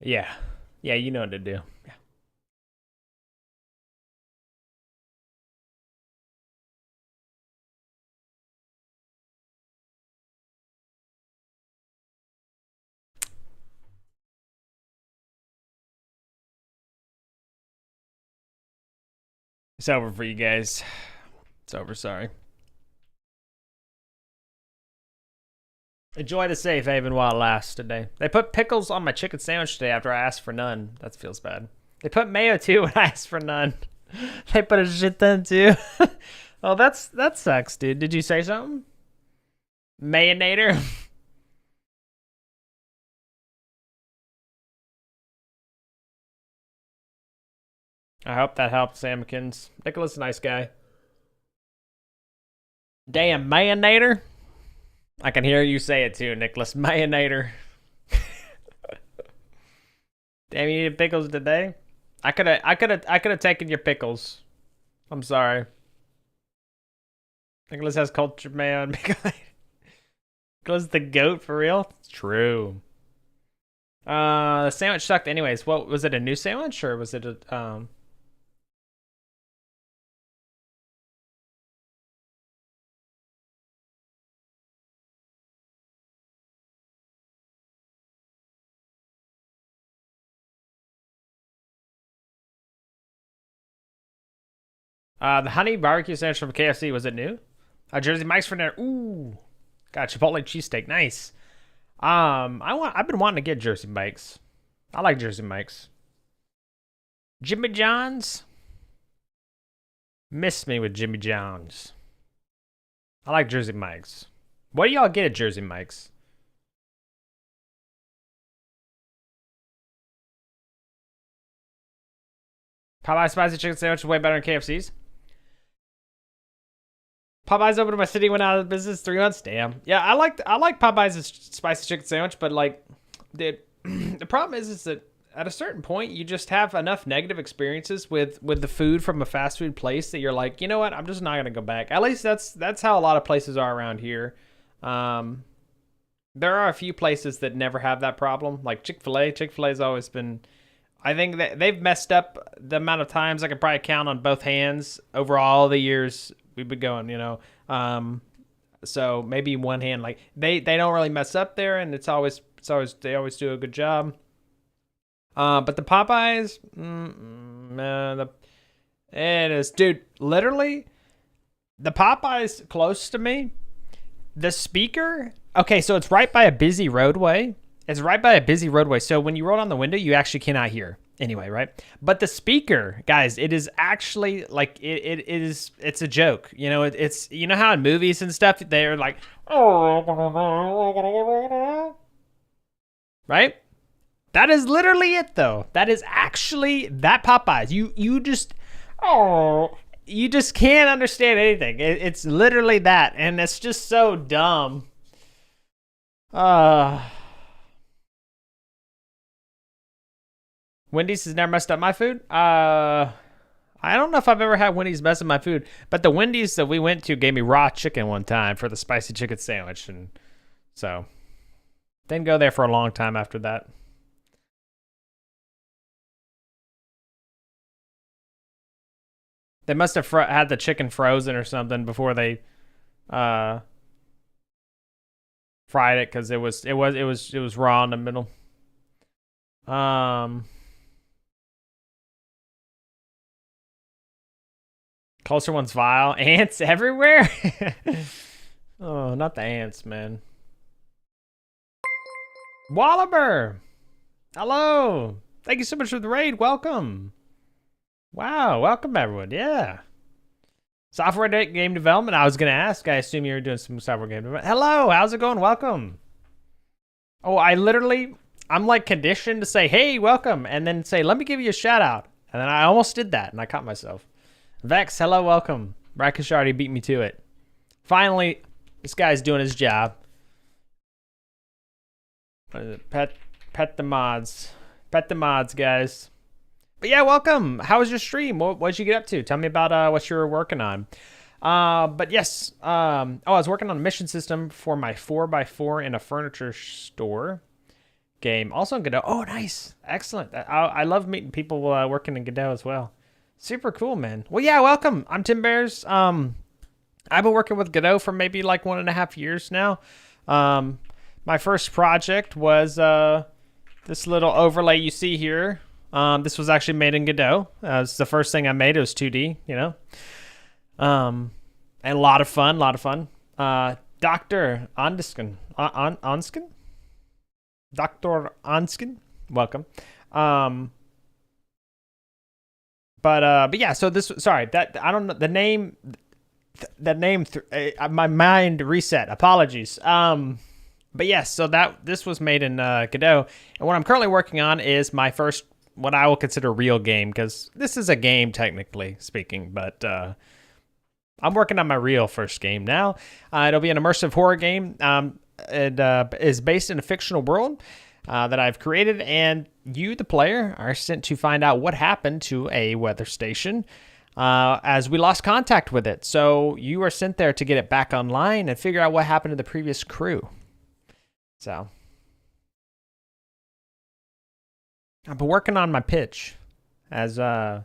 Yeah, yeah, you know what to do. Yeah. It's over for you guys. It's over, sorry. Enjoy the safe haven while it lasts today. They put pickles on my chicken sandwich today after I asked for none. That feels bad. They put mayo too when I asked for none. They put a shit ton too. Oh, that sucks, dude. Did you say something? Mayonator? I hope that helped, Samkins. Nicholas, nice guy. Damn, mayonator? I can hear you say it too, Nicholas. Mayonator. Damn, you needed pickles today? I could have taken your pickles. I'm sorry. Nicholas has cultured mayo and pickle. Nicholas the goat for real? It's true. The sandwich sucked anyways. What was it, a new sandwich or was it a the honey barbecue sandwich from KFC, was it new? Jersey Mike's for dinner. Ooh. Got Chipotle cheesesteak. Nice. I've been wanting to get Jersey Mike's. I like Jersey Mike's. Jimmy John's. Miss me with Jimmy John's. I like Jersey Mike's. What do y'all get at Jersey Mike's? Popeye spicy chicken sandwich is way better than KFC's. Popeyes opened in my city, went out of business 3 months. Damn. Yeah, I like Popeyes' spicy chicken sandwich, but like, dude, the problem is that at a certain point you just have enough negative experiences with the food from a fast food place that you're like, you know what, I'm just not gonna go back. At least that's how a lot of places are around here. There are a few places that never have that problem, like Chick-fil-A. Chick-fil-A's always been, I think that they've messed up the amount of times I could probably count on both hands over all the years we've been going, you know. So maybe one hand, like they don't really mess up there, and it's always they always do a good job. But the Popeyes, man, it is, dude. Literally, the Popeyes close to me, the speaker. Okay, so it's right by a busy roadway. It's right by a busy roadway. So when you roll down the window, you actually cannot hear. Anyway, right? But the speaker, guys, it is actually like it's a joke. You know, it's you know how in movies and stuff they're like, right? That is literally it, though. That is actually that Popeyes. You just can't understand anything. It's literally that, and it's just so dumb. Wendy's has never messed up my food. I don't know if I've ever had Wendy's mess up my food, but the Wendy's that we went to gave me raw chicken one time for the spicy chicken sandwich, and so didn't go there for a long time after that. They must have had the chicken frozen or something before they fried it, because it was raw in the middle. Closer one's vile. Ants everywhere? Oh, not the ants, man. Wallaber! Hello! Thank you so much for the raid. Welcome. Wow, welcome everyone. Yeah. Software game development. I was going to ask. I assume you were doing some software game development. Hello, how's it going? Welcome. Oh, I'm like conditioned to say, hey, welcome, and then say, let me give you a shout out. And then I almost did that, and I caught myself. Vex, hello, welcome. Rakish already beat me to it. Finally, this guy's doing his job. What is it? Pet the mods. Pet the mods, guys. But yeah, welcome. How was your stream? What'd you get up to? Tell me about what you were working on. But yes, I was working on a mission system for my 4x4 in a furniture store game. Also in Godot. Oh, nice. Excellent. I love meeting people working in Godot as well. Super cool, man. Well, yeah, welcome. I'm TinBears. I've been working with Godot for maybe like 1.5 years now. My first project was this little overlay you see here. This was actually made in Godot. It's the first thing I made. It was 2D, you know. And a lot of fun, Dr. Onskin. Onskin? Dr. Onskin? Welcome. But yeah, so this, sorry, that, I don't know, the name, my mind reset, apologies. But yes, so this was made in Godot, and what I'm currently working on is my first, what I will consider real game, because this is a game technically speaking, but I'm working on my real first game now. It'll be an immersive horror game. It is based in a fictional world that I've created, and you, the player, are sent to find out what happened to a weather station as we lost contact with it. So you are sent there to get it back online and figure out what happened to the previous crew. So I've been working on my pitch as credit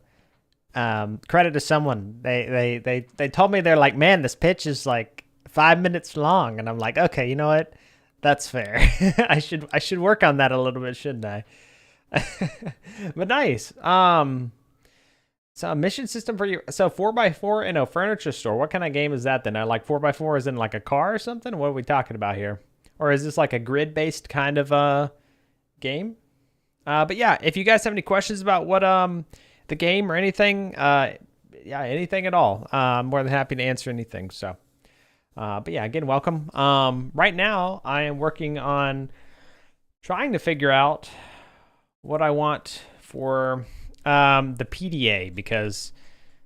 to someone. They told me, they're like, man, this pitch is like 5 minutes long, and I'm like, okay, you know what? That's fair. I should work on that a little bit, shouldn't I? But nice. So a mission system for you. So 4x4 in a furniture store. What kind of game is that then? Like 4x4 is in like a car or something? What are we talking about here? Or is this like a grid-based kind of game? But yeah, if you guys have any questions about what the game or anything, yeah, anything at all, I'm more than happy to answer anything. So, but yeah, again, welcome. Right now, I am working on trying to figure out what I want for the PDA, because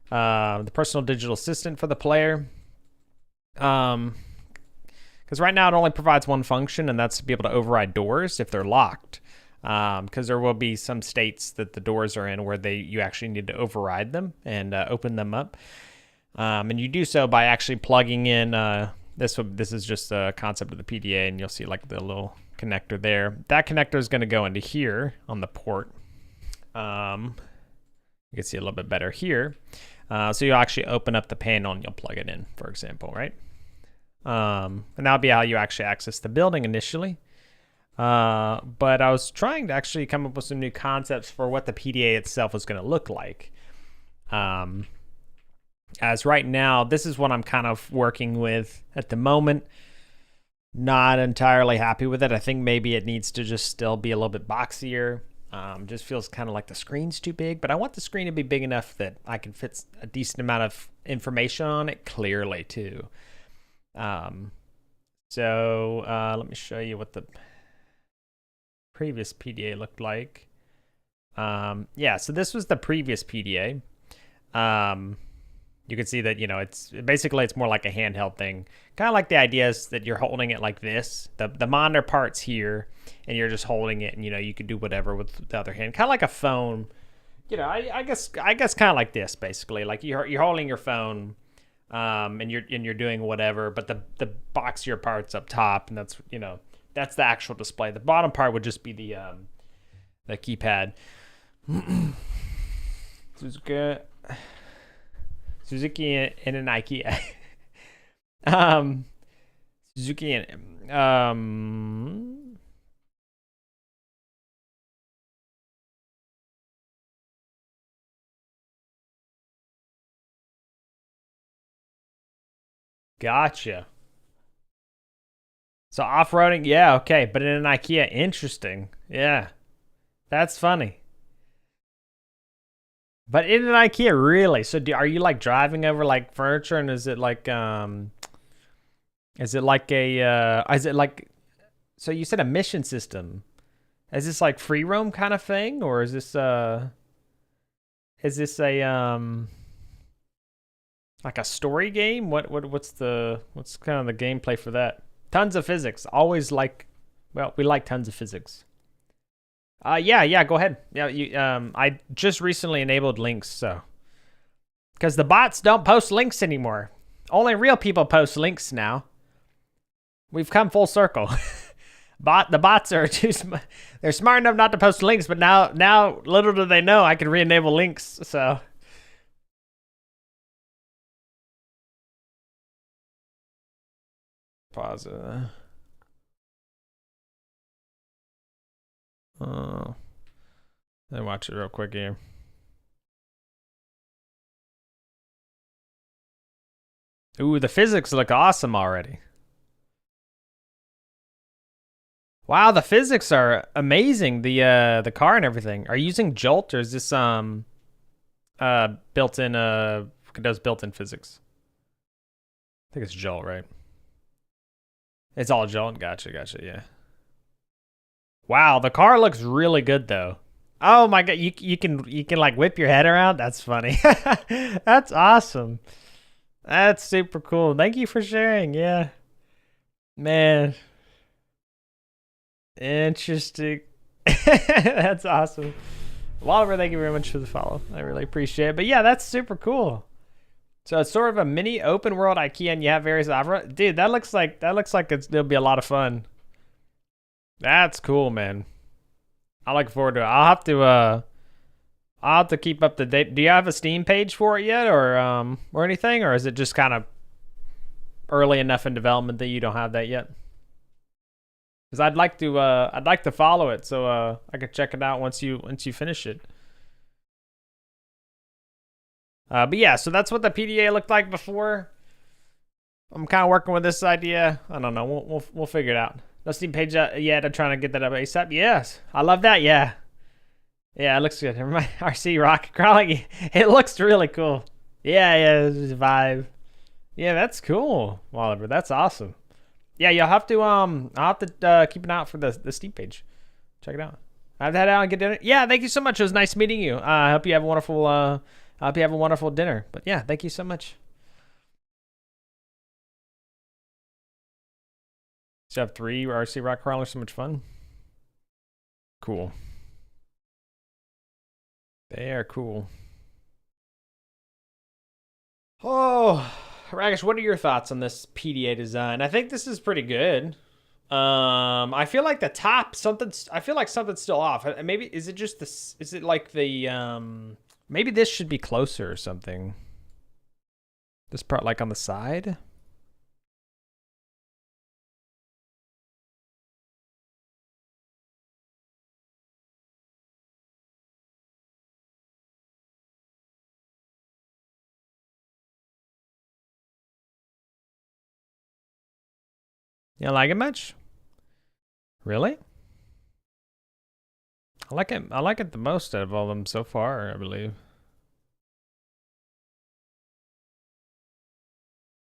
the personal digital assistant for the player. Because right now it only provides one function, and that's to be able to override doors if they're locked. Because there will be some states that the doors are in where you actually need to override them and open them up. And you do so by actually plugging in, this is just a concept of the PDA, and you'll see like the little connector there. That connector is going to go into here on the port. You can see a little bit better here. So you'll actually open up the panel and you'll plug it in, for example, right? And that'll be how you actually access the building initially. But I was trying to actually come up with some new concepts for what the PDA itself was going to look like. As right now, this is what I'm kind of working with at the moment. Not entirely happy with it. I think maybe it needs to just still be a little bit boxier. Just feels kind of like the screen's too big, but I want the screen to be big enough that I can fit a decent amount of information on it clearly too. So let me show you what the previous PDA looked like. Yeah, so this was the previous PDA. You can see that, you know, it's more like a handheld thing. Kind of like the idea is that you're holding it like this. The monitor part's here, and you're just holding it, and, you know, you can do whatever with the other hand. Kind of like a phone. You know, I guess kind of like this, basically. Like you're holding your phone, and you're doing whatever, but the boxier part's up top, and that's, you know, that's the actual display. The bottom part would just be the keypad. Suzuki and an IKEA. Suzuki and gotcha. So off-roading, yeah, okay, but in an IKEA, interesting. Yeah, that's funny. But in an IKEA, really? So are you like driving over like furniture, and is it like so you said a mission system. Is this like free roam kind of thing, or is this a like a story game? What's kind of the gameplay for that? Tons of physics. Always like, well, we like tons of physics. Yeah, go ahead. Yeah, I just recently enabled links, so. Because the bots don't post links anymore. Only real people post links now. We've come full circle. The bots are they're smart enough not to post links, but now little do they know I can re-enable links, so. Pause. Let me watch it real quick here. Ooh, the physics look awesome already. Wow, the physics are amazing. The car and everything. Are you using Jolt or is this built-in does built-in physics? I think it's Jolt, right? It's all Jolt. Gotcha, yeah. Wow, the car looks really good though. Oh my god, you can like whip your head around. That's funny. That's awesome. That's super cool. Thank you for sharing. Yeah, man. Interesting. That's awesome. Oliver, thank you very much for the follow. I really appreciate it. But yeah, that's super cool. So it's sort of a mini open world IKEA, and you have various opera. Dude, that looks like it'll be a lot of fun. That's cool, man. I look forward to it. I'll have to keep up to date. Do you have a Steam page for it yet, or anything, or is it just kind of early enough in development that you don't have that yet? Because I'd like to follow it so I could check it out once you finish it. But yeah, so that's what the PDA looked like before. I'm kind of working with this idea. I don't know. We'll figure it out. No Steam page yet. I'm trying to get that up ASAP. Yes, I love that. Yeah, it looks good. My RC rocket crawling. It looks really cool. Yeah, it's a vibe. Yeah, that's cool, Oliver. That's awesome. Yeah, you'll have to I'll have to keep an eye out for the Steam page. Check it out. I've had out and get dinner. Yeah, thank you so much. It was nice meeting you. I hope you have a wonderful dinner. But yeah, thank you so much. So I have 3 RC rock crawlers. So much fun. Cool. They are cool. Oh, Ragish, what are your thoughts on this PDA design? I think this is pretty good. I feel like the top I feel like something's still off. Maybe is it just this? Is it like the maybe this should be closer or something. This part like on the side. You don't like it much? Really? I like it. I like it the most out of all of them so far, I believe.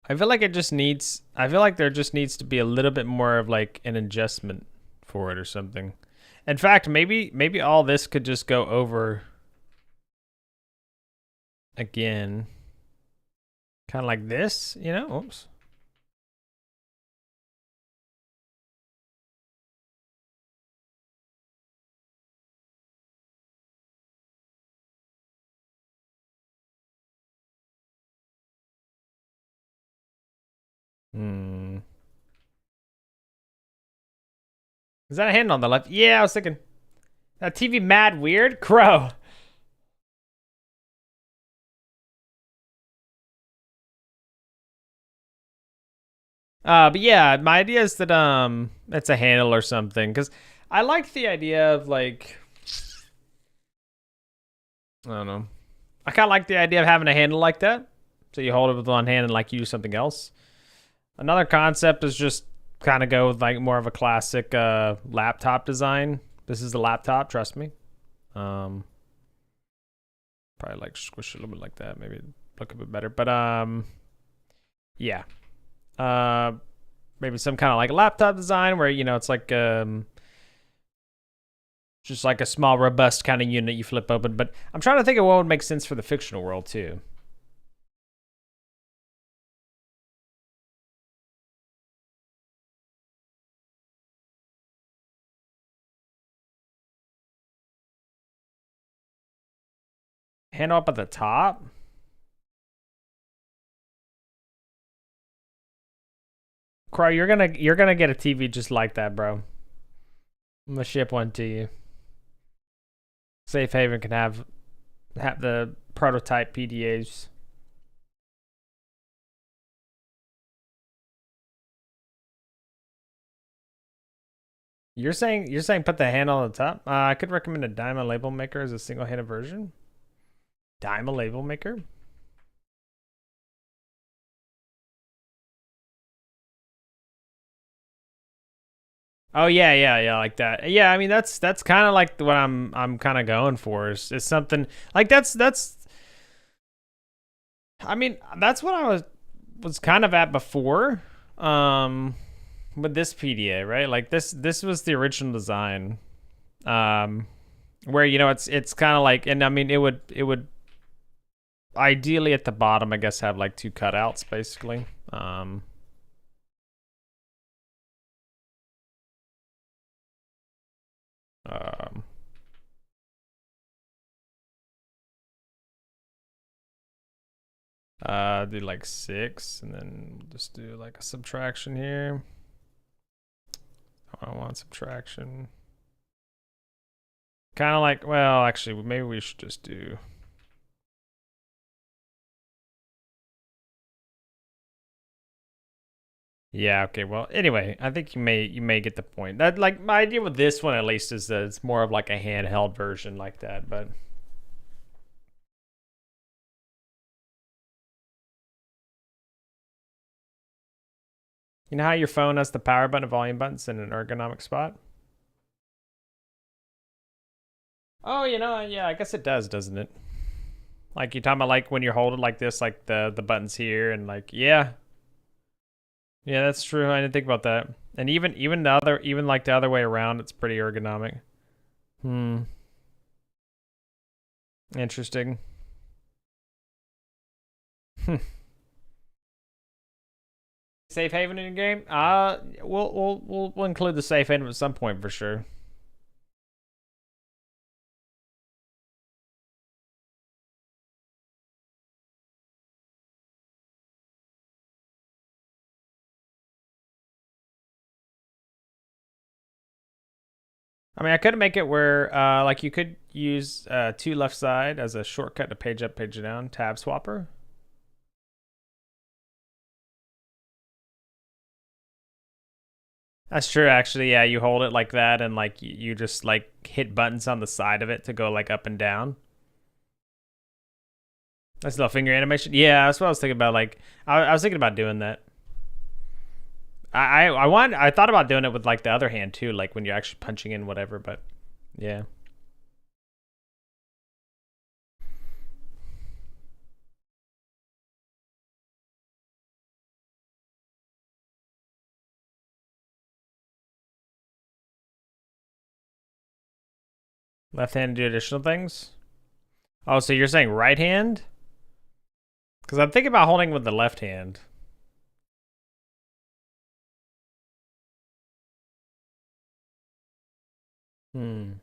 I feel like it just needs. I feel like there just needs to be a little bit more of like an adjustment for it or something. In fact, maybe all this could just go over again, kind of like this, you know? Oops. Is that a hand on the left? Yeah, I was thinking. That TV mad weird? Crow. But yeah, my idea is that it's a handle or something, because I like the idea of like, I don't know. I kind of like the idea of having a handle like that. So you hold it with one hand and like you do something else. Another concept is just kind of go with like more of a classic laptop design. This is the laptop, trust me. Probably like squish it a little bit like that, maybe look a bit better. But yeah. Maybe some kind of like laptop design where, you know, it's like just like a small robust kind of unit you flip open. But I'm trying to think of what would make sense for the fictional world too. Handle up at the top. Crow, you're gonna get a TV just like that, bro. I'm gonna ship one to you. Safe Haven can have the prototype PDAs. You're saying put the handle on the top. I could recommend a diamond label maker as a single-handed version. Diamond label maker. Oh yeah, like that. Yeah, I mean that's kind of like what I'm kind of going for is something like that's. I mean that's what I was kind of at before, with this PDA, right? Like this was the original design, where it's kind of like, and I mean it would ideally at the bottom I guess have like two cutouts basically. Um, do like 6, and then just do like a subtraction here. I want subtraction. Kind of like, well, actually, maybe we should just do. Yeah. Okay. Well, anyway, I think you may get the point. That like my idea with this one at least is that it's more of like a handheld version like that, but. You know how your phone has the power button and volume buttons in an ergonomic spot? Oh, yeah, I guess it does, doesn't it? Like you're talking about like when you're holding like this, like the buttons here, and like yeah. Yeah, that's true. I didn't think about that. And even like the other way around, it's pretty ergonomic. Hmm. Interesting. Safe haven in your game? We'll include the safe haven at some point for sure. I mean, I could make it where like you could use to left side as a shortcut to page up, page down, tab swapper. That's true, actually. Yeah, you hold it like that, and like you just like hit buttons on the side of it to go like up and down. That's little finger animation. Yeah, that's what I was thinking about. Like, I was thinking about doing that. I thought about doing it with like the other hand too, like when you're actually punching in whatever. But yeah. Left hand to do additional things. Oh, so you're saying right hand? Because I'm thinking about holding with the left hand. Hmm.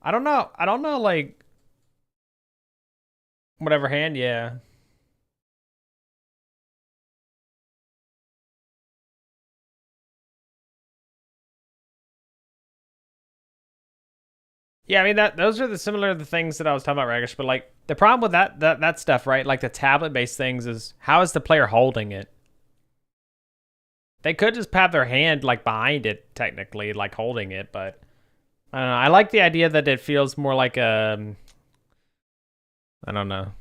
I don't know. I don't know, like, whatever hand, yeah. Yeah, I mean that those are the similar the things that I was talking about, Ragish, but like the problem with that stuff, right? Like the tablet based things is how is the player holding it? They could just have their hand like behind it, technically, like holding it, but I don't know. I like the idea that it feels more like a I don't know.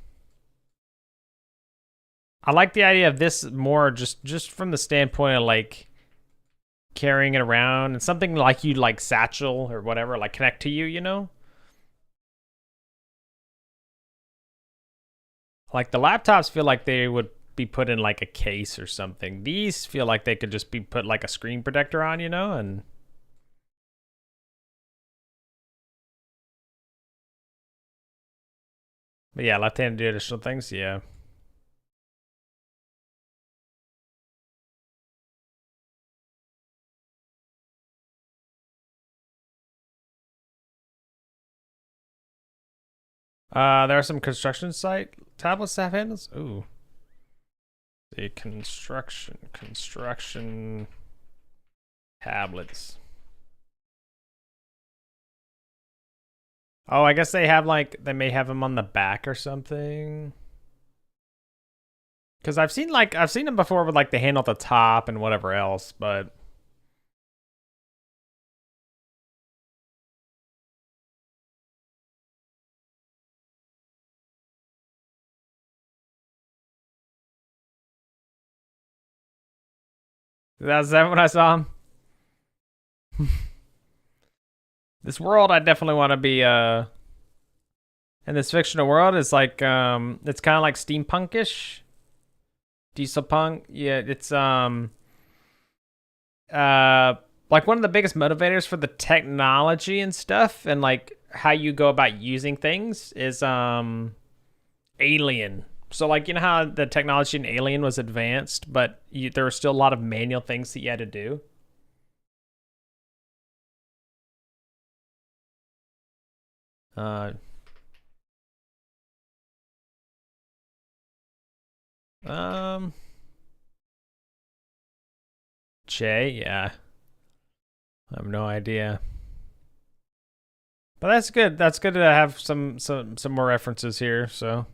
I like the idea of this more just from the standpoint of like carrying it around and something like you like satchel or whatever, like connect to you, you know? Like the laptops feel like they would be put in like a case or something. These feel like they could just be put like a screen protector on, you know? And but yeah, left hand do additional things, yeah. There are some construction site tablets that have handles. Ooh. The construction tablets. Oh, I guess they have like they may have them on the back or something. Because I've seen them before with like the handle at the top and whatever else, but That's that what I saw him. This world, I definitely want to be. In this fictional world, is like it's kind of like steampunkish, diesel punk. Yeah, it's like one of the biggest motivators for the technology and stuff, and like how you go about using things is Alien. So like you know how the technology in Alien was advanced, but there were still a lot of manual things that you had to do. Uh, um, Jay, yeah, I have no idea, but that's good. That's good to have some more references here. So,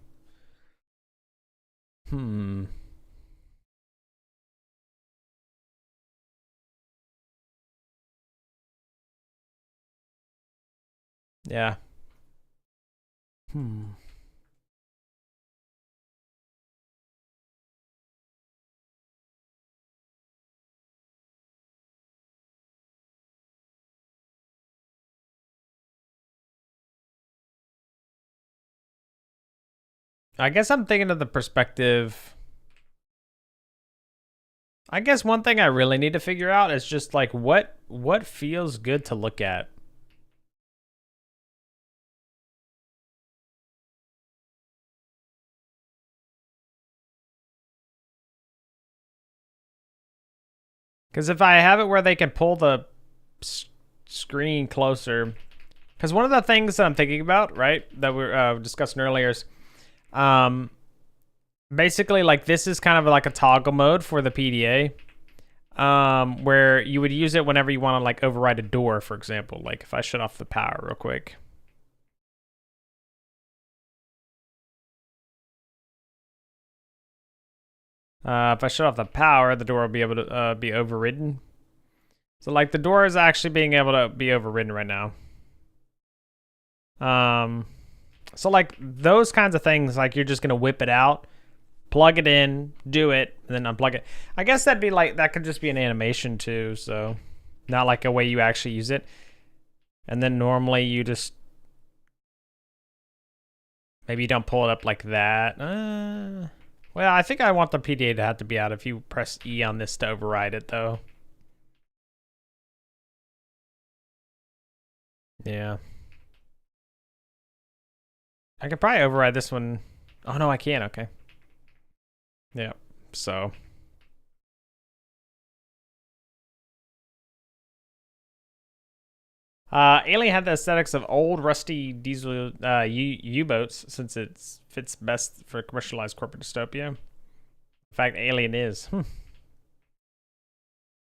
hmm, yeah, hmm. I guess I'm thinking of the perspective. I guess one thing I really need to figure out is just like what feels good to look at. Because if I have it where they can pull the screen closer, because one of the things that I'm thinking about, right, that we are discussing earlier is, basically like this is kind of like a toggle mode for the PDA, where you would use it whenever you want to like override a door, for example. Like if I shut off the power real quick. If I shut off the power, the door will be able to be overridden. So like the door is actually being able to be overridden right now. So like those kinds of things, like you're just gonna whip it out, plug it in, do it, and then unplug it. I guess that'd be like that could just be an animation too, so not like a way you actually use it. And then normally you just maybe you don't pull it up like that. Well, I think I want the PDA to have to be out if you press E on this to override it though. Yeah. I could probably override this one. Oh no, I can't. Okay. Yeah. So. Alien had the aesthetics of old, rusty diesel U-boats since it fits best for commercialized corporate dystopia. In fact, Alien is.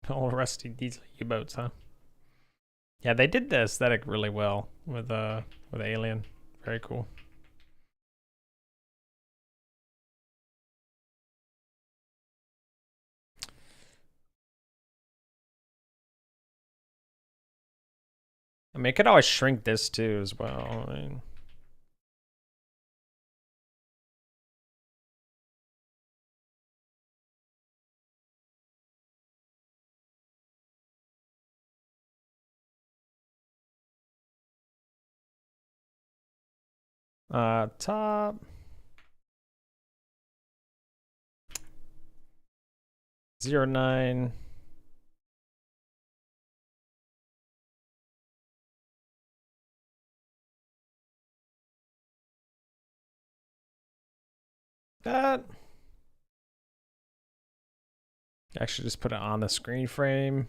Old, rusty diesel U-boats, huh? Yeah, they did the aesthetic really well with Alien. Very cool. I mean, it could always shrink this too as well. I mean, top. Zero 09. That. Actually, just put it on the screen frame.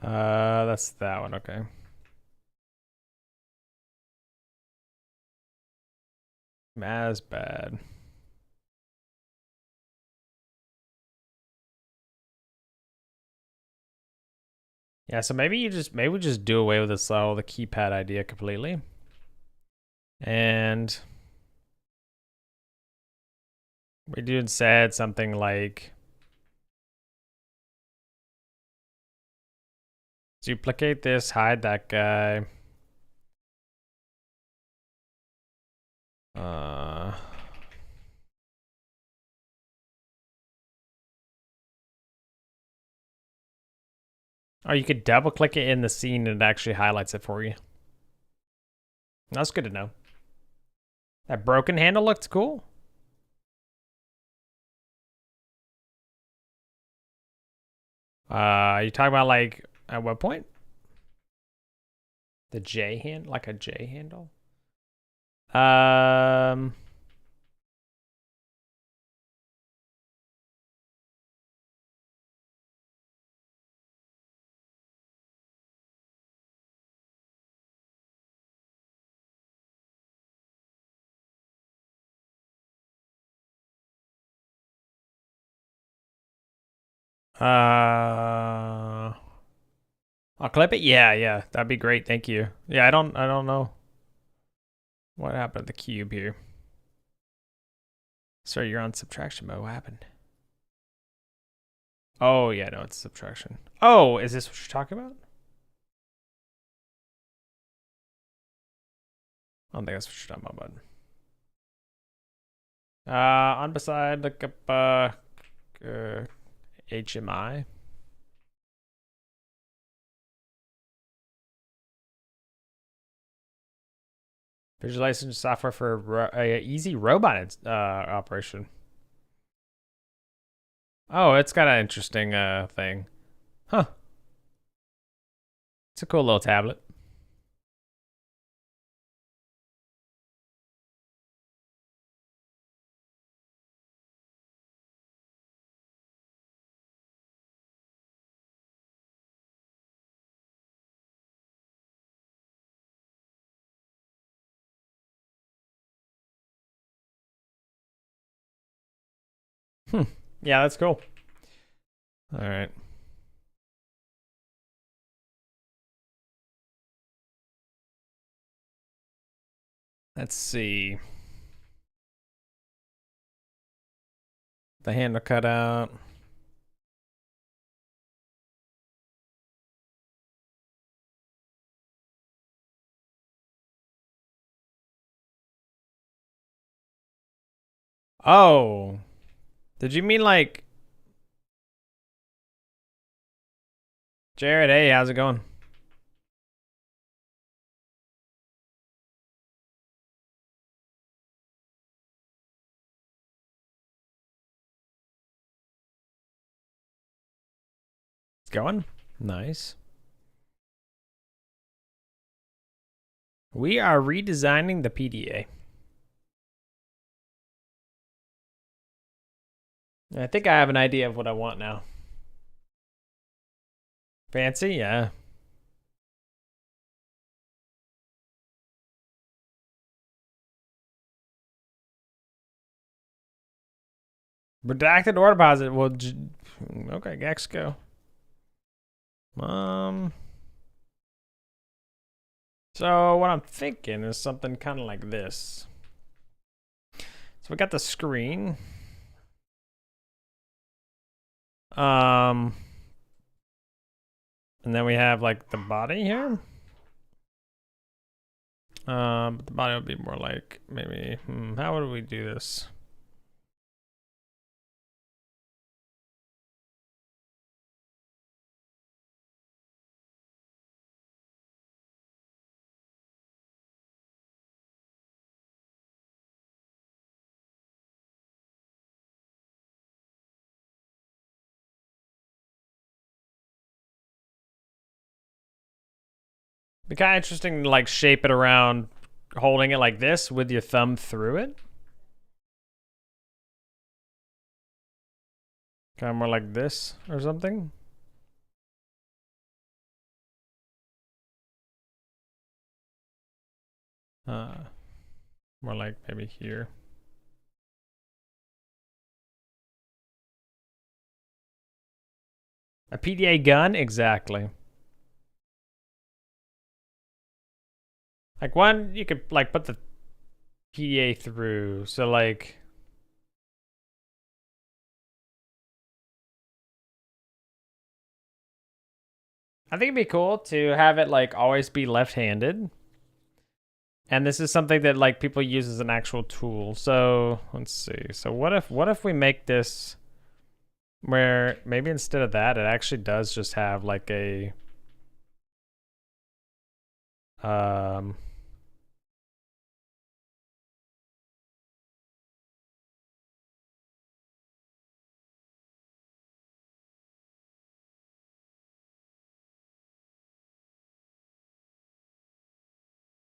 That's that one. Okay. As bad. Yeah, so maybe we just do away with this the keypad idea completely. And we do instead something like Duplicate this, hide that guy. Oh, you could double click it in the scene and it actually highlights it for you. That's good to know. That broken handle looks cool. You talking about like at what point? The J hand, like a J handle? I'll clip it. Yeah, that'd be great. Thank you. Yeah, I don't know what happened to the cube here. Sorry, you're on subtraction mode. What happened? Oh yeah, no, it's subtraction. Oh, is this what you're talking about? I don't think that's what you're talking about, bud. On beside, look up HMI. Visualization software for easy robot operation. Oh, it's got an interesting thing. Huh. It's a cool little tablet. Yeah, that's cool. All right. Let's see. The handle cut out. Oh. Did you mean like Jared, hey, how's it going? It's going? Nice. We are redesigning the PDA. I think I have an idea of what I want now. Fancy? Yeah. Redacted or deposit. Well, okay, let's go. So what I'm thinking is something kind of like this. So we got the screen. And then we have like the body here. But the body would be more like maybe, how would we do this? Be kind of interesting to like shape it around holding it like this with your thumb through it. Kind of more like this or something. More like maybe here. A PDA gun? Exactly. Like one, you could like put the PDA through. So like, I think it'd be cool to have it like always be left-handed. And this is something that like people use as an actual tool. So let's see. So what if we make this where maybe instead of that, it actually does just have like a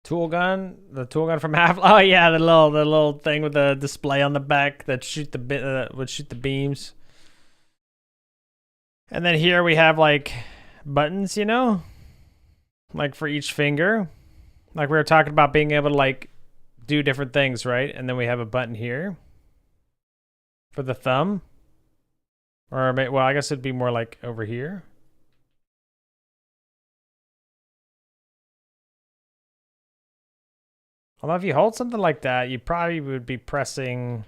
tool gun, the tool gun from Half. Oh yeah, the little thing with the display on the back that would shoot the beams. And then here we have like buttons, you know, like for each finger. Like we were talking about being able to like do different things, right? And then we have a button here for the thumb. Or well, I guess it'd be more like over here. Although if you hold something like that, you probably would be pressing.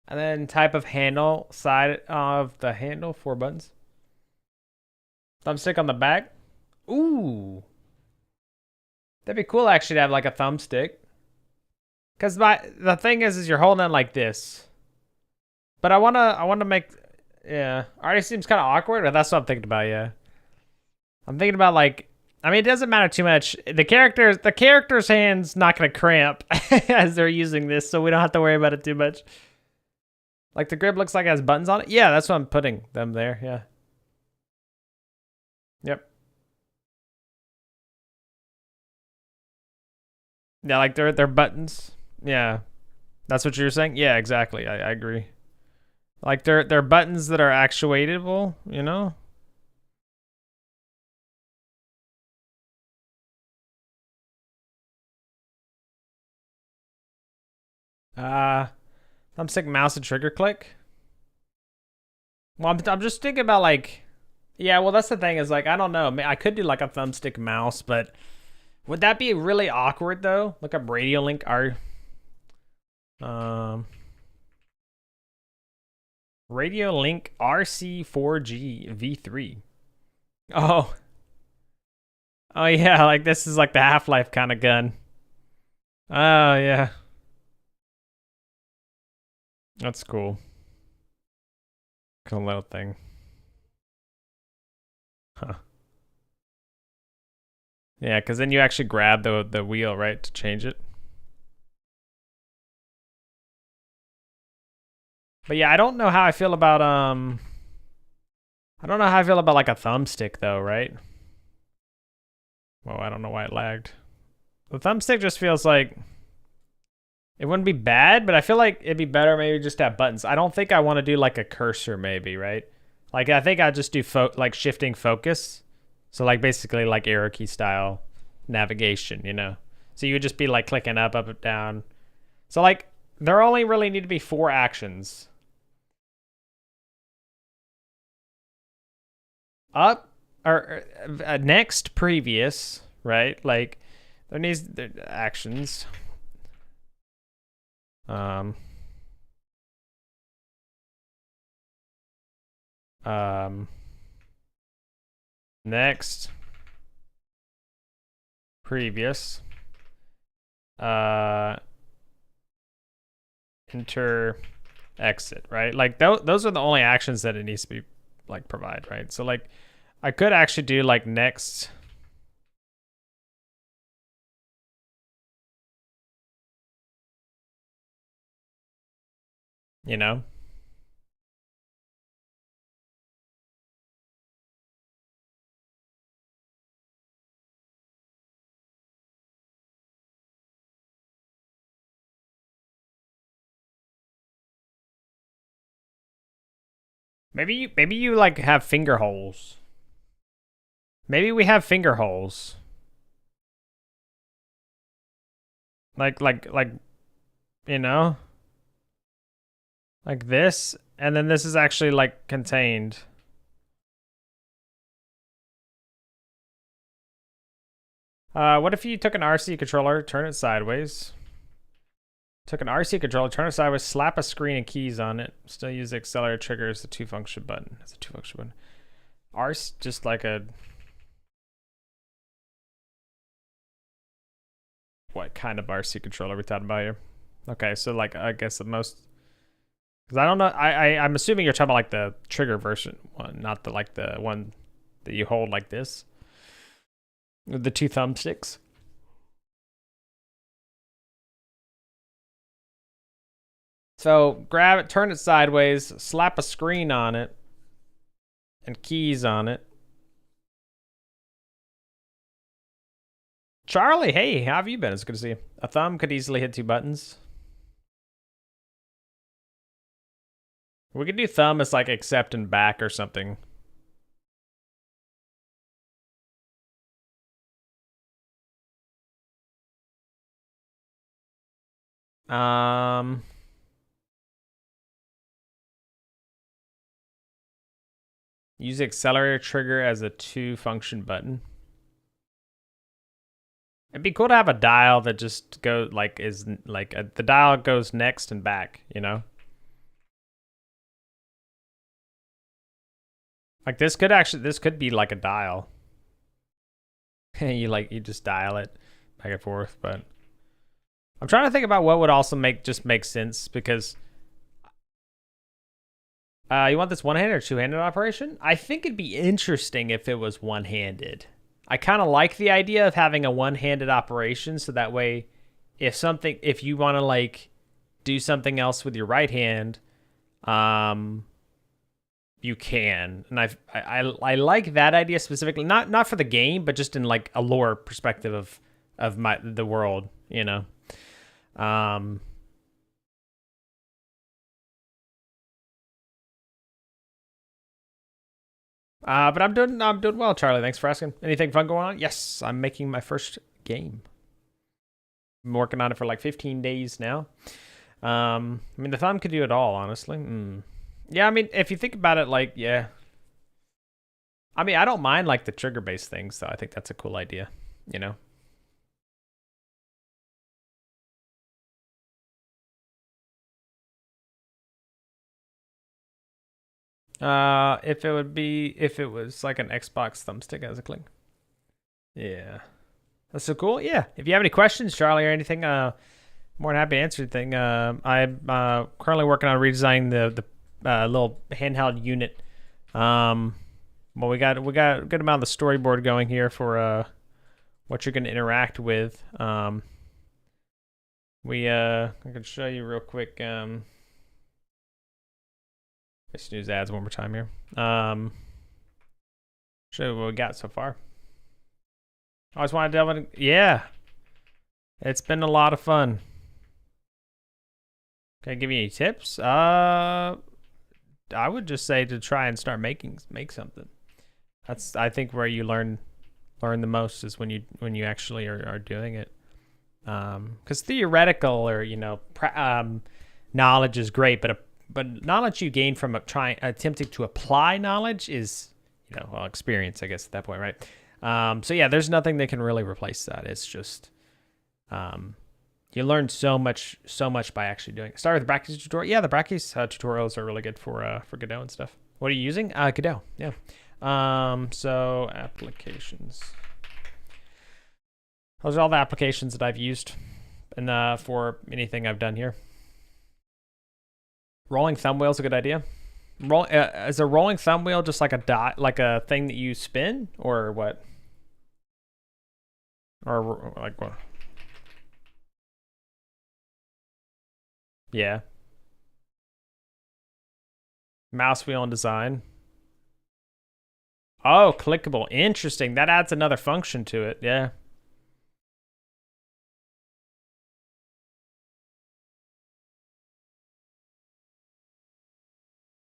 And then type of handle, side of the handle, 4 buttons. Thumbstick on the back. Ooh. That'd be cool actually to have like a thumbstick. Cause the thing is you're holding it like this. But I wanna make, yeah. Already seems kind of awkward, but that's what I'm thinking about, yeah. I'm thinking about like, I mean, it doesn't matter too much. The character's hand's not gonna cramp as they're using this, so we don't have to worry about it too much. Like the grip looks like it has buttons on it. Yeah, that's what I'm putting them there, yeah. Yep. Yeah, like they're buttons. Yeah. That's what you're saying? Yeah, exactly. I agree. Like they're buttons that are actuatable, you know? Thumbstick, mouse, and trigger click. Well, I'm just thinking about like, yeah. Well, that's the thing is like I don't know. I could do like a thumbstick mouse, but would that be really awkward though? Look up Radio Link R. Radio Link RC4G V3. Oh. Oh yeah, like this is like the Half-Life kind of gun. Oh yeah. That's cool. Cool little thing. Huh. Yeah, because then you actually grab the wheel, right, to change it. But yeah, I don't know how I feel about I don't know how I feel about like a thumbstick though, right? Well, I don't know why it lagged. The thumbstick just feels like it wouldn't be bad, but I feel like it'd be better maybe just to have buttons. I don't think I want to do like a cursor maybe, right? Like I think I'd just do like shifting focus. So like basically like arrow key style navigation, you know? So you would just be like clicking up, down. So like there only really need to be 4 actions. Up or next, previous, right? Like there needs actions. Next, previous, enter, exit, right? Like those are the only actions that it needs to be like provide, right? So like I could actually do like next, you know? Maybe you like have finger holes. Maybe we have finger holes. Like you know? Like this, and then this is actually like contained. What if you took an RC controller, turn it sideways? Took an RC controller, turn it sideways, slap a screen and keys on it. Still use the accelerator trigger as the 2-function button. As a 2-function button. RC, just like a... What kind of RC controller are we talking about here? Okay, so like, I guess the most... Because I don't know, I'm assuming you're talking about like the trigger version one, not the like the one that you hold like this. With the 2 thumbsticks. So grab it, turn it sideways, slap a screen on it, and keys on it. Charlie, hey, how have you been? It's good to see you. A thumb could easily hit 2 buttons. We could do thumb as like accept and back or something. Use the accelerator trigger as a 2-function button. It'd be cool to have a dial that just goes like the dial goes next and back, you know? Like this could be like a dial. you just dial it back and forth, but I'm trying to think about what would also make sense because you want this one-handed or two-handed operation? I think it'd be interesting if it was one-handed. I kind of like the idea of having a one-handed operation, so that way, if you want to like do something else with your right hand, you can. And I like that idea specifically, not for the game, but just in like a lore perspective of the world, you know. But I'm doing well, Charlie. Thanks for asking. Anything fun going on? Yes, I'm making my first game. I'm working on it for like 15 days now. I mean, the thumb could do it all, honestly. Yeah, I mean, if you think about it, like, yeah. I mean, I don't mind like the trigger-based things, though. I think that's a cool idea, you know. If it was like an Xbox thumbstick as a click. Yeah. That's so cool. Yeah. If you have any questions, Charlie, or anything, more than happy to answer anything. I'm currently working on redesigning the little handheld unit. Well, we got a good amount of the storyboard going here for what you're going to interact with. I can show you real quick. Let's use ads one more time here. Show you what we got so far. I always want to delve in. Yeah. It's been a lot of fun. Can I give you any tips? I would just say to try and start make something. That's, I think, where you learn the most is when you actually are doing it. Because theoretical or knowledge is great, but knowledge you gain from attempting to apply knowledge is experience, I guess, at that point, right? So yeah, there's nothing that can really replace that. It's just you learn so much by actually doing it. Start with the Brackeys tutorial. Yeah, the Brackeys tutorials are really good for Godot and stuff. What are you using? Godot. Yeah. So applications. Those are all the applications that I've used, and for anything I've done here. Rolling thumb wheel is a good idea. Is a rolling thumb wheel just like a dot, like a thing that you spin, or what? Or like what? Yeah. Mouse wheel and design. Oh, clickable. Interesting. That adds another function to it. Yeah.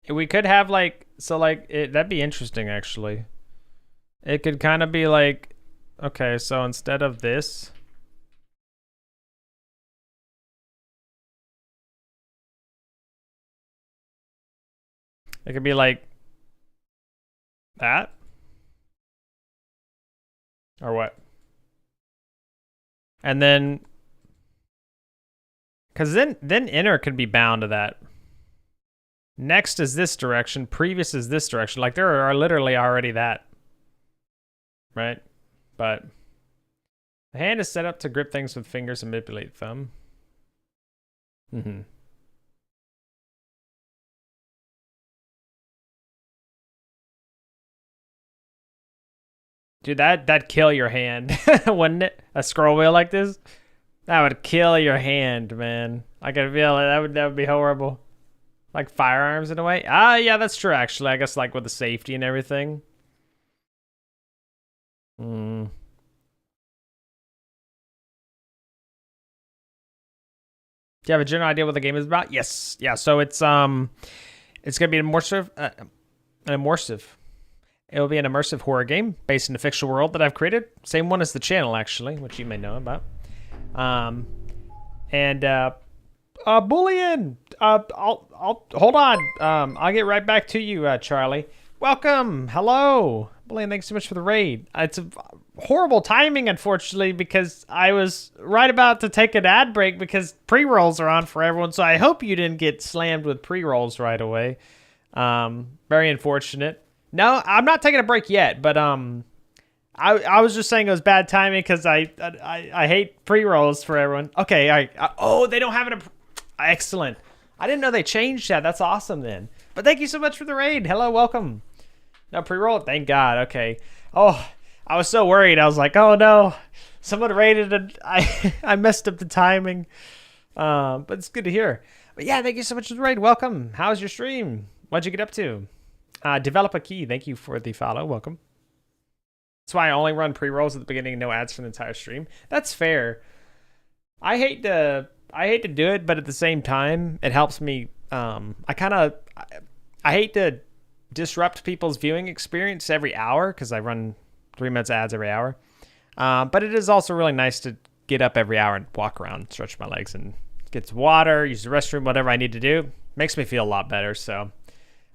We could have that'd be interesting actually. It could kind of be like, okay, so instead of this, It could be like that. Or what? And then, because then inner could be bound to that. Next is this direction. Previous is this direction. Like there are literally already that. Right? But the hand is set up to grip things with fingers and manipulate thumb. Mm-hmm. Dude, that'd kill your hand, wouldn't it? A scroll wheel like this? That would kill your hand, man. I can feel it. That would be horrible. Like firearms in a way? Ah, yeah, that's true, actually. I guess like with the safety and everything. Hmm. Do you have a general idea what the game is about? Yes. Yeah, so it's gonna be an immersive It will be an immersive horror game based in a fictional world that I've created. Same one as the channel, actually, which you may know about. Bullion. I'll hold on. I'll get right back to you, Charlie. Welcome. Hello, Bullion. Thanks so much for the raid. It's a horrible timing, unfortunately, because I was right about to take an ad break because pre-rolls are on for everyone. So I hope you didn't get slammed with pre-rolls right away. Very unfortunate. No, I'm not taking a break yet, but I was just saying it was bad timing because I hate pre-rolls for everyone. Okay, all right. Oh, they don't have it. Excellent. I didn't know they changed that. That's awesome then. But thank you so much for the raid. Hello, welcome. No pre-roll? Thank God. Okay. Oh, I was so worried. I was like, oh no, someone raided it. I messed up the timing. But it's good to hear. But yeah, thank you so much for the raid. Welcome. How's your stream? What'd you get up to? Develop a key. Thank you for the follow. Welcome. That's why I only run pre-rolls at the beginning, no ads for the entire stream. That's fair. I hate to do it, but at the same time, it helps me. I hate to disrupt people's viewing experience every hour because I run 3 minutes ads every hour. But it is also really nice to get up every hour and walk around, stretch my legs, and get some water, use the restroom, whatever I need to do. Makes me feel a lot better. So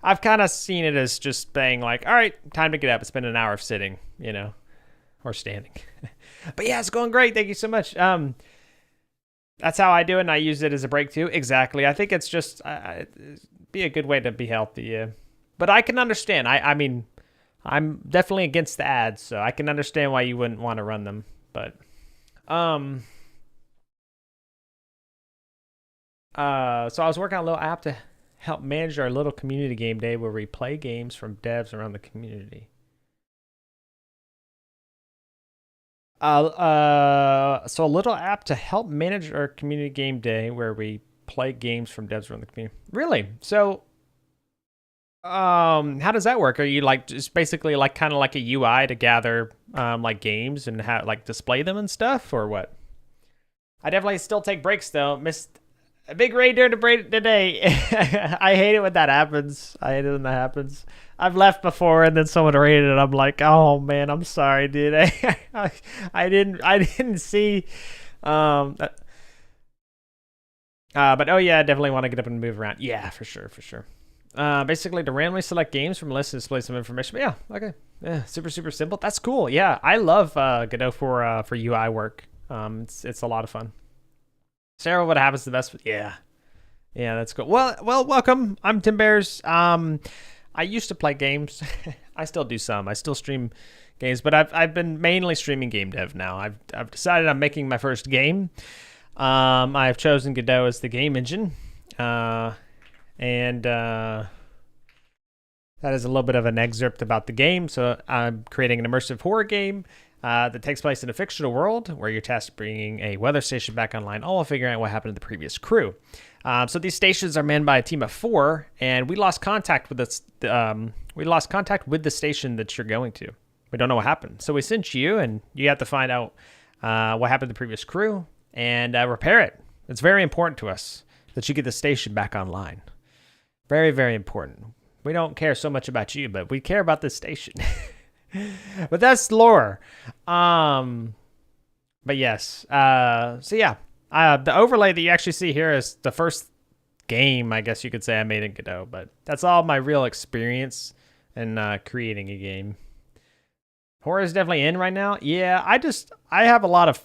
I've kind of seen it as just being like, all right, time to get up. It's been an hour of sitting, or standing. But yeah, it's going great. Thank you so much. That's how I do it, and I use it as a break too. Exactly. I think it's just be a good way to be healthy. But I can understand. I mean, I'm definitely against the ads, so I can understand why you wouldn't want to run them. But so I was working on a little app to help manage our little community game day where we play games from devs around the community. So a little app to help manage our community game day where we play games from devs around the community. Really? So, how does that work? Are you like just basically like kind of like a UI to gather like games and like display them and stuff, or what? I definitely still take breaks though. Missed a big raid during the break today. I hate it when that happens. I hate it when that happens. I've left before and then someone raided it. I'm like, oh man, I'm sorry, dude. I didn't see. But oh yeah, I definitely want to get up and move around. Yeah, for sure. Basically to randomly select games from a list and display some information. But yeah, okay. Yeah, super simple. That's cool. Yeah, I love Godot for UI work. It's a lot of fun. Sarah, what happens the best? Yeah, that's cool. Well, welcome. I'm TinBears. I used to play games. I still do some. I still stream games, but I've been mainly streaming game dev now. I've decided I'm making my first game. I've chosen Godot as the game engine, and that is a little bit of an excerpt about the game. So I'm creating an immersive horror game that takes place in a fictional world where you're tasked with bringing a weather station back online, all while figuring out what happened to the previous crew. So these stations are manned by a team of 4, and we lost contact with the station that you're going to. We don't know what happened, so we sent you, and you have to find out what happened to the previous crew and repair it. It's very important to us that you get the station back online. Very, very important. We don't care so much about you, but we care about this station. But that's lore. But yes. So yeah. The overlay that you actually see here is the first game, I guess you could say, I made in Godot. But that's all my real experience in creating a game. Horror is definitely in right now. Yeah, I have a lot of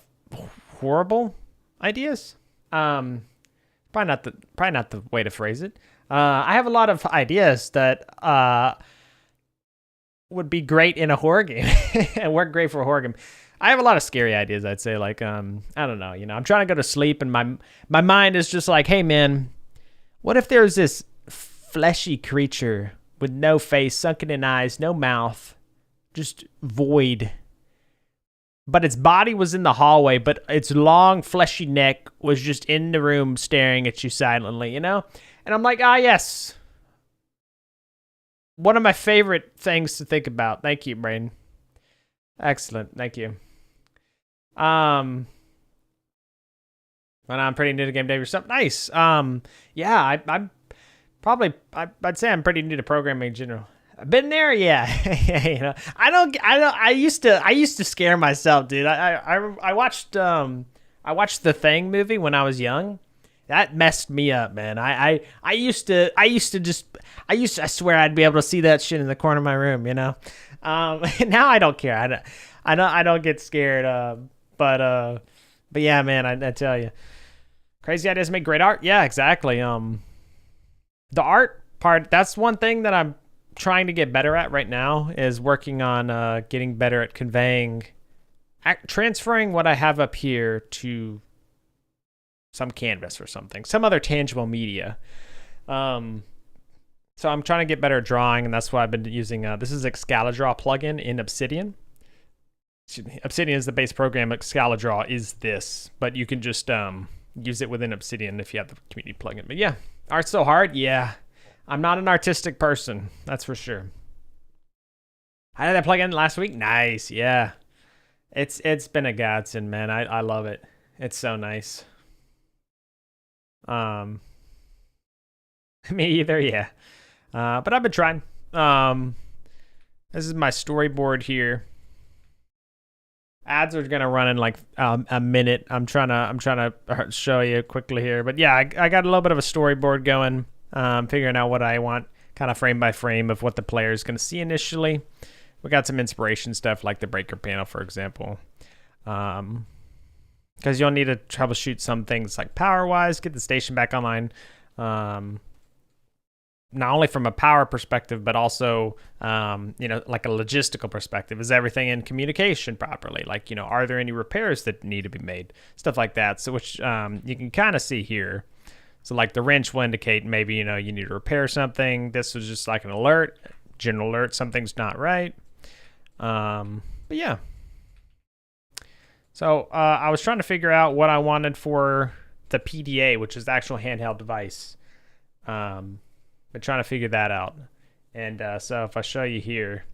horrible ideas. Probably not the way to phrase it. I have a lot of ideas that would be great in a horror game and work great for a horror game. I have a lot of scary ideas, I'd say. Like, I don't know. I'm trying to go to sleep, and my mind is just like, hey, man, what if there's this fleshy creature with no face, sunken in eyes, no mouth, just void. But its body was in the hallway, but its long, fleshy neck was just in the room staring at you silently, And I'm like, yes. One of my favorite things to think about. Thank you, Brain. Excellent. Thank you. But I'm pretty new to game dev or something. Nice. Yeah, I'm probably, I'd say I'm pretty new to programming in general. I've been there, yeah. I used to scare myself, dude. I watched the Thing movie when I was young. That messed me up, man. I swear I'd be able to see that shit in the corner of my room, Now I don't care. I don't get scared. But yeah, man, I tell you, crazy ideas make great art. Yeah, exactly. The art part, that's one thing that I'm trying to get better at right now, is working on getting better at transferring what I have up here to some canvas or something, some other tangible media. So I'm trying to get better at drawing, and that's why I've been using this is Excalidraw plugin in Obsidian. Obsidian is the base program. Excalidraw is this, but you can just use it within Obsidian if you have the community plugin. But yeah, art's so hard. Yeah, I'm not an artistic person, that's for sure. I had that plugin last week. Nice, yeah. It's been a godsend, man. I love it. It's so nice. Me either, yeah. But I've been trying. This is my storyboard here. Ads are gonna run in like a minute. I'm trying to show you quickly here, but yeah, I got a little bit of a storyboard going. Figuring out what I want, kind of frame by frame of what the player is gonna see initially. We got some inspiration stuff like the breaker panel, for example, because you'll need to troubleshoot some things like power-wise, get the station back online. Not only from a power perspective, but also, like a logistical perspective. Is everything in communication properly? Like, are there any repairs that need to be made? Stuff like that. So, which you can kind of see here. So, like the wrench will indicate maybe, you need to repair something. This was just like an alert, general alert, something's not right. But yeah. So, I was trying to figure out what I wanted for the PDA, which is the actual handheld device. Been trying to figure that out. And so if I show you here,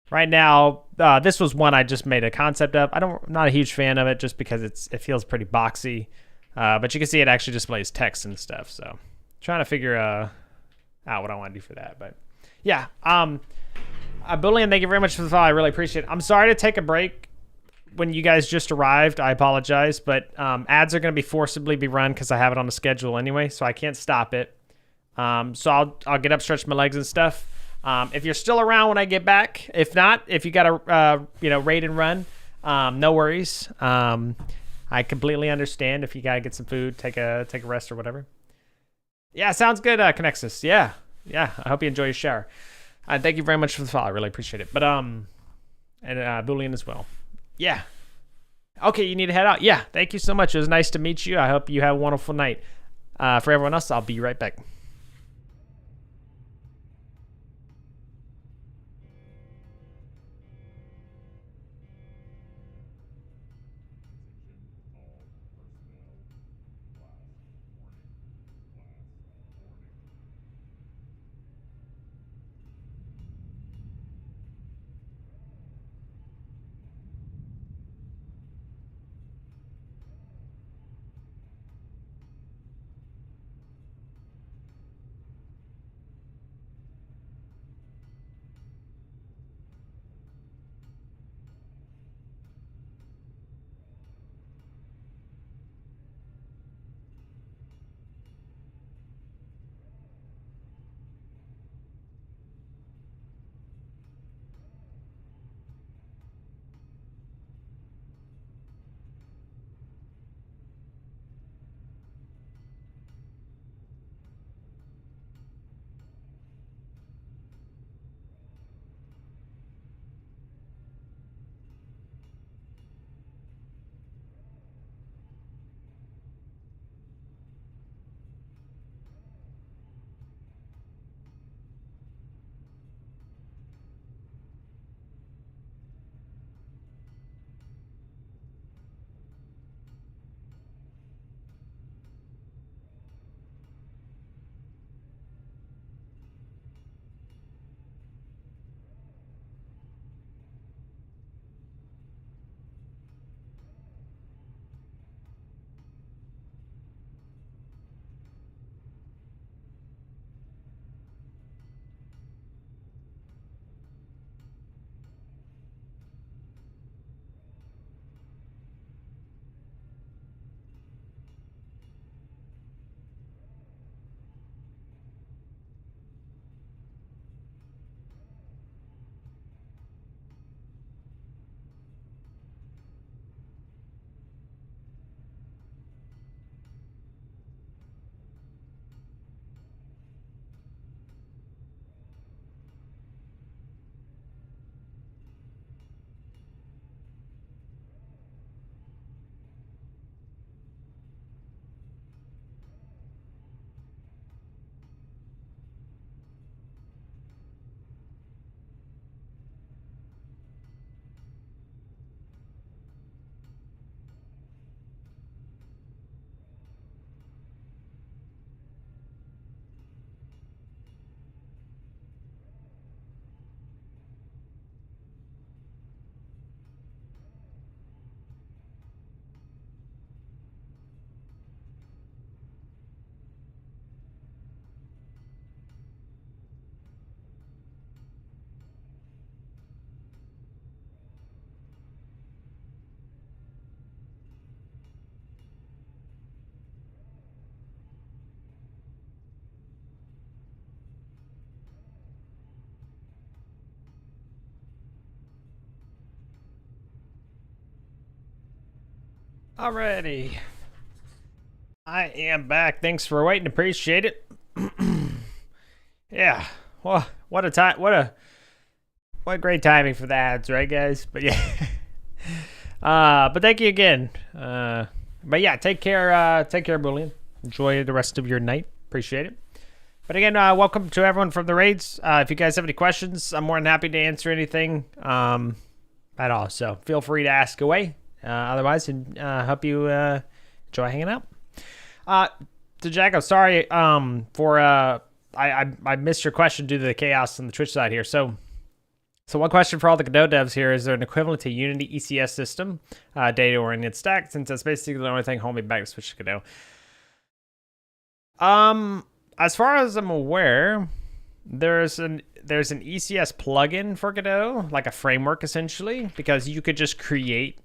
right now, this was one I just made a concept of. I'm not a huge fan of it just because it feels pretty boxy. But you can see it actually displays text and stuff. So trying to figure out what I want to do for that. But yeah, Bullion, thank you very much for the follow. I really appreciate it. I'm sorry to take a break when you guys just arrived. I apologize, but ads are going to be forcibly run because I have it on the schedule anyway, so I can't stop it. So I'll get up, stretch my legs and stuff. If you're still around when I get back, if not, if you got to raid and run, no worries. I completely understand if you got to get some food, take a rest or whatever. Yeah, sounds good, Connexus. Yeah. I hope you enjoy your shower. Thank you very much for the follow. I really appreciate it. But and Bullion as well. Yeah. Okay, you need to head out. Yeah, thank you so much. It was nice to meet you. I hope you have a wonderful night. For everyone else, I'll be right back. Alrighty. I am back. Thanks for waiting. Appreciate it. Yeah. Well, what a time. What great timing for the ads, right, guys? But yeah. But thank you again. But yeah, take care, Boolean. Enjoy the rest of your night. Appreciate it. But again, welcome to everyone from the raids. If you guys have any questions, I'm more than happy to answer anything at all. So feel free to ask away. Otherwise, hope you enjoy hanging out. To Jacko, sorry for I missed your question due to the chaos on the Twitch side here. So one question for all the Godot devs here: is there an equivalent to Unity ECS system, data-oriented stack? Since that's basically the only thing holding me back to switch to Godot. As far as I'm aware, there's an ECS plugin for Godot, like a framework essentially, because you could just create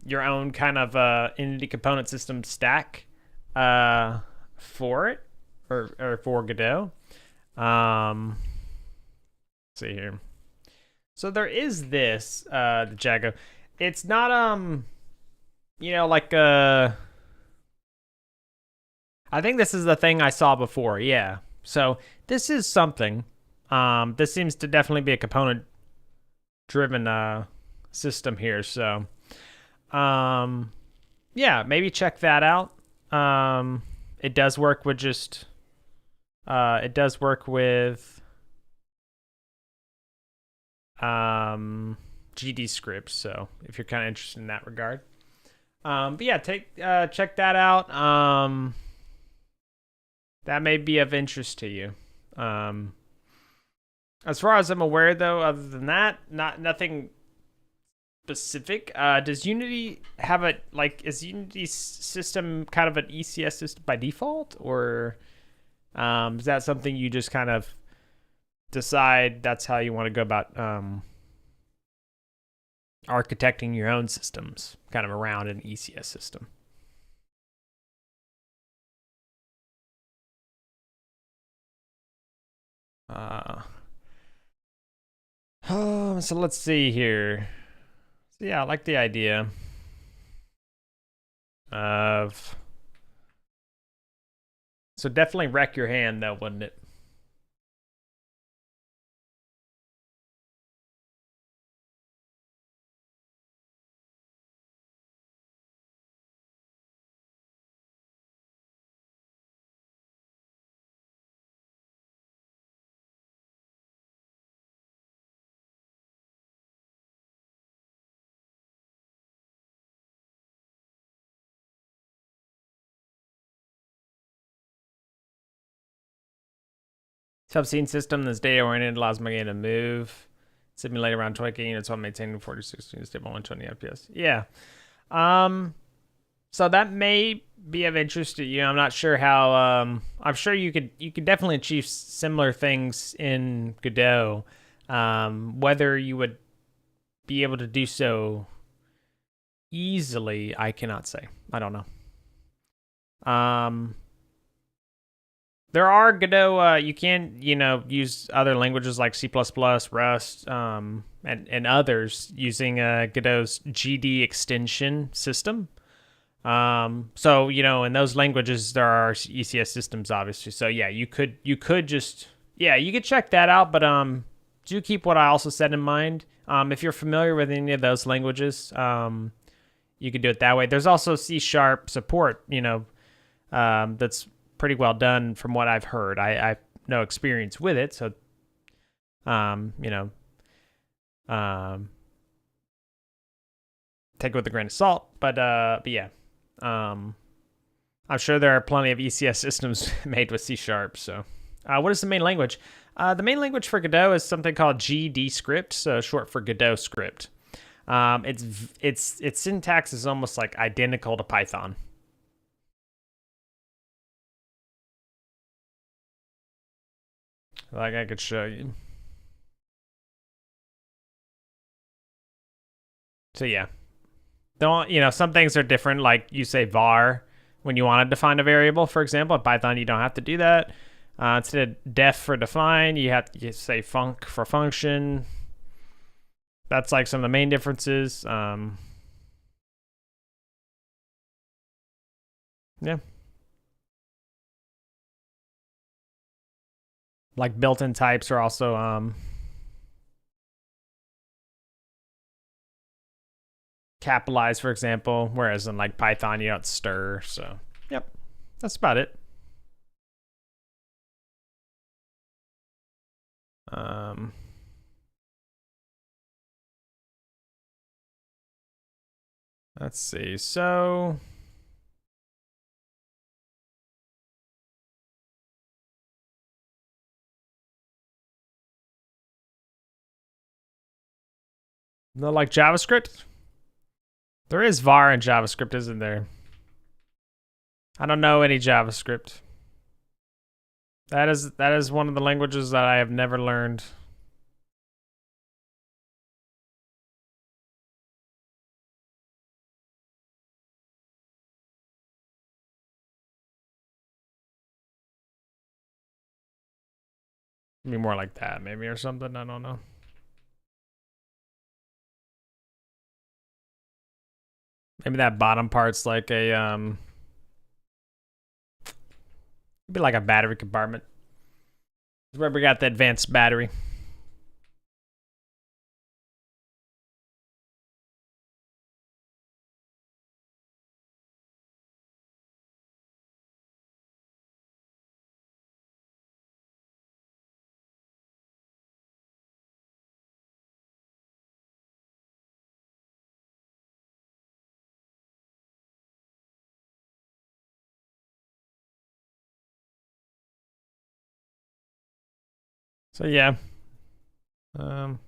your own kind of entity component system stack for it or for Godot. Let's see here. So there is this the Jago. It's not like I think this is the thing I saw before. Yeah. So this is something. This seems to definitely be a component driven system here. So yeah, maybe check that out. It does work with just GD scripts, so if you're kind of interested in that regard. But yeah, check that out. That may be of interest to you. As far as I'm aware, though, other than that, nothing specific. Does Unity have is Unity's system kind of an ECS system by default, or is that something you just kind of decide that's how you want to go about architecting your own systems kind of around an ECS system? So let's see here. So yeah, I like the idea of. So definitely wreck your hand, though, wouldn't it? Subscene system that's data oriented allows my game to move, simulate around 20 units while maintaining 40-60 stable 120 FPS. Yeah. So that may be of interest to you. I'm not sure how. I'm sure you could definitely achieve similar things in Godot. Whether you would be able to do so easily, I cannot say. I don't know. There are Godot, you can, use other languages like C++, Rust, and others using Godot's GD extension system. So, in those languages, there are ECS systems, obviously. So, yeah, you could check that out, but do keep what I also said in mind. If you're familiar with any of those languages, you could do it that way. There's also C# support, that's pretty well done from what I've heard. I have no experience with it, so take it with a grain of salt. But yeah, I'm sure there are plenty of ECS systems made with C#. So, what is the main language? The main language for Godot is something called GD script, so short for Godot script. Its syntax is almost like identical to Python. Like I could show you. So yeah. Some things are different. Like you say var when you want to define a variable, for example. In Python, you don't have to do that. Instead of def for define, you have to say func for function. That's like some of the main differences. Yeah. Like built-in types are also capitalized, for example, whereas in like Python you don't stir. So, yep, that's about it. Let's see. So no, like JavaScript. There is var in JavaScript, isn't there? I don't know any JavaScript. That is one of the languages that I have never learned. Be more like that, maybe, or something. I don't know. Maybe that bottom part's like a be like a battery compartment. It's where we got the advanced battery. So yeah. Will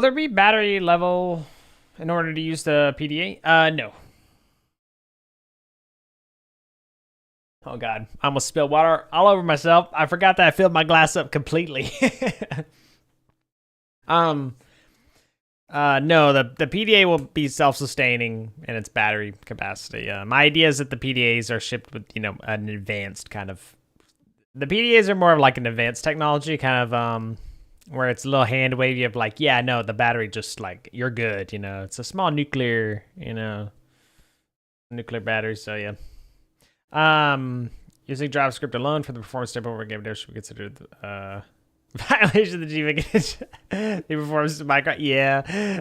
there be battery level in order to use the PDA? No. Oh god, I almost spilled water all over myself. I forgot that I filled my glass up completely. No, the PDA will be self-sustaining in its battery capacity. My idea is that the PDAs are shipped with, an advanced kind of. The PDAs are more of like an advanced technology, kind of where it's a little hand wavy of like, yeah, no, the battery just like you're good. It's a small nuclear, nuclear battery. So yeah. Using JavaScript alone for the performance standpoint, we're game should be considered violation of the GMA. The performance of Minecraft. Yeah.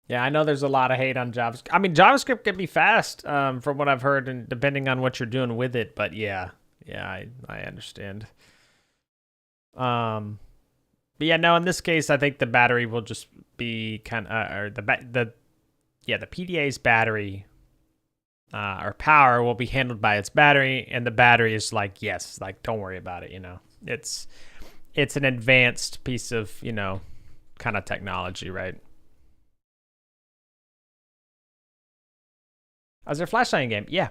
Yeah, I know there's a lot of hate on JavaScript. I mean, JavaScript can be fast, from what I've heard, and depending on what you're doing with it. But yeah, I understand. But yeah, no, in this case, I think the battery will just be kind of, or the PDA's battery or power will be handled by its battery, and the battery is like, yes, like don't worry about it. It's an advanced piece of kind of technology, right? Is there a flashlight game? Yeah.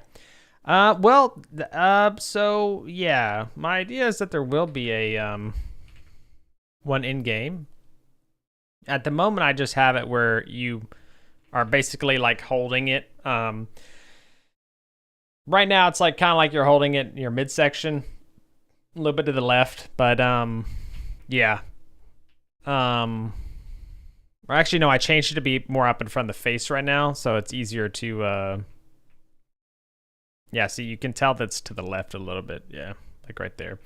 So yeah, my idea is that there will be a one in game. At the moment, I just have it where you are basically like holding it. Right now, it's like kind of like you're holding it in your midsection, a little bit to the left. But yeah. Or actually, no, I changed it to be more up in front of the face right now, so it's easier to. Yeah, see, you can tell that's to the left a little bit. Yeah, like right there.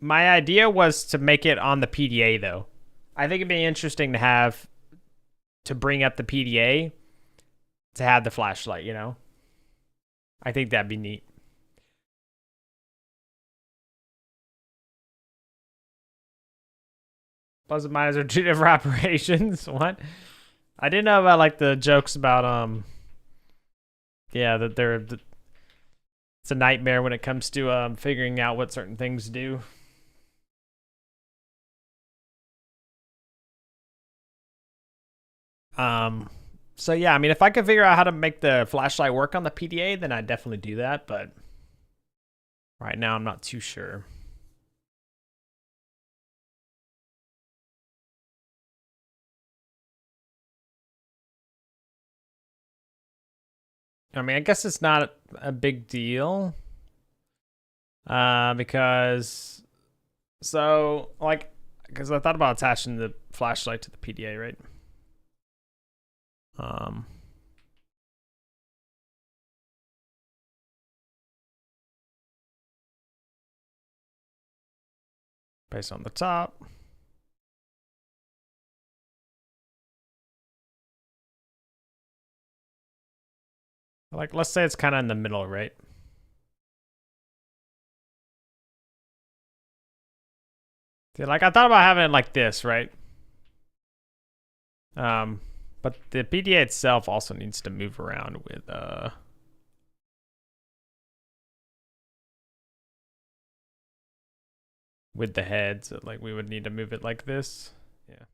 My idea was to make it on the PDA, though. I think it'd be interesting to bring up the PDA to have the flashlight, I think that'd be neat. Plus and minus are two different operations. What? I didn't know about like the jokes about yeah, that it's a nightmare when it comes to figuring out what certain things do. So yeah, I mean, if I could figure out how to make the flashlight work on the PDA, then I'd definitely do that. But right now, I'm not too sure. I mean, I guess it's not a big deal. Because because I thought about attaching the flashlight to the PDA, right? Based on the top. Like, let's say it's kind of in the middle, right? See, like, I thought about having it like this, right? But the PDA itself also needs to move around with the head, so like we would need to move it like this. Yeah.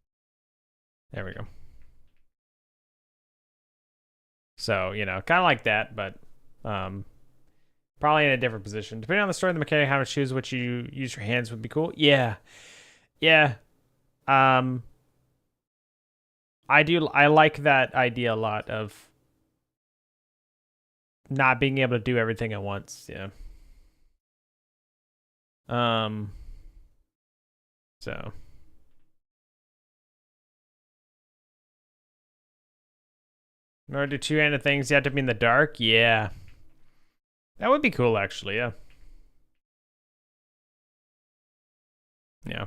There we go. So, you know, kind of like that, but probably in a different position. Depending on the story of the mechanic, how to choose which you use your hands would be cool. Yeah. Yeah. I like that idea a lot of not being able to do everything at once. Yeah. So in order to do two-handed things, you have to be in the dark. Yeah. That would be cool, actually. Yeah. Yeah.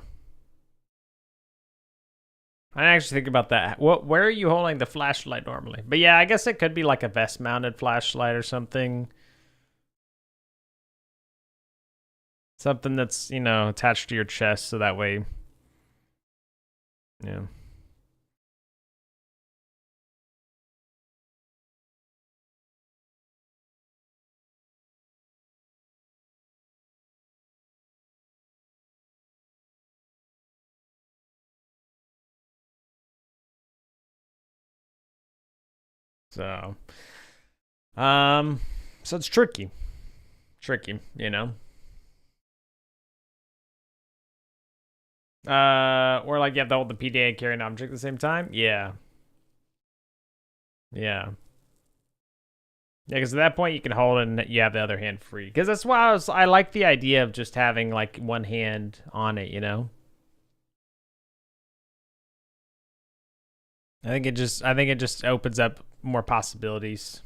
I actually think about that. Where are you holding the flashlight normally? But yeah, I guess it could be like a vest-mounted flashlight or something. Something that's, you know, attached to your chest, so that way. Yeah. So, so it's tricky, you know. Or like you have to hold the PDA and carry an object at the same time. Yeah, yeah, yeah. Because at that point you can hold it and you have the other hand free. Because that's why I like the idea of just having like one hand on it. You know. I think it just opens up more possibilities.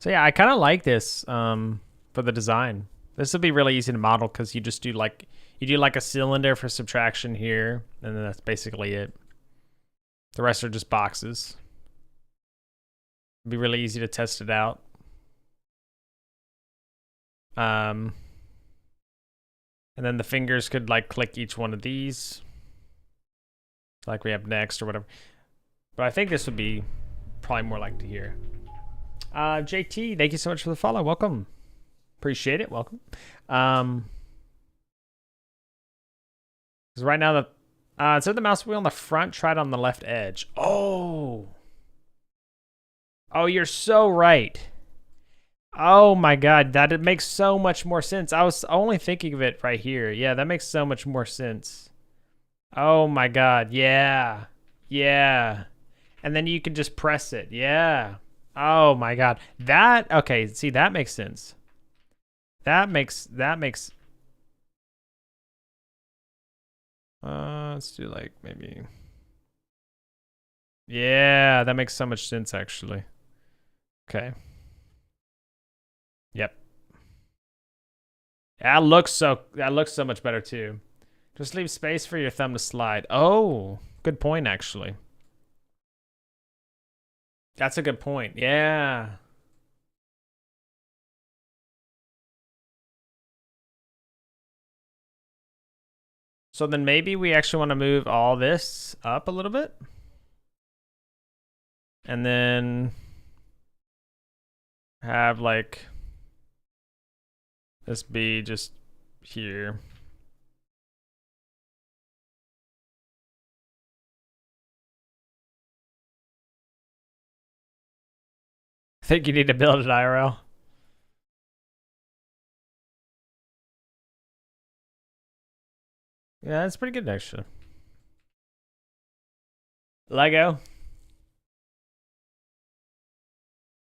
So yeah, I kind of like this for the design. This would be really easy to model because you just do like a cylinder for subtraction here, and then that's basically it. The rest are just boxes. It'd be really easy to test it out. And then the fingers could like click each one of these, like we have next or whatever. But I think this would be probably more like to here. JT, thank you so much for the follow. Welcome. Appreciate it. Welcome. Because right now instead of the mouse wheel on the front, try it on the left edge. Oh, you're so right. Oh my god, it makes so much more sense. I was only thinking of it right here. Yeah, that makes so much more sense. Oh my god, yeah. Yeah. And then you can just press it. Yeah. Oh my god. Okay, see, that makes sense. That makes let's do like maybe. Yeah, that makes so much sense actually. Okay. Yep. That looks so much better too. Just leave space for your thumb to slide. Oh, good point actually. That's a good point. Yeah. So then maybe we actually want to move all this up a little bit. And then have like this be just here. I think you need to build it IRL. Yeah, that's pretty good actually. Lego.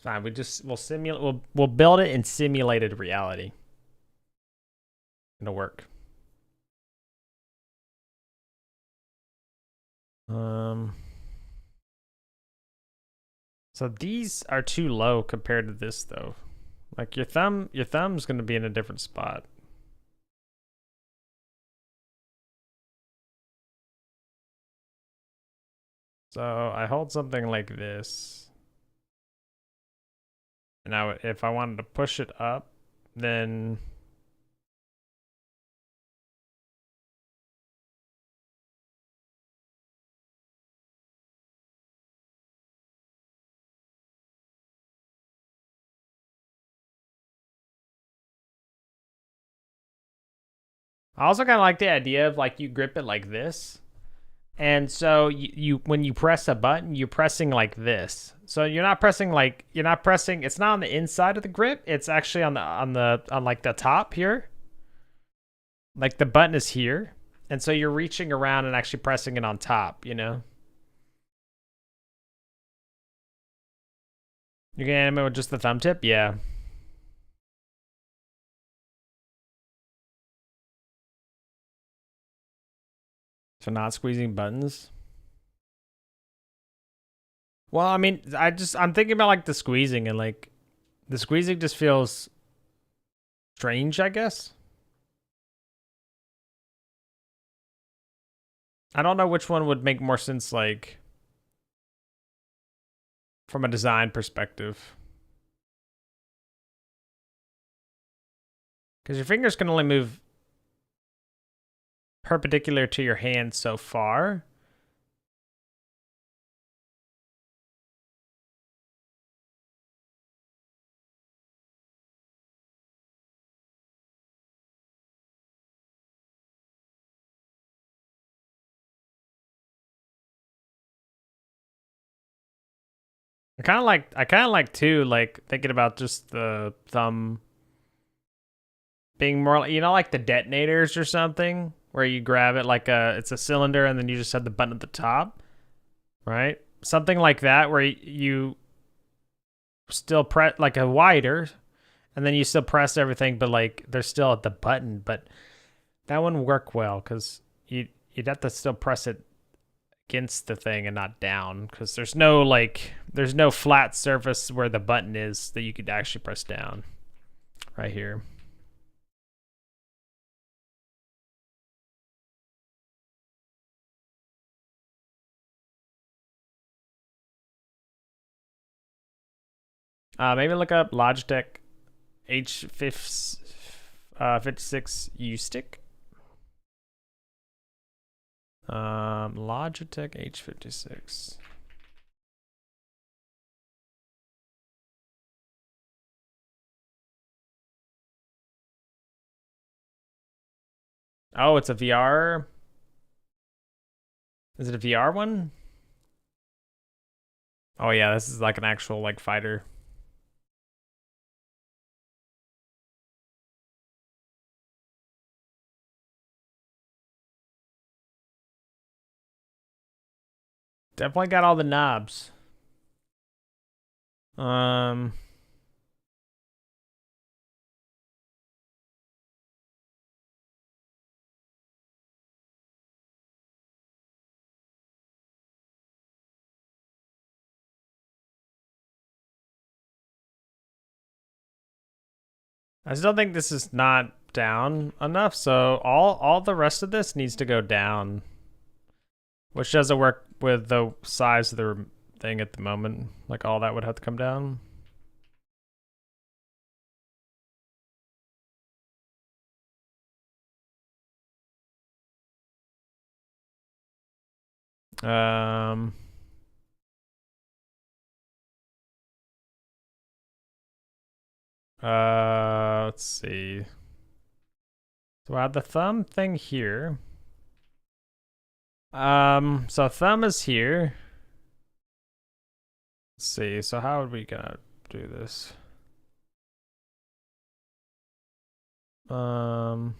Fine. We'll simulate. We'll build it in simulated reality. It'll work. So these are too low compared to this though. Like your thumb's gonna be in a different spot. So I hold something like this. And now if I wanted to push it up, then I also kind of like the idea of like you grip it like this. And so you when you press a button, you're pressing like this. So you're not pressing it's not on the inside of the grip, it's actually on like the top here. Like the button is here. And so you're reaching around and actually pressing it on top, you know? You can animate with just the thumb tip? Yeah. So not squeezing buttons. Well, I mean, I'm thinking about like the squeezing and like the squeezing just feels strange, I guess. I don't know which one would make more sense like from a design perspective. Because your fingers can only move perpendicular to your hand so far. I kind of like too, like thinking about just the thumb being more, you know, like the detonators or something, where you grab it like it's a cylinder and then you just have the button at the top, right? Something like that, where you still press like a wider, and then you still press everything, but like they're still at the button. But that wouldn't work well because you'd have to still press it against the thing and not down, because there's no flat surface where the button is that you could actually press down right here. Maybe look up Logitech H56 U stick. Logitech H56. Oh, it's a VR. Is it a VR one? Oh yeah, this is like an actual like fighter. Definitely got all the knobs. Um I still think this is not down enough, so all the rest of this needs to go down, which doesn't work with the size of the thing at the moment. Like all that would have to come down. Um let's see. So I have the thumb thing here. So thumb is here. Let's see. So how are we gonna do this? Um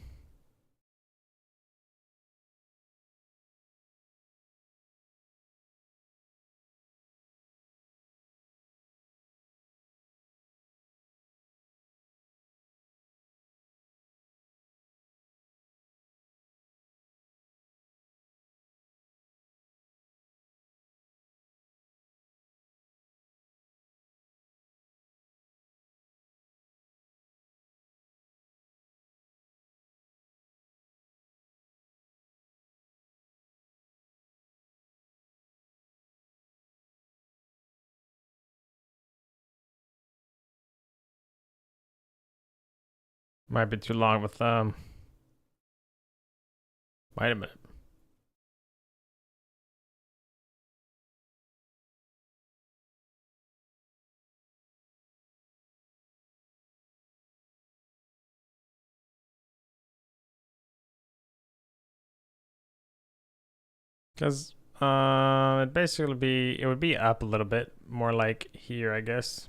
Might be too long with thumb. Wait a minute. Because it would be up a little bit more like here, I guess.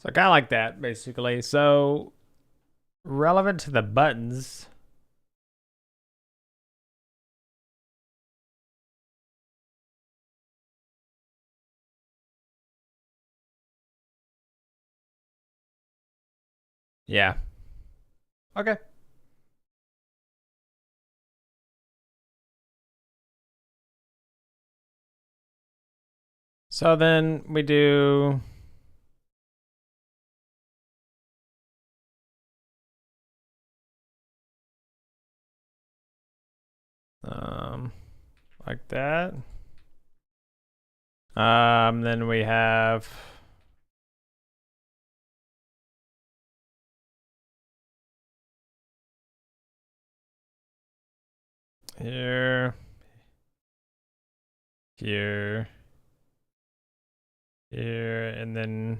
So kind of like that, basically. So relevant to the buttons. Yeah. Okay. So then we do like that. Then we have here, here, here, and then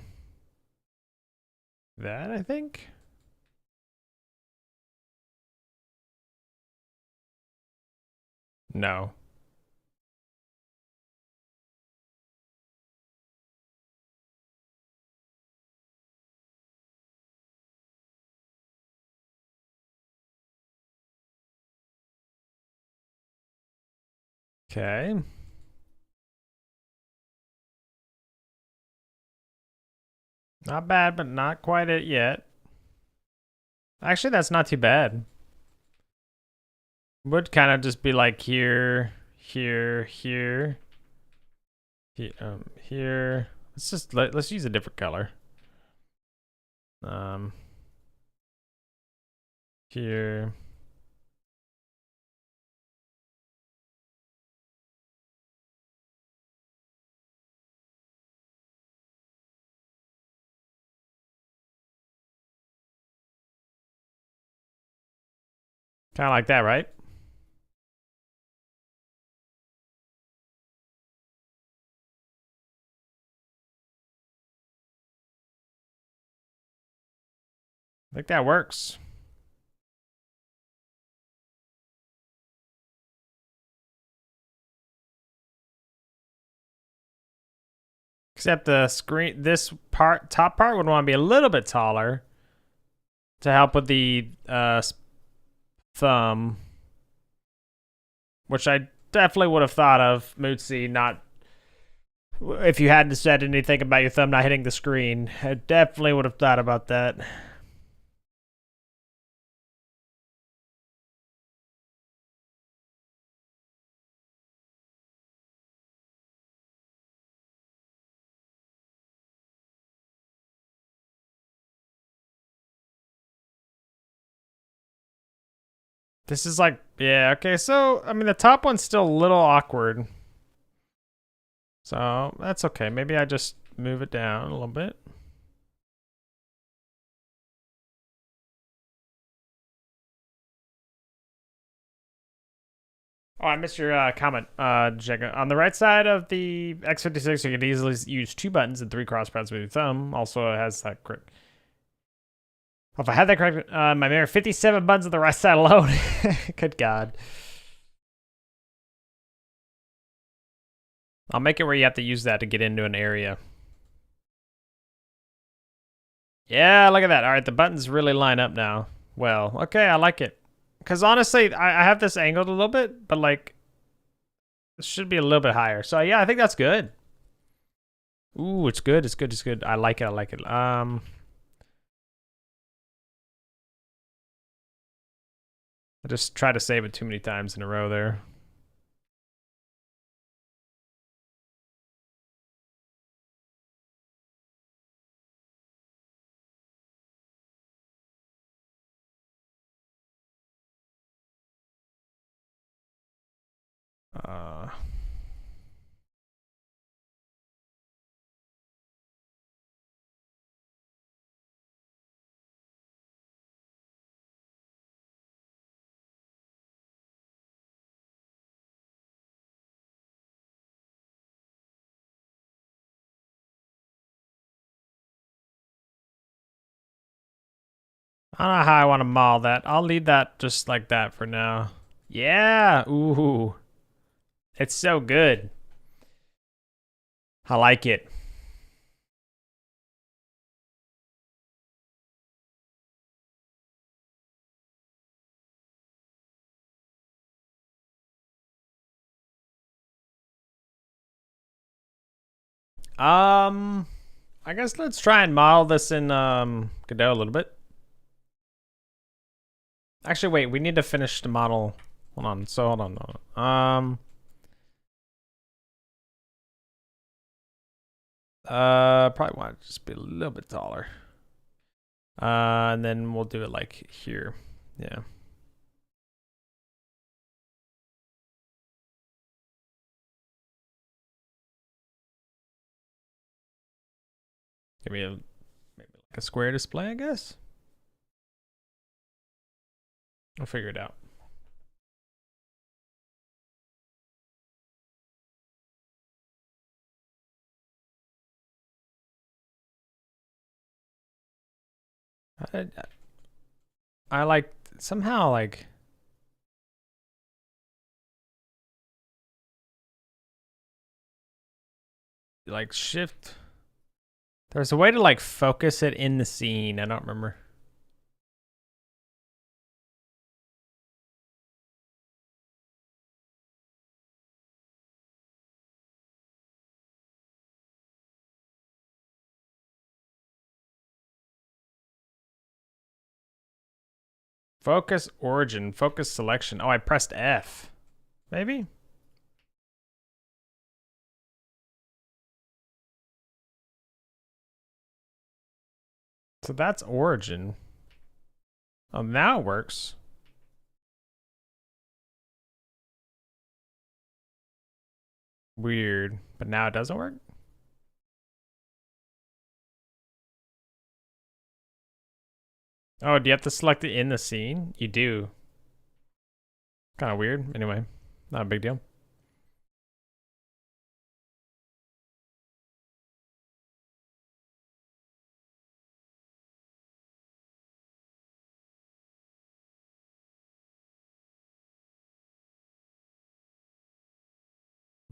that, I think. No. Okay. Not bad, but not quite it yet. Actually, that's not too bad. Would kind of just be like here, here, here, here. Let's use a different color. Here. Kind of like that, right? I think that works. Except the screen, this part, top part would want to be a little bit taller to help with the thumb, which I definitely would have thought of, Mootsie, not if you hadn't said anything about your thumb not hitting the screen. I definitely would have thought about that. This is like, yeah, okay, so, I mean, the top one's still a little awkward. So, that's okay. Maybe I just move it down a little bit. Oh, I missed your comment, Jega. On the right side of the X56, you can easily use 2 buttons and 3 crosspads with your thumb. Also, it has that correct. If I had that correct, my mirror, 57 buttons on the right side alone. Good God. I'll make it where you have to use that to get into an area. Yeah, look at that. All right, the buttons really line up now. Well, okay, I like it. Because honestly, I have this angled a little bit, but like, it should be a little bit higher. So yeah, I think that's good. Ooh, it's good, it's good, it's good. I like it, I like it. I just try to save it too many times in a row there. I don't know how I want to model that. I'll leave that just like that for now. Yeah, ooh. It's so good. I like it. I guess let's try and model this in Godot a little bit. Actually, wait, we need to finish the model. Hold on. So hold on. Hold on. Probably want to just be a little bit taller. And then we'll do it like here. Yeah. Give me maybe like a square display, I guess. I'll figure it out. I like somehow like shift. There's a way to like focus it in the scene. I don't remember. Focus origin, focus selection. Oh, I pressed F. Maybe? So that's origin. Oh, now it works. Weird. But now it doesn't work? Oh, do you have to select it in the scene? You do. Kind of weird. Anyway, not a big deal.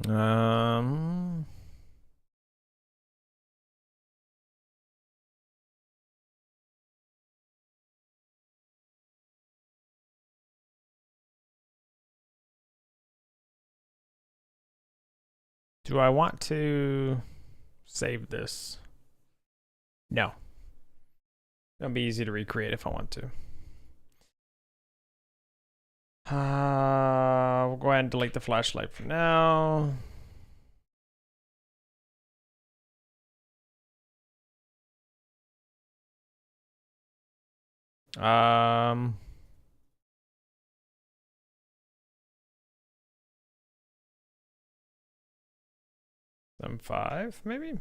Um. Do I want to save this? No. It'll be easy to recreate if I want to. We'll go ahead and delete the flashlight for now. Um, 5 maybe.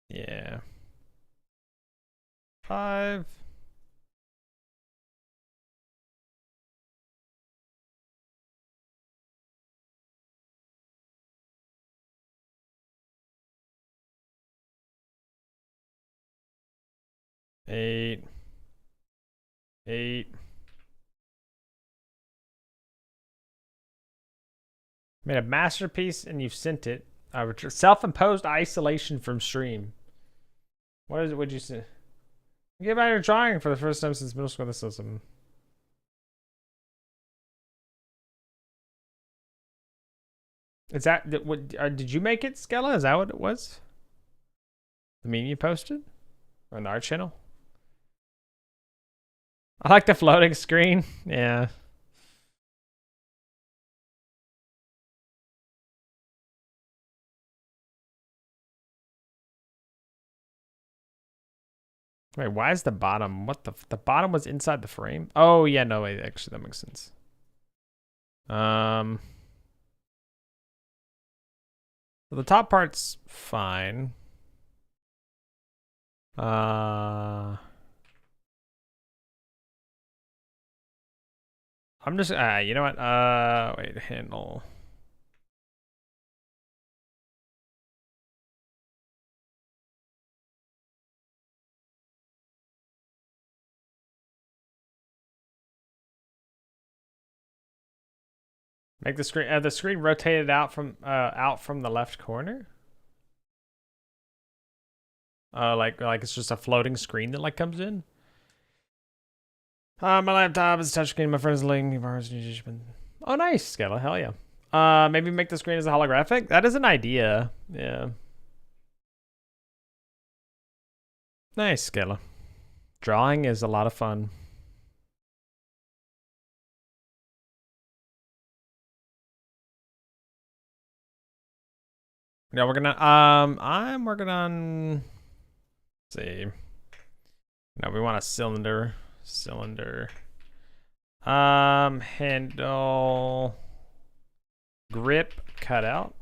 Yeah. 5. Eight. Made a masterpiece and you've sent it. Self-imposed isolation from stream. What is it? What'd you say? Get back your drawing for the first time since middle school. This is some. Is that what? Did you make it, Skella? Is that what it was? The meme you posted on our channel. I like the floating screen. Yeah. Wait, why is the bottom? What the bottom was inside the frame? Oh yeah, no wait, actually that makes sense. So the top part's fine. I'm just you know what? Wait, handle. Make the screen rotated out from the left corner. Like it's just a floating screen that like comes in. My laptop is touchscreen. My friend's link. Oh, nice, Skella. Hell yeah. Maybe make the screen as a holographic. That is an idea. Yeah. Nice, Skella. Drawing is a lot of fun. Yeah, we're gonna I'm working on, let's see. No, we want a cylinder. Handle grip cutout.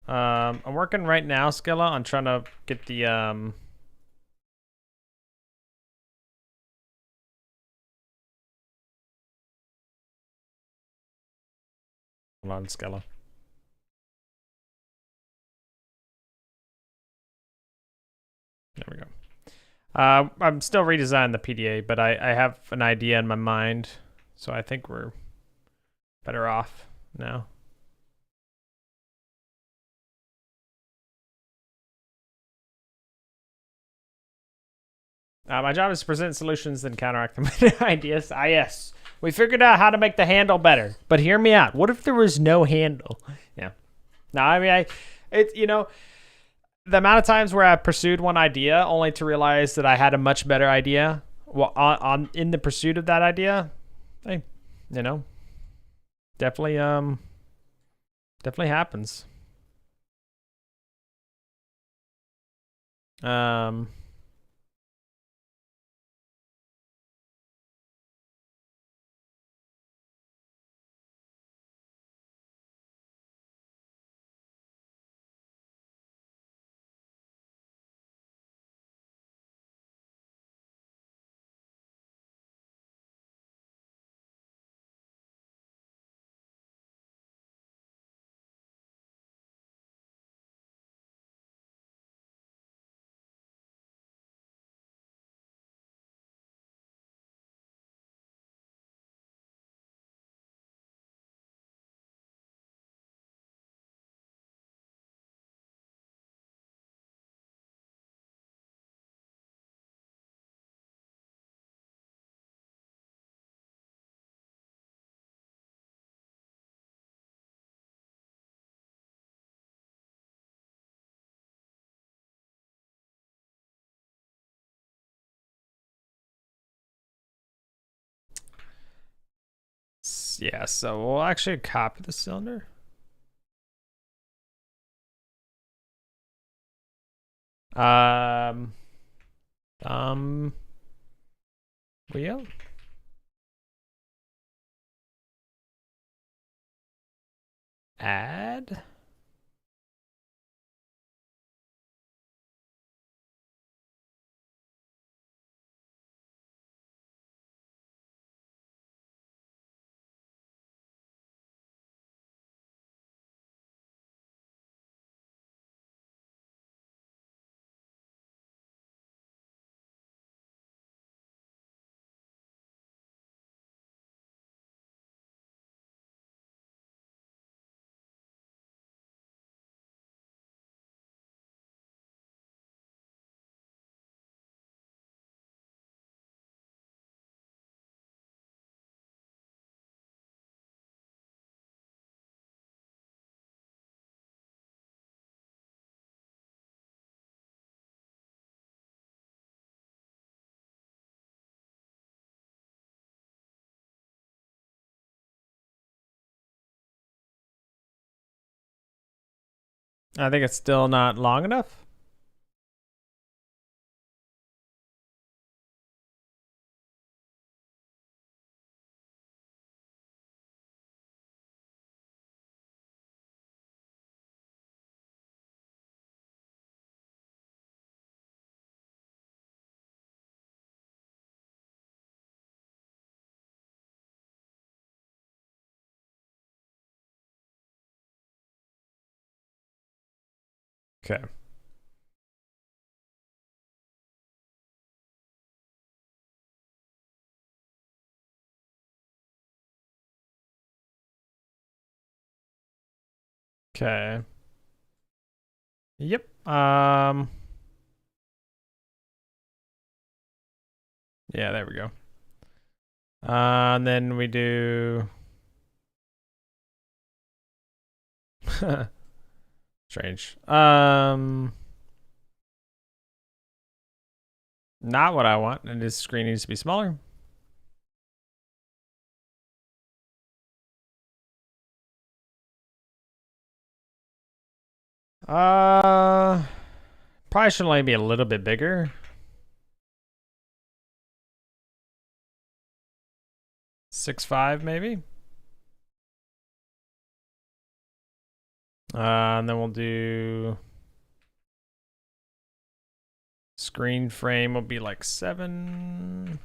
I'm working right now, Skella, on trying to get the hold on, Skella. There we go. I'm still redesigning the PDA, but I have an idea in my mind, so I think we're better off now. My job is to present solutions and counteract the ideas. Yes. We figured out how to make the handle better, but hear me out. What if there was no handle? Yeah. No, I mean, you know, the amount of times where I pursued one idea only to realize that I had a much better idea in the pursuit of that idea, hey, you know, definitely happens. Yeah, so we'll actually copy the cylinder. Wheel. Add. I think it's still not long enough. Okay. Okay. Yep. Yeah, there we go. And then we do strange. Not what I want. And this screen needs to be smaller. Probably should only be a little bit bigger. 6.5 maybe. And then we'll do screen frame will be like 7.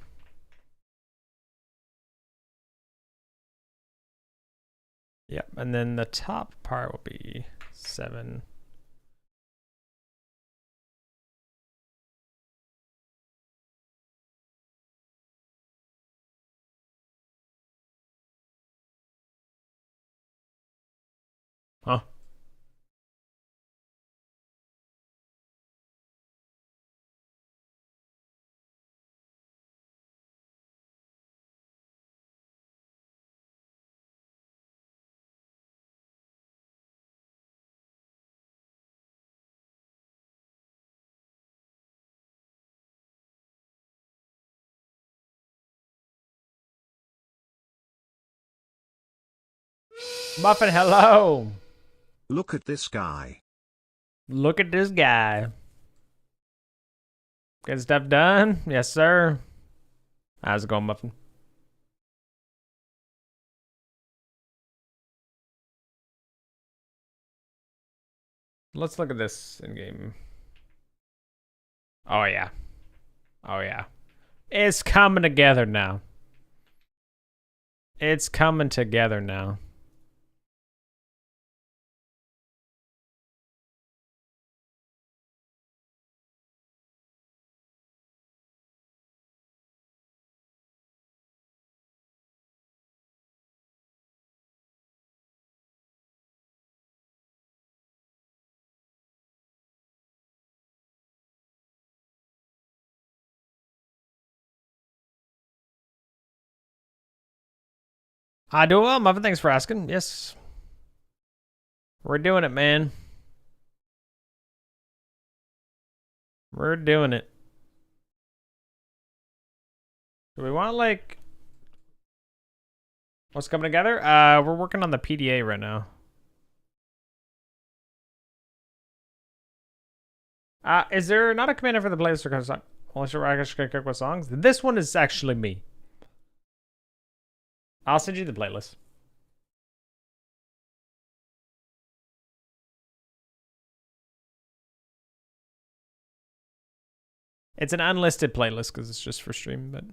Yep, and then the top part will be 7. Huh. Muffin, hello. Look at this guy. Look at this guy. Get stuff done? Yes, sir. How's it going, Muffin? Let's look at this in game. Oh, yeah. Oh, yeah. It's coming together now. It's coming together now. I do well, Muffin. Thanks for asking. Yes. We're doing it, man. We're doing it. Do we want, like... What's coming together? We're working on the PDA right now. Is there not a commander for the playlist or kind of song? Only sure I can cook with songs. This one is actually me. I'll send you the playlist. It's an unlisted playlist because it's just for stream, but.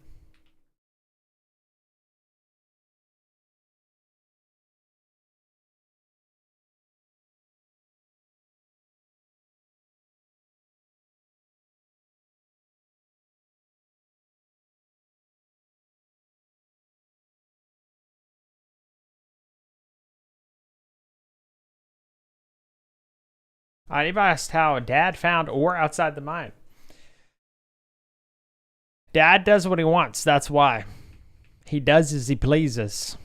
Anybody asked how Dad found or outside the mine? Dad does what he wants. That's why. He does as he pleases.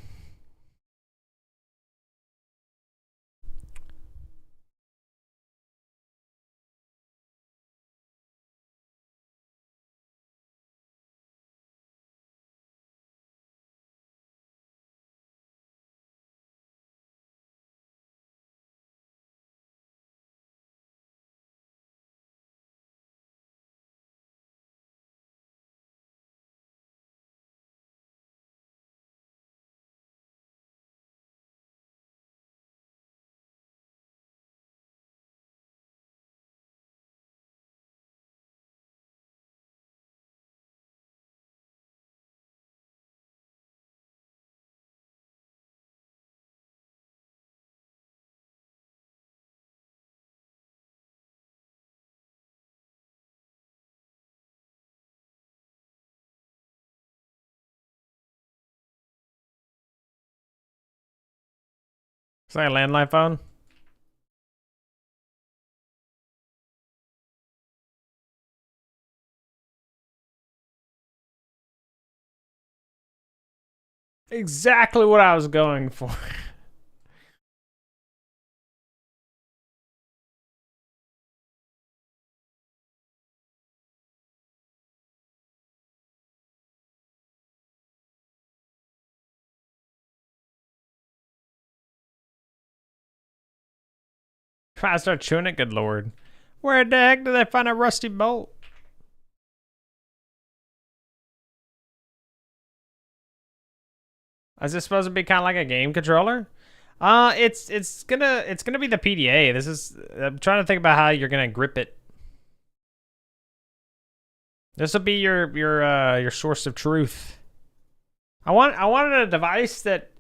Is that a landline phone? Exactly what I was going for. If I start chewing it, good lord. Where the heck did they find a rusty bolt? Is this supposed to be kind of like a game controller? It's gonna be the PDA. This is I'm trying to think about how you're gonna grip it. This will be your source of truth. I wanted a device that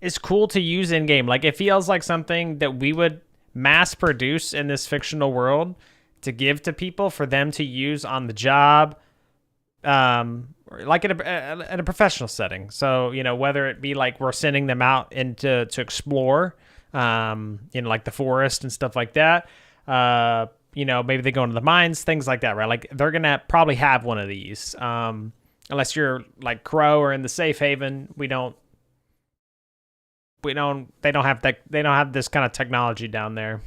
is cool to use in game. Like it feels like something that we would mass produce in this fictional world to give to people for them to use on the job, like in a professional setting. So whether it be like we're sending them out into to explore, in like the forest and stuff like that. Maybe they go into the mines, things like that, right? Like they're gonna probably have one of these, unless you're like Crow or in the safe haven. They don't have that. They don't have this kind of technology down there.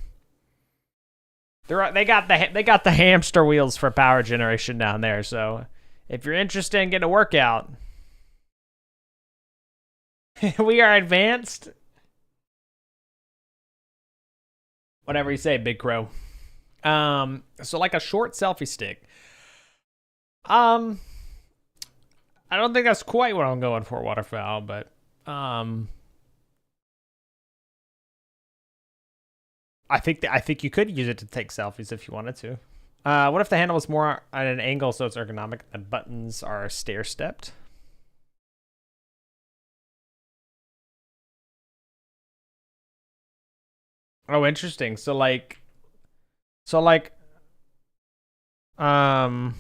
They got the hamster wheels for power generation down there. So if you're interested in getting a workout, we are advanced. Whatever you say, Big Crow. So like a short selfie stick. I don't think that's quite what I'm going for, Waterfowl, but I think you could use it to take selfies if you wanted to. What if the handle was more at an angle so it's ergonomic and buttons are stair-stepped? Oh, interesting. So like, I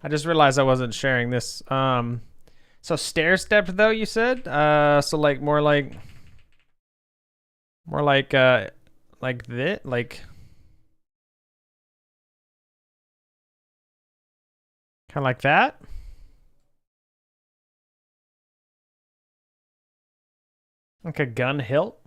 just realized I wasn't sharing this. So stair-stepped though, you said? So like more like this, like kind of like that. Like a gun hilt.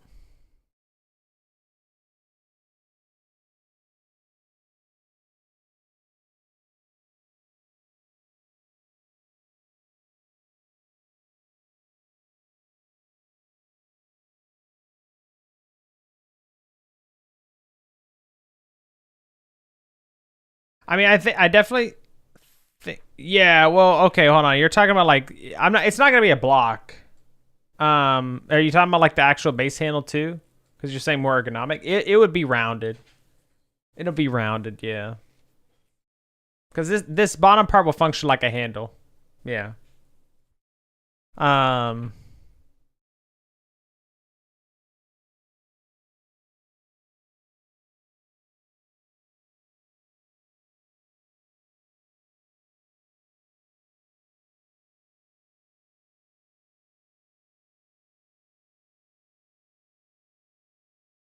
I mean, I definitely think. Yeah. Well, okay. Hold on. You're talking about like I'm not. It's not gonna be a block. Are you talking about like the actual base handle too? Because you're saying more ergonomic. It would be rounded. It'll be rounded. Yeah. Because this bottom part will function like a handle. Yeah. Um.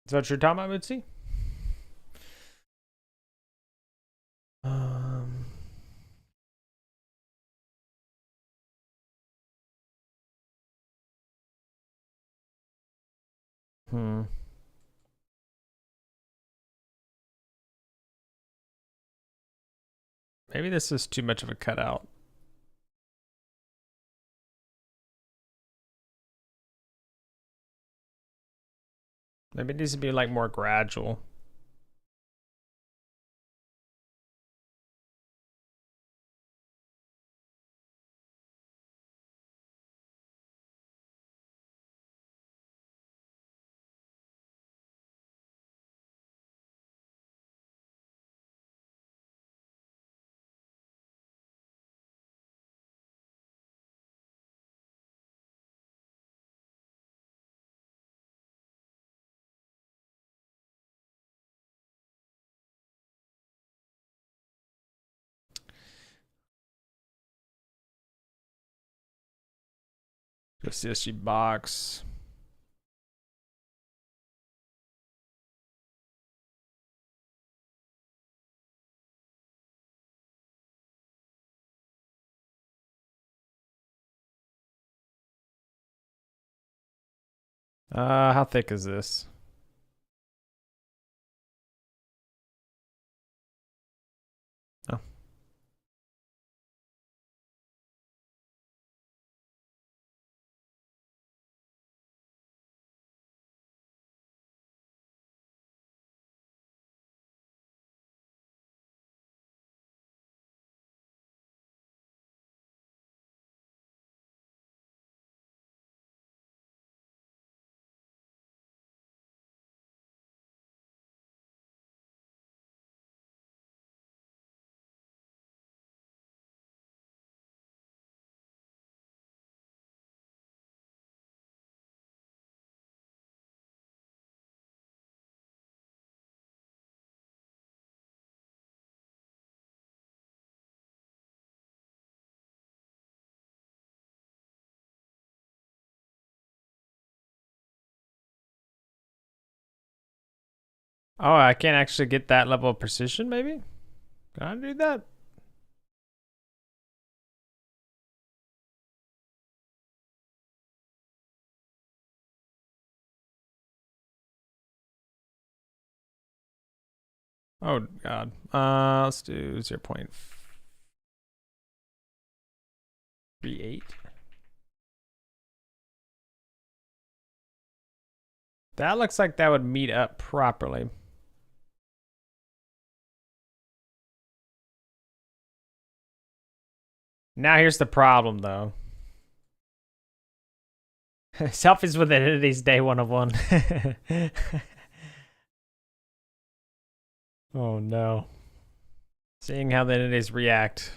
Is that what you're talking about, Mitzi? Um. Hmm. Maybe this is too much of a cutout. Maybe it needs to be like more gradual. Just CSG box. How thick is this? Oh. Oh, I can't actually get that level of precision, maybe? Can I do that? Oh, God. Let's do 0.38. That looks like that would meet up properly. Now here's the problem, though. Selfies with entities day 101. Oh, no. Seeing how the entities react.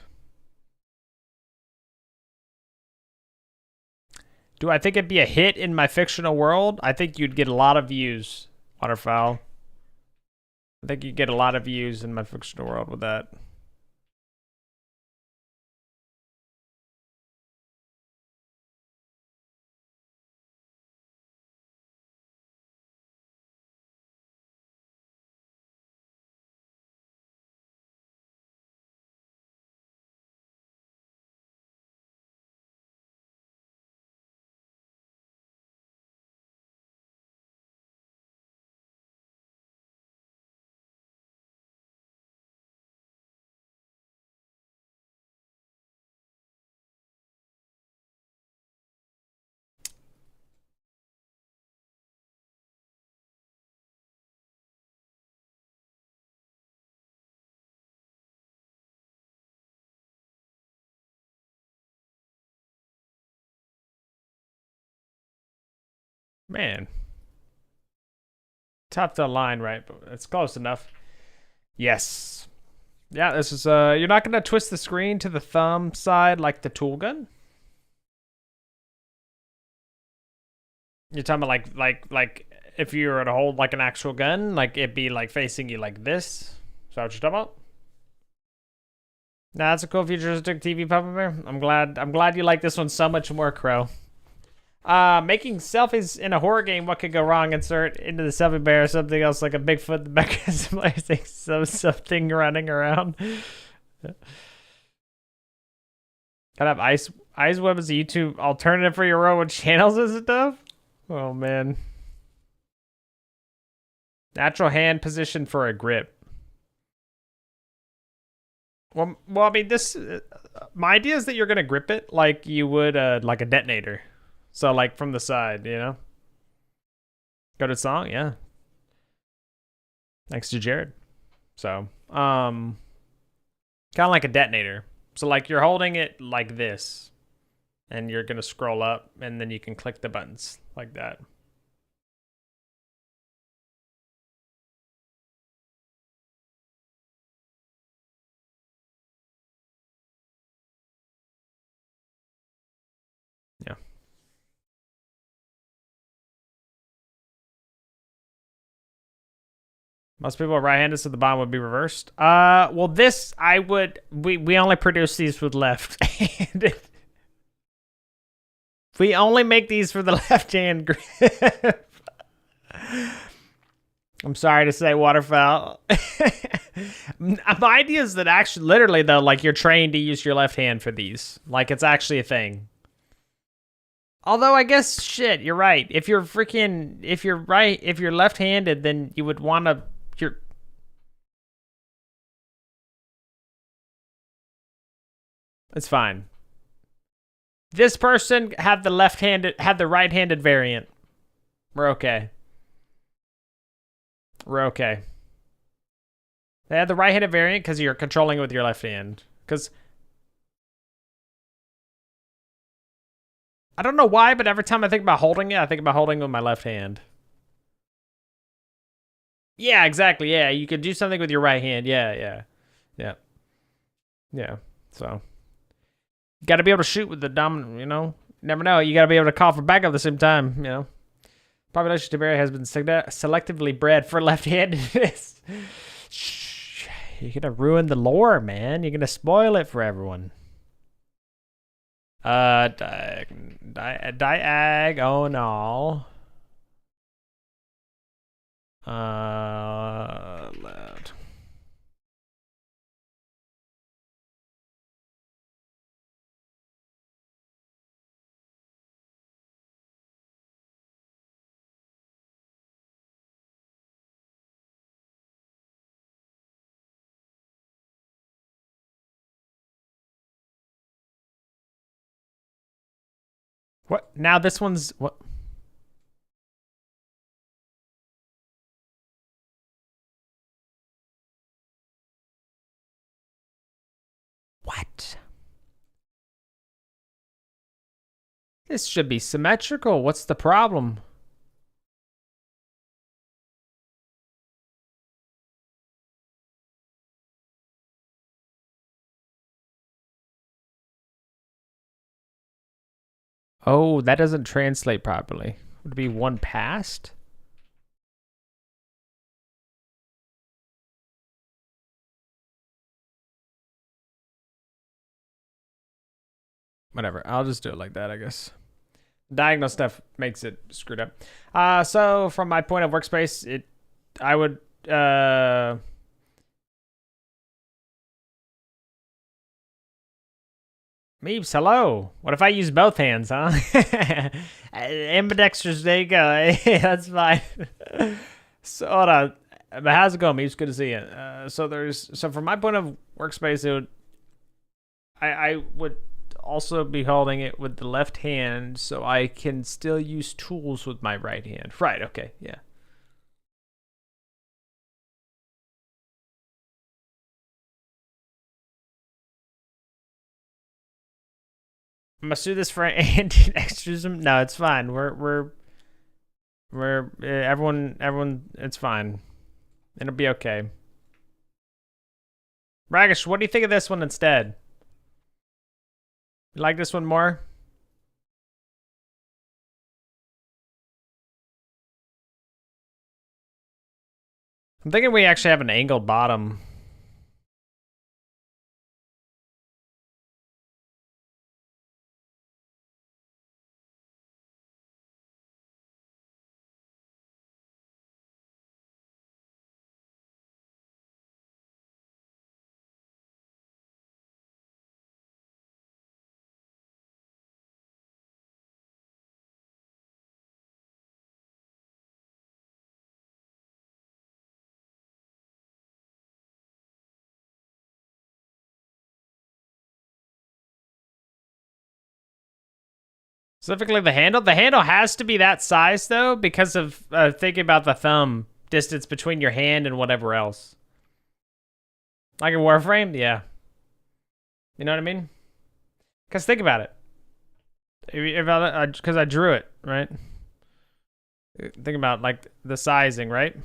Do I think it'd be a hit in my fictional world? I think you'd get a lot of views, Waterfowl. I think you'd get a lot of views in my fictional world with that. Man. Tough to align right, but it's close enough. Yes. Yeah, this is you're not gonna twist the screen to the thumb side like the tool gun? You're talking about like if you were to hold like an actual gun, like it'd be like facing you like this. Is that what you're talking about? Nah, that's a cool futuristic TV puppet bear. I'm glad you like this one so much more, Crow. Making selfies in a horror game, what could go wrong? Insert into the selfie bear something else like a Bigfoot in the background, something running around. Gotta have Ice Web as a YouTube alternative for your own channels and stuff? Oh man. Natural hand position for a grip. Well, I mean, this. My idea is that you're gonna grip it like you would like a detonator. So like from the side, you know. Go to song, yeah. Thanks to Jared. So, kind of like a detonator. So like you're holding it like this, and you're gonna scroll up, and then you can click the buttons like that. Yeah. Most people are right-handed, so the bottom would be reversed. Well, this we only produce these with left-handed. We only make these for the left-hand grip. I'm sorry to say, waterfowl. My idea is that actually, literally though, like you're trained to use your left hand for these. Like it's actually a thing. Although I guess shit, you're right. If you're left-handed, then you would want to. It's fine. This person had the right-handed variant. We're okay. We're okay. They had the right-handed variant because you're controlling it with your left hand. Because I don't know why, but every time I think about holding it, I think about holding it with my left hand. Yeah, exactly. Yeah, you could do something with your right hand. Yeah. So, you got to be able to shoot with the dominant, you know? Never know. You got to be able to call for backup at the same time, you know? Population TinBears has been selectively bred for left-handedness. Shh. You're going to ruin the lore, man. You're going to spoil it for everyone. Diagonal. Left. What? Now this one's what? What? This should be symmetrical. What's the problem? Oh, that doesn't translate properly. Would it be one past? Whatever. I'll just do it like that, I guess. Diagonal stuff makes it screwed up. So from my point of workspace, I would Meeps, hello. What if I use both hands, huh? Ambidextrous, there you go. That's fine. So hold on. But how's it going, Meeps? Good to see you. So from my point of workspace, I would also be holding it with the left hand so I can still use tools with my right hand. Right, okay, yeah. I'm gonna do this for anti-extrism. No, it's fine. We're Everyone, it's fine. It'll be okay. Ragish, what do you think of this one instead? You like this one more? I'm thinking we actually have an angled bottom. Specifically the handle. The handle has to be that size though because of thinking about the thumb distance between your hand and whatever else. Like a Warframe, yeah. You know what I mean? Because think about it. Because I drew it, right? Think about like the sizing, right?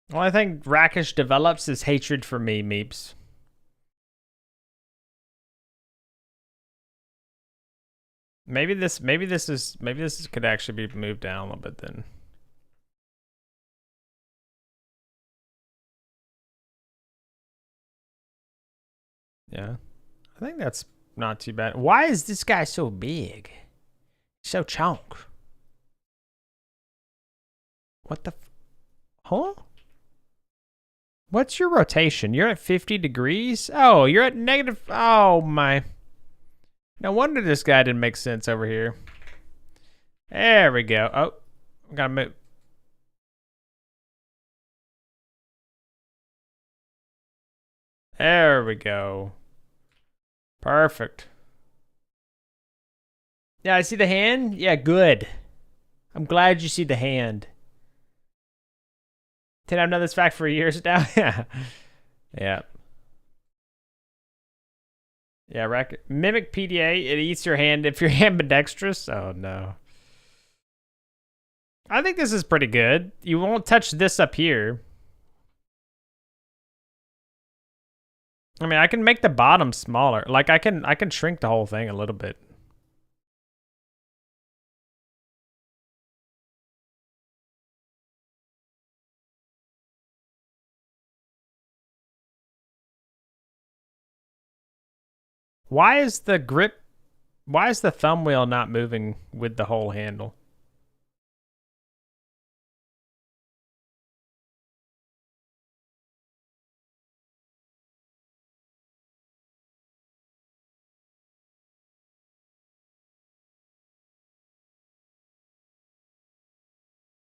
Well, I think Rakish develops his hatred for me, Meeps. Maybe this could actually be moved down a little bit then. Yeah. I think that's not too bad. Why is this guy so big? So chunk. What the huh? What's your rotation? You're at 50 degrees? Oh, you're at negative. Oh, my. No wonder this guy didn't make sense over here. There we go. Oh, gotta move. There we go. Perfect. Yeah, I see the hand. Yeah, good. I'm glad you see the hand. I've known this fact for years now. Yeah. Yeah. Yeah, Mimic PDA, it eats your hand if you're ambidextrous. Oh, no. I think this is pretty good. You won't touch this up here. I mean, I can make the bottom smaller. Like, I can shrink the whole thing a little bit. Why is the thumb wheel not moving with the whole handle?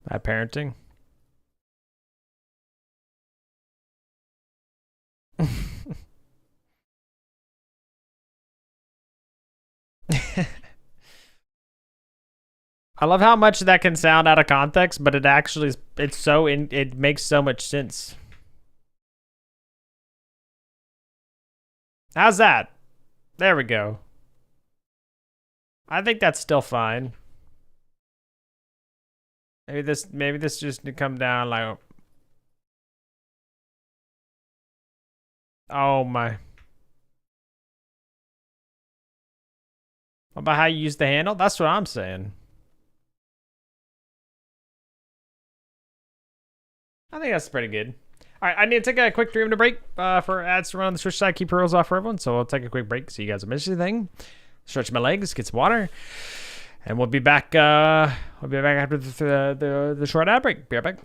Bad parenting. I love how much that can sound out of context, but it actually it makes so much sense. How's that? There we go. I think that's still fine. Maybe this just to come down like. Oh my. About how you use the handle? That's what I'm saying. I think that's pretty good. All right, I need to take a quick 3-minute break for ads to run on the Switch side. Keep rules off for everyone, so I'll take a quick break so you guys don't miss anything. Stretch my legs, get some water, and we'll be back. We'll be back after the short ad break. Be right back.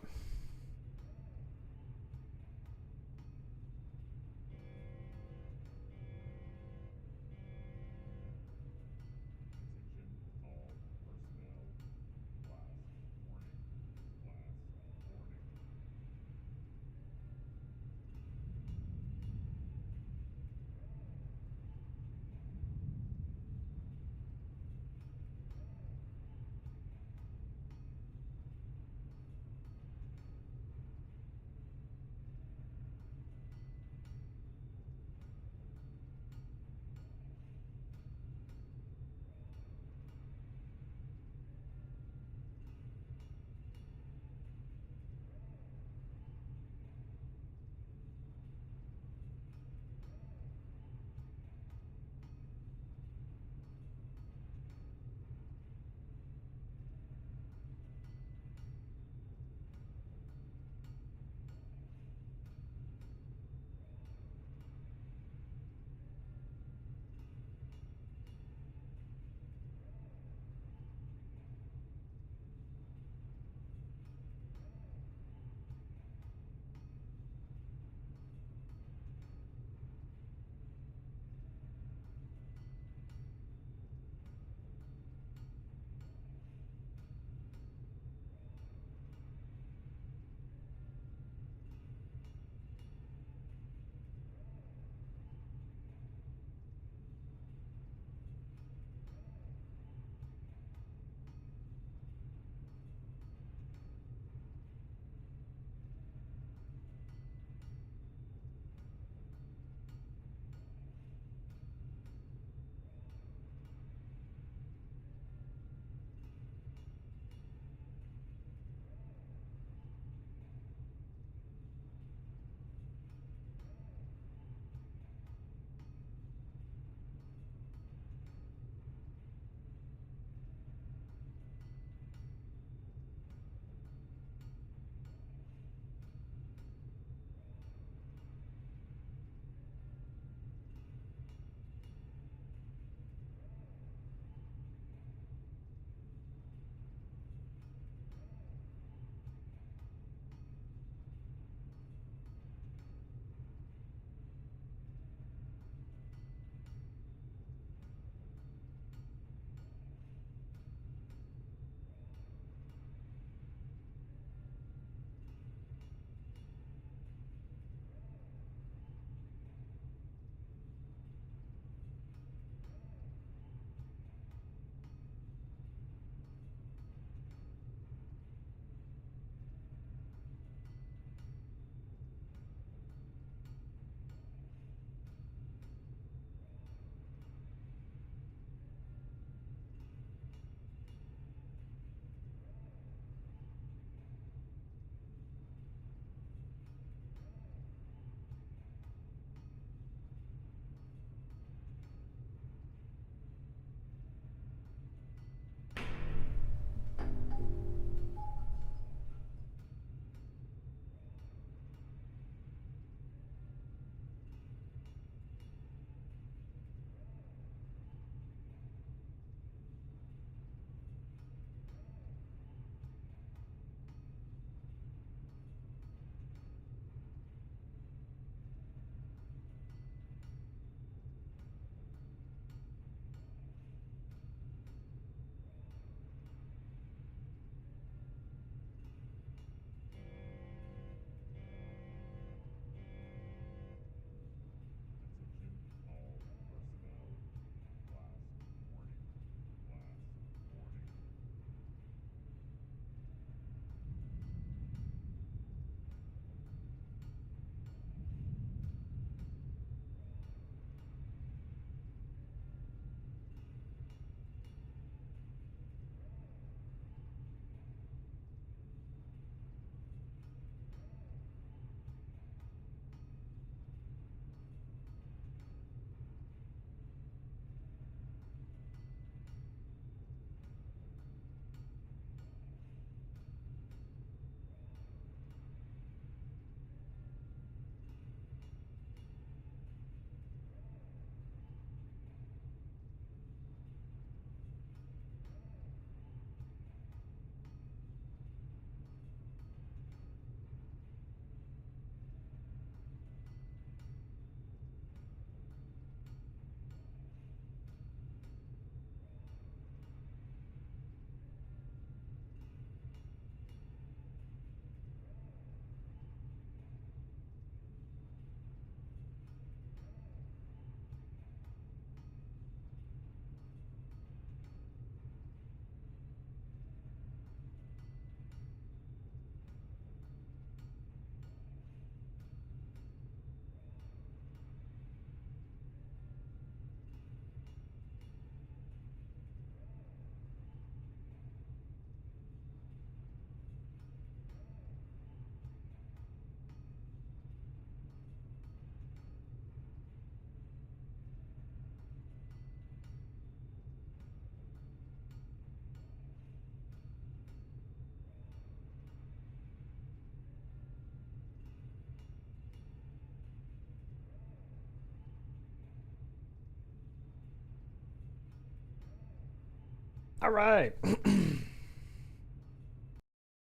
All right.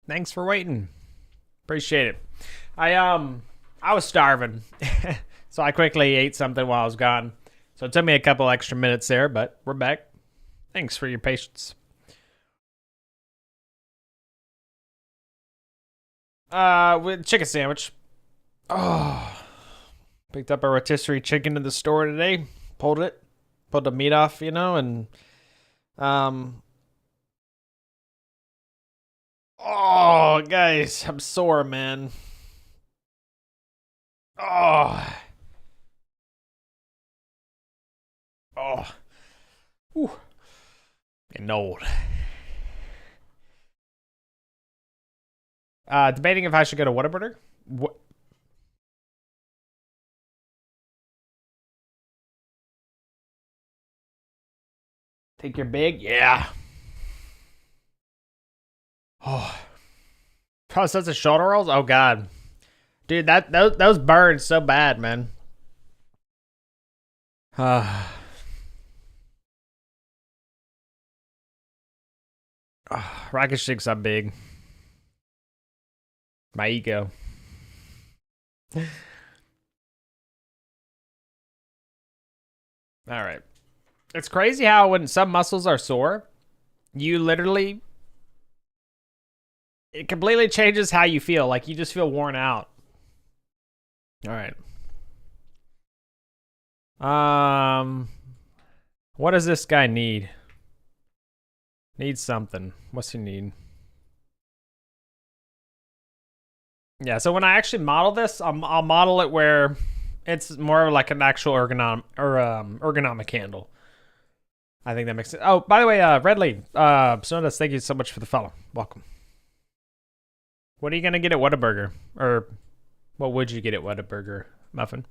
Thanks for waiting. Appreciate it. I was starving, so I quickly ate something while I was gone. So it took me a couple extra minutes there, but we're back. Thanks for your patience. With chicken sandwich. Oh, picked up a rotisserie chicken in the store today. Pulled the meat off, you know, and oh, guys, I'm sore, man. Oh. Whew. Getting old. Debating if I should go to Whataburger. What? Think you're big? Yeah. Oh. Process of shoulder rolls? Oh, God. Dude, those burn so bad, man. Rocket shakes are big. My ego. All right. It's crazy how when some muscles are sore, you literally, it completely changes how you feel. Like you just feel worn out. All right. What does this guy need? Needs something. What's he need? Yeah, so when I actually model this, I'll model it where it's more like an actual ergonomic handle. I think that makes sense. Oh, by the way, Redley, Sonodas, thank you so much for the follow. Welcome. What are you gonna get at Whataburger? Or what would you get at Whataburger, Muffin?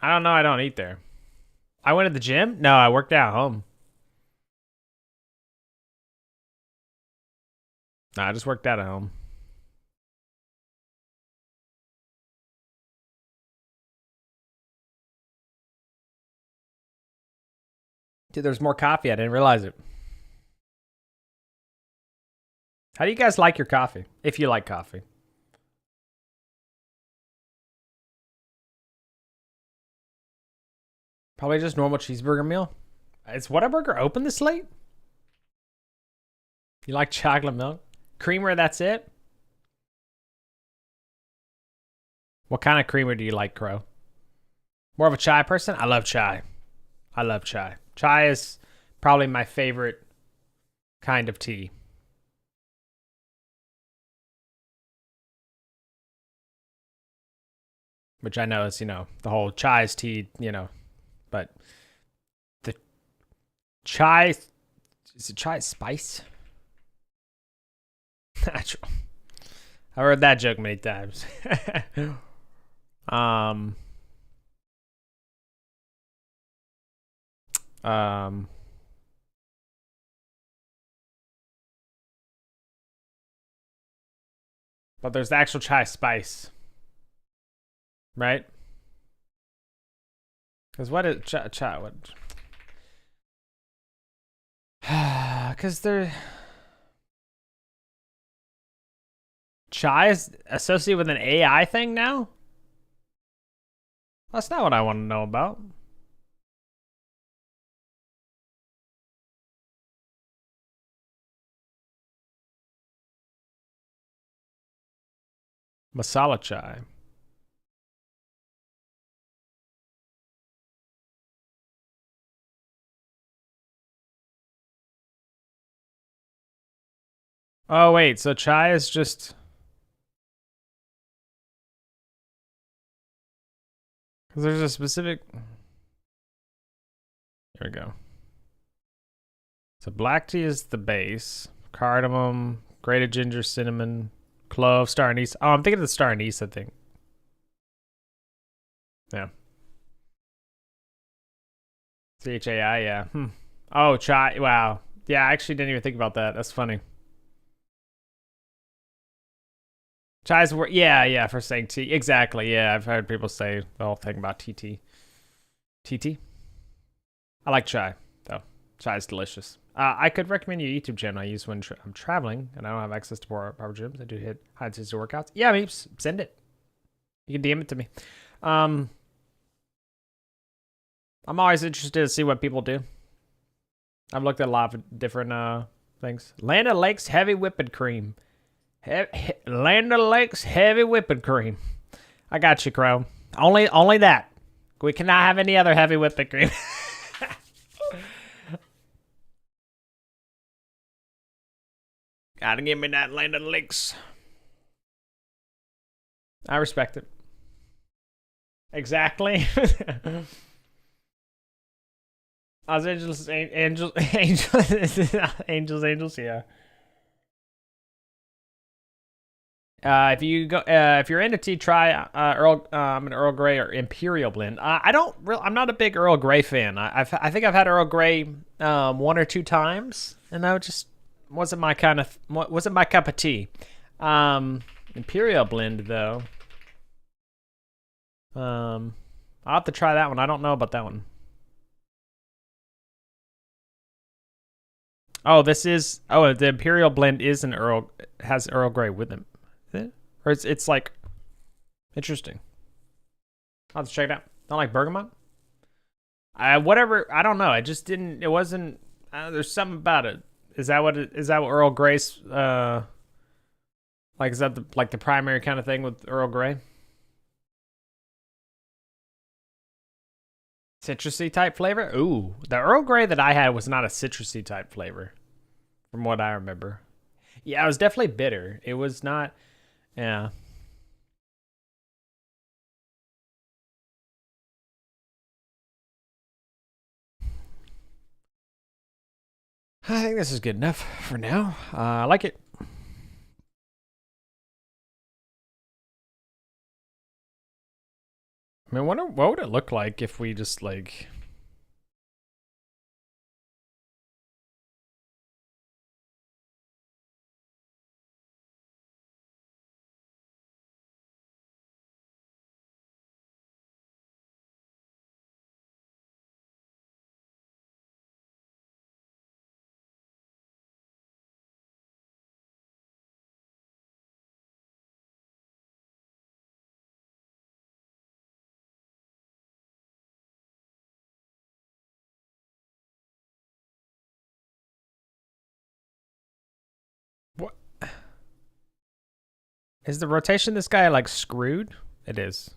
I don't know. I don't eat there. I went to the gym? No, I worked out at home. No, I just worked out at home. Dude, there's more coffee. I didn't realize it. How do you guys like your coffee? If you like coffee. Probably just normal cheeseburger meal. Is Whataburger open this late? You like chocolate milk? Creamer, that's it? What kind of creamer do you like, Crow? More of a chai person? I love chai. I love chai. Chai is probably my favorite kind of tea. Which I know is, you know, the whole chai is tea, you know. But the chai, is it chai spice? Natural. I heard that joke many times. But there's the actual chai spice, right? Because what is chai? What? Because they're chai is associated with an AI thing now. That's not what I want to know about. Masala chai. Oh wait, so chai is just because there's a specific. There we go. So black tea is the base. Cardamom, grated ginger, cinnamon, clove, star anise. Oh, I'm thinking of the star anise, I think. Yeah. CHAI, yeah. Oh, chai. Wow. Yeah, I actually didn't even think about that. That's funny. Chai's word. Yeah, for saying T. Exactly. Yeah, I've heard people say the whole thing about TT. TT. I like chai, though. Chai is delicious. I could recommend you a YouTube channel I use when I'm traveling and I don't have access to power gyms. I do hit high-intensity workouts. Yeah, maybe send it. You can DM it to me. I'm always interested to see what people do. I've looked at a lot of different things. Land O'Lakes heavy whipping cream. Land O'Lakes heavy whipping cream. I got you, Crow. Only that. We cannot have any other heavy whipping cream. Gotta give me that Land O'Lakes. I respect it. Exactly. Los Angeles Angels, yeah. If you're into tea, try an Earl Grey or Imperial blend. I'm not a big Earl Grey fan. I think I've had Earl Grey 1 or 2 times, and that just wasn't my cup of tea. Imperial blend though. I'll have to try that one. I don't know about that one. Oh, the Imperial blend has Earl Grey with them. Or it's like interesting. I'll have to check it out. Not like bergamot. Whatever. I don't know. It wasn't. There's something about it. Is that what Earl Grey's like? Is that the primary kind of thing with Earl Grey? Citrusy type flavor? Ooh, the Earl Grey that I had was not a citrusy type flavor, from what I remember. Yeah, it was definitely bitter. It was not. Yeah. I think this is good enough for now. I like it. I mean, what would it look like if we just like... What? Is the rotation this guy like screwed? It is.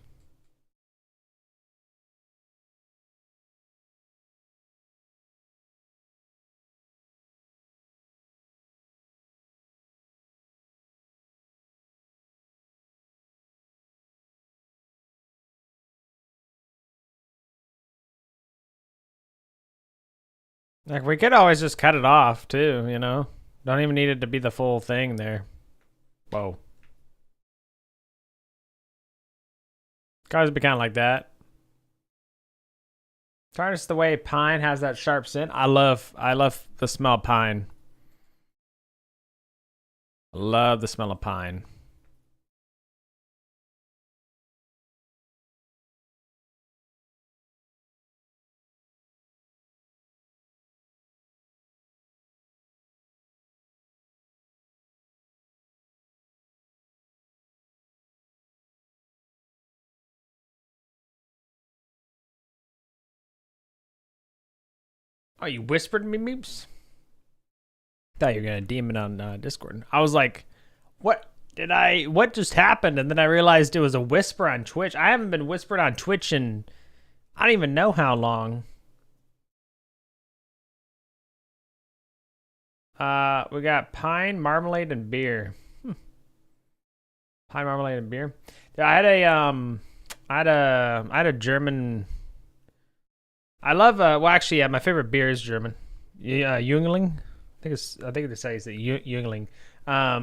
Like, we could always just cut it off, too, you know? Don't even need it to be the full thing there. Whoa. Guys be kind of like that. Try just the way pine has that sharp scent. I love the smell of pine. Love the smell of pine. Oh, you whispered me, Meeps? Thought you were gonna DM it on Discord. I was like, what just happened? And then I realized it was a whisper on Twitch. I haven't been whispered on Twitch in I don't even know how long. We got pine, marmalade, and beer. Pine, marmalade, and beer. Yeah, I had a German. I love well, actually, yeah, my favorite beer is German. Yeah, Jungling. I think it says that Jungling. I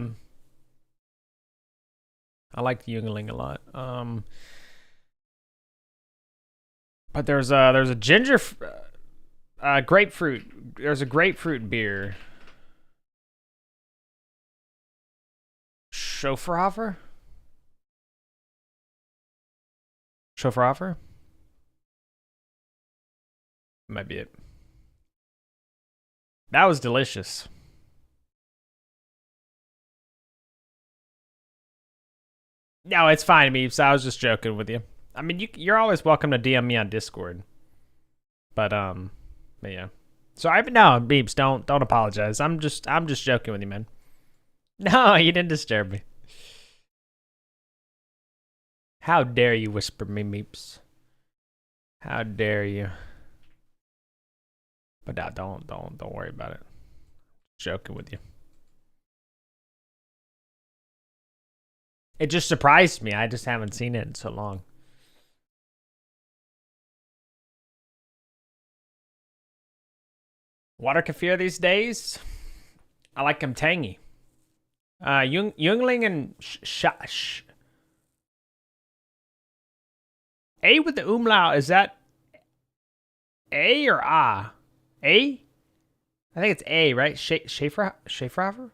like the Jungling a lot. But there's a ginger Grapefruit. There's a grapefruit beer. Schofferhofer? Schofferhofer? Might be it. That was delicious. No, it's fine, Meeps. I was just joking with you. I mean, you're always welcome to DM me on Discord. But yeah. So no, Meeps, don't apologize. I'm just joking with you, man. No, you didn't disturb me. How dare you whisper me, Meeps? How dare you? But no, don't worry about it. Joking with you. It just surprised me. I just haven't seen it in so long. Water kefir these days? I like them tangy. Jungling and A with the umlaut, is that A or A? A? I think it's A, right? Schaeferhofer?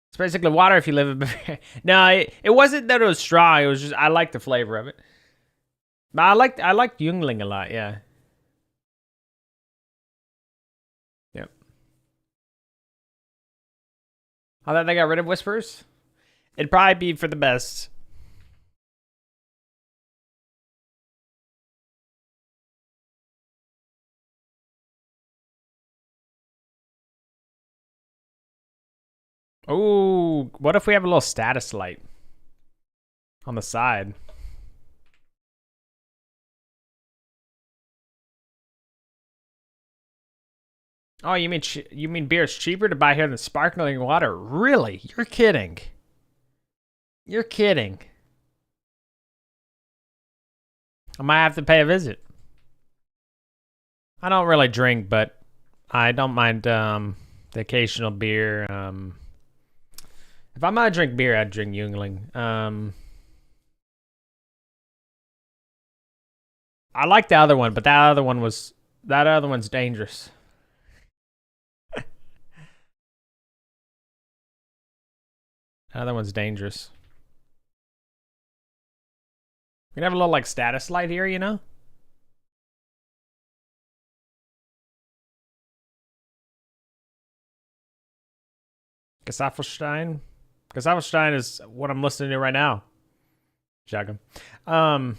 It's basically water if you live in Bavaria. No, it wasn't that it was strong. It was just, I like the flavor of it. But I liked Jungling a lot, yeah. Yep. I thought they got rid of Whispers? It'd probably be for the best. Oh, what if we have a little status light on the side? Oh, you mean beer is cheaper to buy here than sparkling water? Really? You're kidding. You're kidding. I might have to pay a visit. I don't really drink, but I don't mind the occasional beer. If I'm gonna drink beer, I'd drink Jungling. I like the other one, but that other one's dangerous. That other one's dangerous. We can have a little like status light here, you know? Gesaffelstein. Gesaffelstein is what I'm listening to right now. Shotgun. I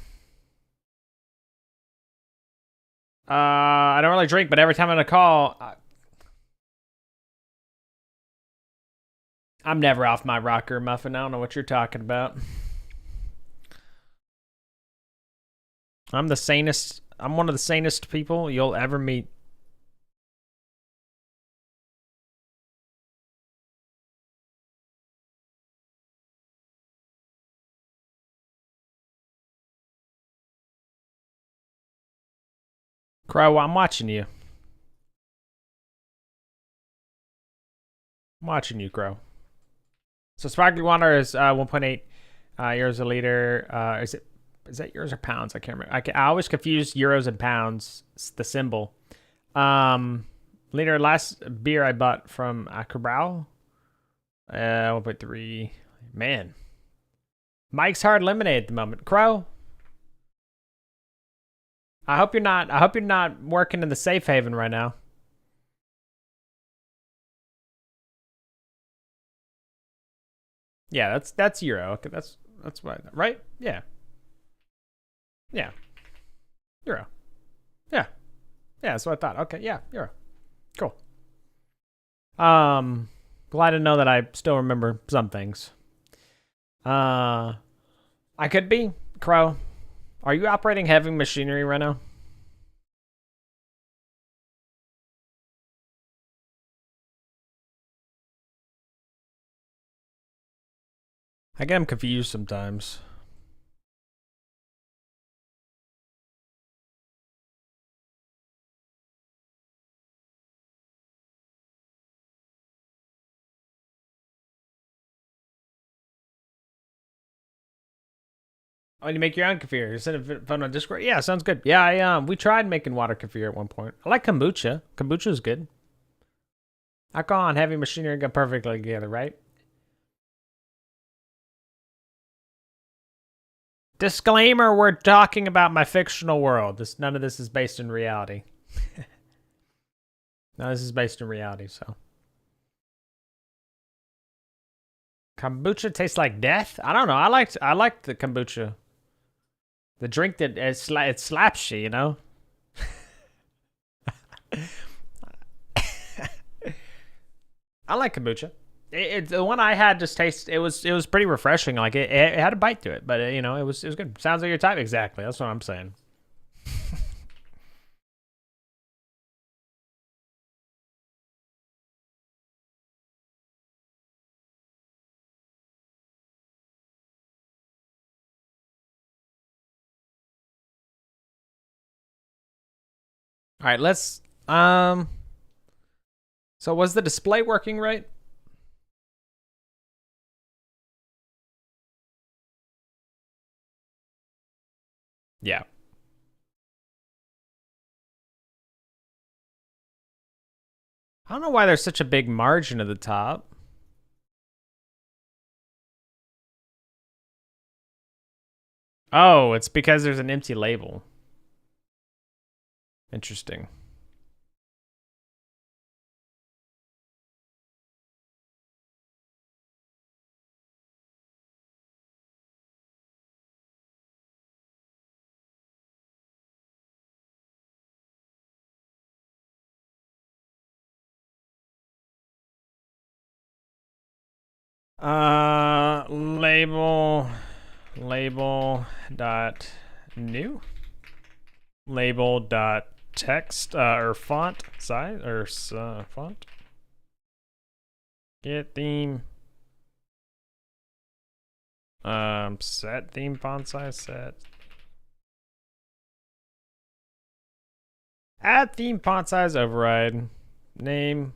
don't really drink, but every time I'm on a call, I'm never off my rocker muffin. I don't know what you're talking about. I'm the sanest. I'm one of the sanest people you'll ever meet. Crow, I'm watching you. I'm watching you, Crow. So sparkling water is 1.8 euros a liter. Is that euros or pounds? I can't remember. I always confuse euros and pounds. It's the symbol. Liter last beer I bought from Cabral. 1.3. Man, Mike's hard lemonade at the moment. Crow. I hope you're not working in the safe haven right now. Yeah, that's euro. Okay, that's right? Yeah. Yeah. Euro. Yeah. Yeah, that's what I thought. Okay, yeah, euro. Cool. Glad to know that I still remember some things. I could be. Crow. Are you operating heavy machinery right now? I get them confused sometimes. Oh, you make your own kefir. Send a phone on Discord. Yeah, sounds good. Yeah, we tried making water kefir at one point. I like kombucha. Kombucha is good. Alcohol and heavy machinery go perfectly together, right? Disclaimer: we're talking about my fictional world. None of this is based in reality. No, this is based in reality. So, kombucha tastes like death. I don't know. I liked the kombucha. The drink that it slaps you, you know. I like kombucha. The one I had just tasted. It was pretty refreshing. Like it had a bite to it, but you know, it was good. Sounds like your type exactly. That's what I'm saying. All right, let's So was the display working right? Yeah. I don't know why there's such a big margin at the top. Oh, it's because there's an empty label. Interesting. Label dot new label dot text or font size or font get theme set theme font size set add theme font size override name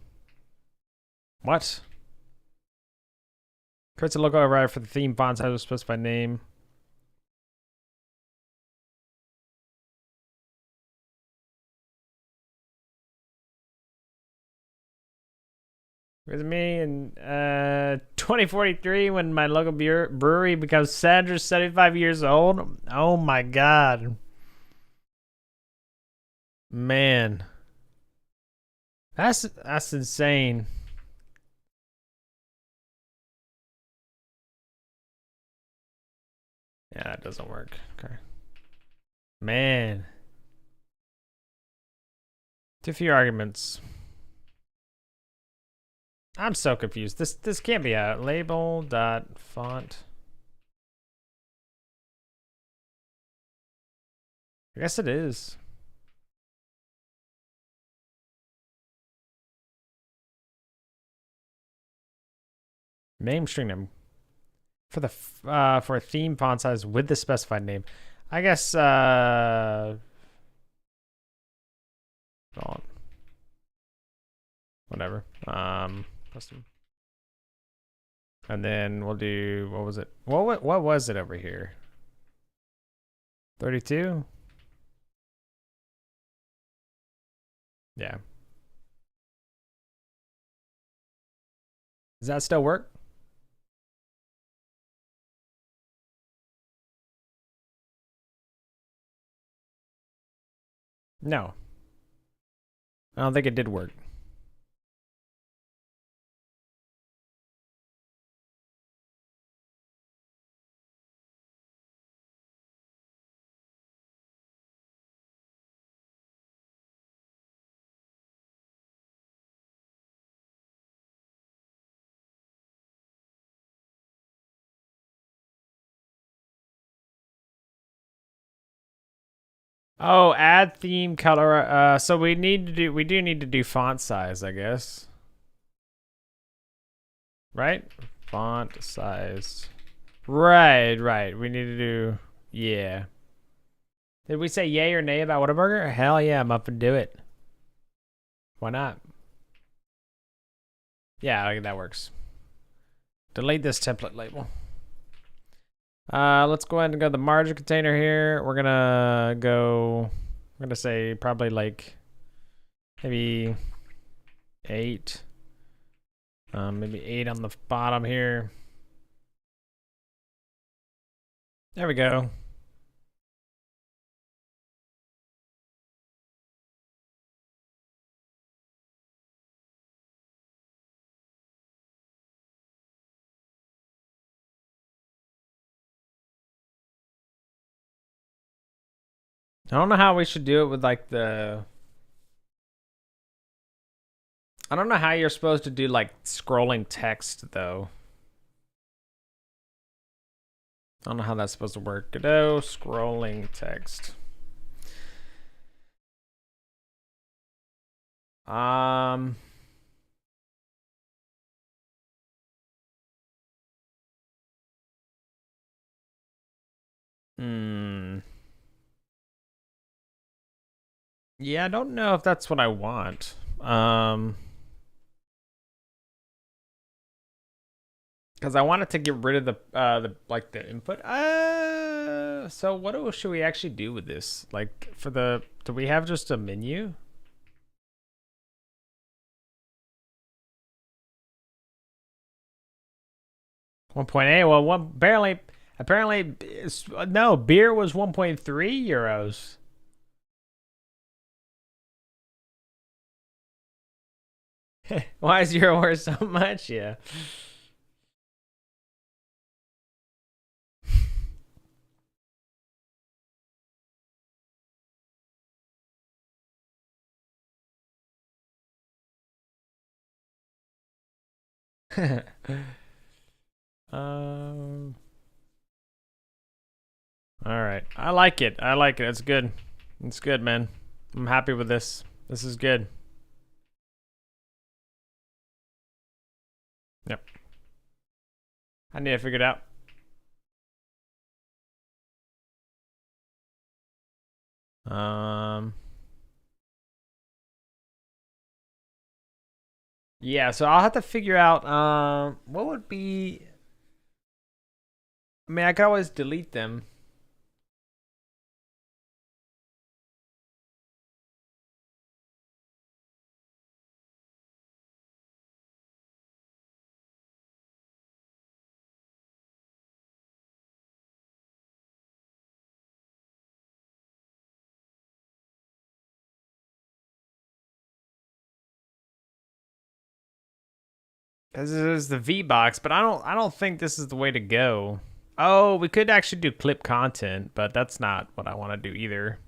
what creates a logo override for the theme font size with specified name. With me in 2043 when my local brewery becomes 75 years old. Oh my god. Man. That's insane. Yeah, that doesn't work. Okay. Man. Too few arguments. I'm so confused. This can't be a label dot font. I guess it is. Name string name for the for a theme font size with the specified name. I guess font. Whatever. Custom. And then we'll do, what was it? What was it over here? 32? Yeah. Does that still work? No. I don't think it did work. Oh, add theme color. So we do need to do font size, I guess. Right? Font size. Right. We need to do, yeah. Did we say yay or nay about Whataburger? Hell yeah, I'm up and do it. Why not? Yeah, that works. Delete this template label. Let's go ahead and go to the margin container here. We're gonna say probably like maybe 8. Maybe 8 on the bottom here. There we go. I don't know how we should do it with like the... I don't know how you're supposed to do like scrolling text though. I don't know how that's supposed to work. Godot scrolling text. Yeah, I don't know if that's what I want. Because I wanted to get rid of the input. So what should we actually do with this? Like for the, do we have just a menu? $1.8. Well, apparently, no, beer was 1.3 euros. Why is euro worth so much? Yeah. um. All right. I like it. I like it. It's good. It's good, man. I'm happy with this. This is good. Yep. I need to figure it out. Yeah, so I'll have to figure out what would be, I mean, I could always delete them. This is the V box, but I don't think this is the way to go. Oh, we could actually do clip content, but that's not what I want to do either.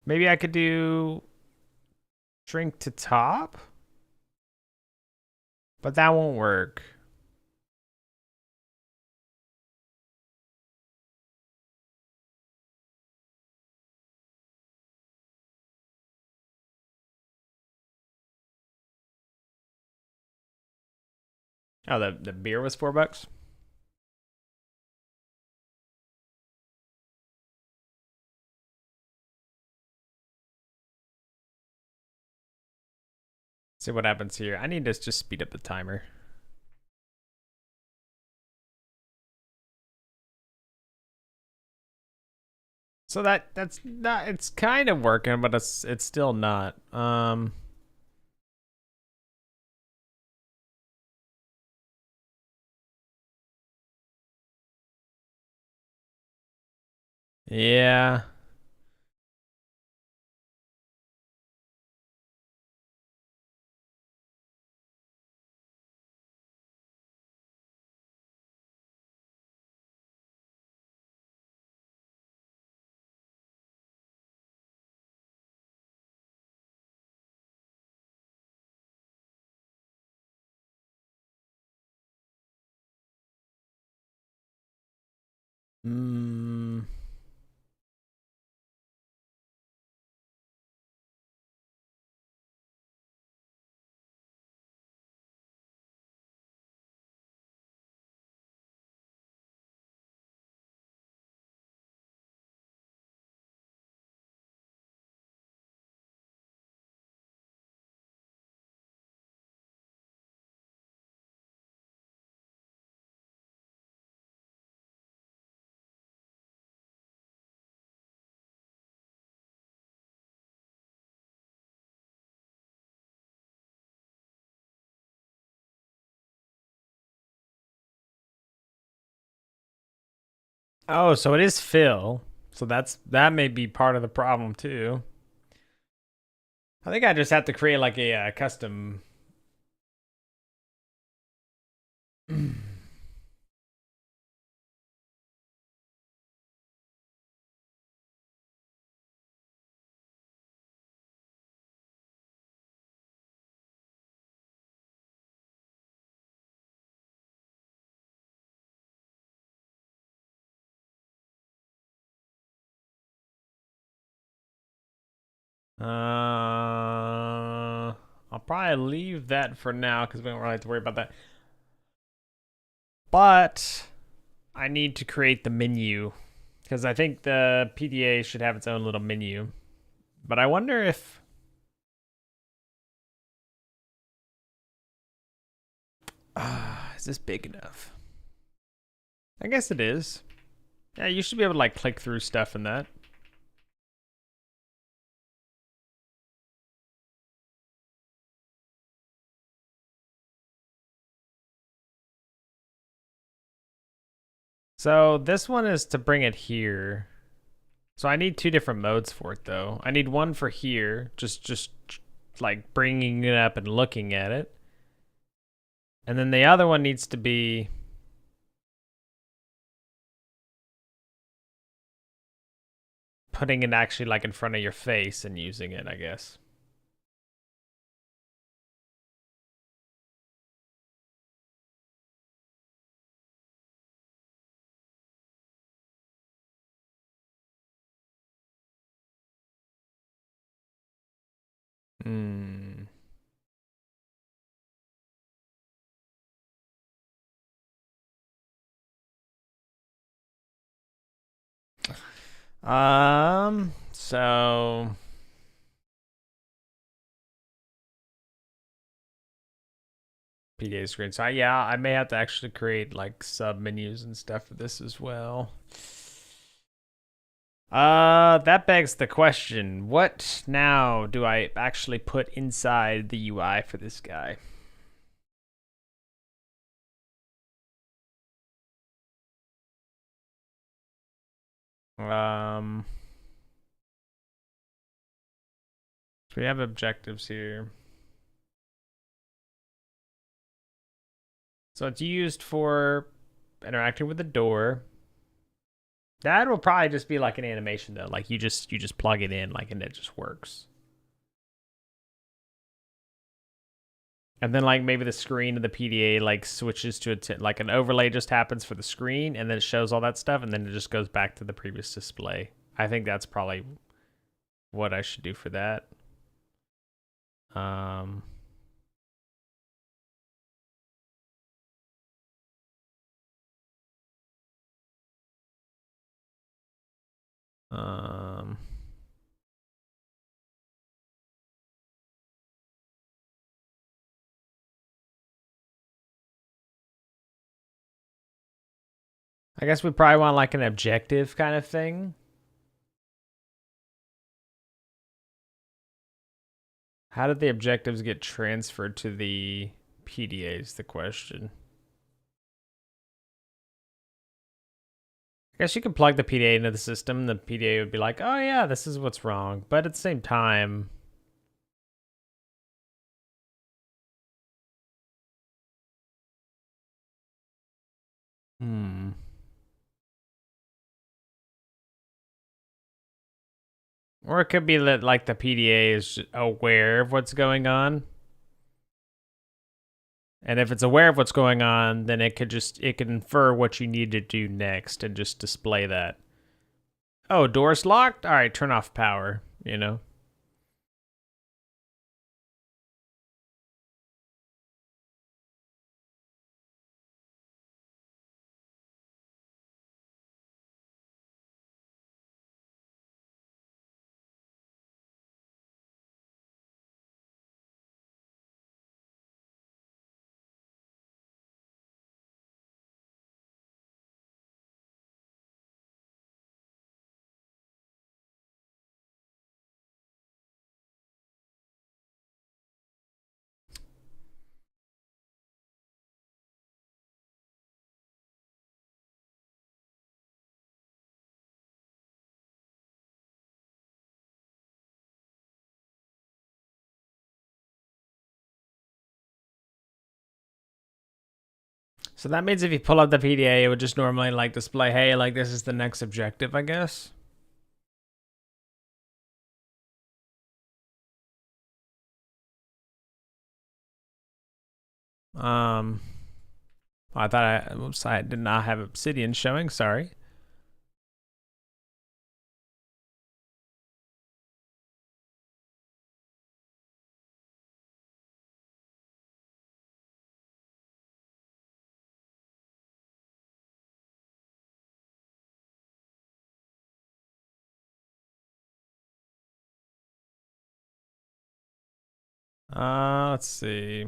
Maybe I could do shrink to top, but that won't work. Oh, the beer was $4. See what happens here. I need to just speed up the timer. So that's not, it's kind of working, but it's still not. Yeah. Hmm. Oh, so it is fill. So that may be part of the problem too. I think I just have to create like a custom. I'll probably leave that for now because we don't really have to worry about that. But I need to create the menu because I think the PDA should have its own little menu. But I wonder if is this big enough? I guess it is. Yeah, you should be able to like click through stuff in that. So this one is to bring it here. So I need two different modes for it though. I need one for here, just like bringing it up and looking at it. And then the other one needs to be putting it actually like in front of your face and using it, I guess. Hmm. So PDA screen. So yeah, I may have to actually create like sub menus and stuff for this as well. That begs the question, what now do I actually put inside the UI for this guy? Um, so we have objectives here. So it's used for interacting with the door. That will probably just be like an animation though. Like you just plug it in like and it just works. And then like maybe the screen of the PDA like switches to like an overlay just happens for the screen and then it shows all that stuff and then it just goes back to the previous display. I think that's probably what I should do for that. Um um I guess we probably want like an objective kind of thing. How did the objectives get transferred to the PDA is the question. I guess you could plug the PDA into the system. The PDA would be like, oh yeah, this is what's wrong. But at the same time, Or it could be that like the PDA is aware of what's going on. And if it's aware of what's going on, then it could infer what you need to do next and just display that. Oh, door's locked? All right, turn off power, you know? So that means if you pull up the PDA, it would just normally like display, hey, like this is the next objective, I guess. I thought oops, I did not have obsidian showing, sorry. Let's see.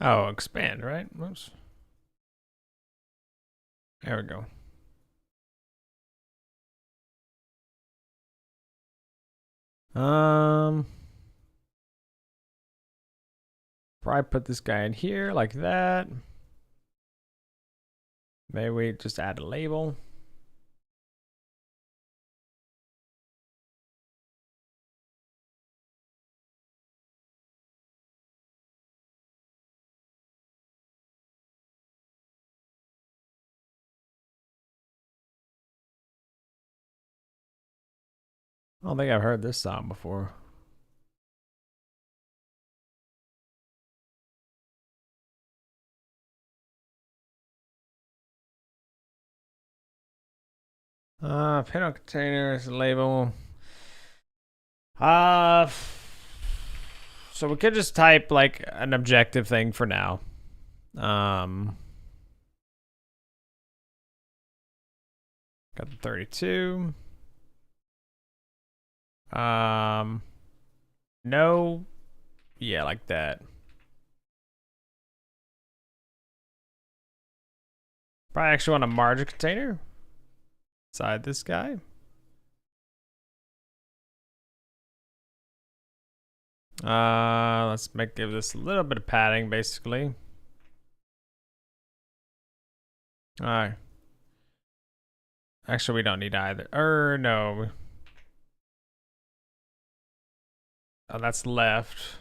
Oh, expand, right? Whoops. There we go. Probably put this guy in here like that. Maybe we just add a label. I don't think I've heard this song before. Panel containers, label. So we could just type like an objective thing for now. Got the 32. No. Yeah, like that. Probably actually want a margin container inside this guy. Let's give this a little bit of padding, basically. All right. Actually, we don't need either. No. Oh, that's left.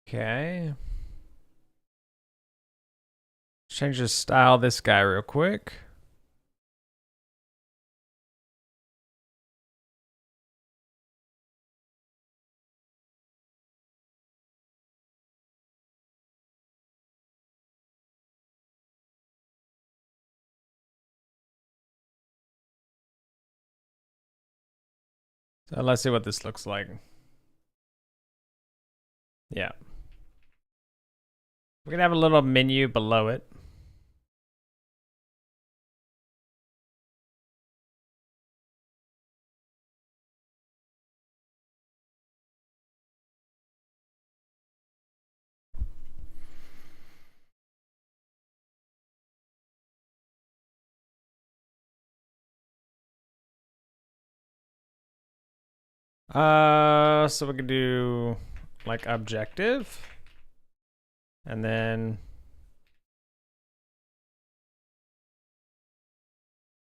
Okay. Change the style of this guy real quick. So let's see what this looks like. Yeah. We can have a little menu below it. So we can do like objective. And then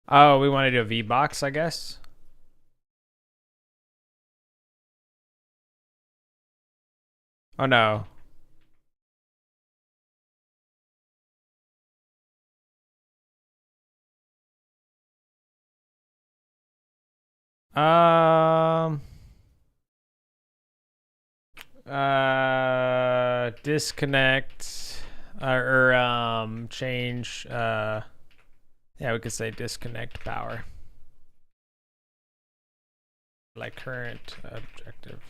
oh, we want to do a V-box, I guess. Oh no. Um Disconnect or change. Yeah, we could say disconnect power. Like current objective.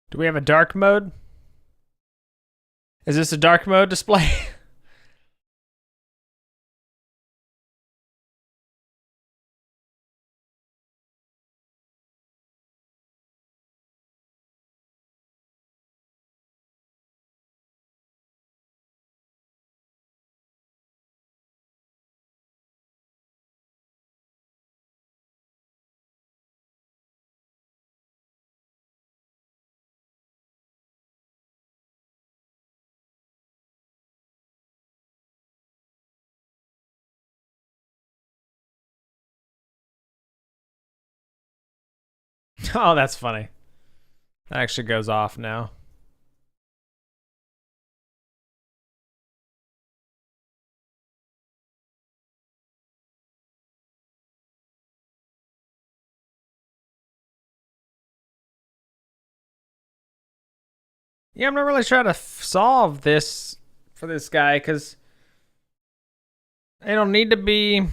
Do we have a dark mode? Is this a dark mode display? Oh, that's funny. That actually goes off now. Yeah, I'm not really trying to solve this for this guy because they don't need to be.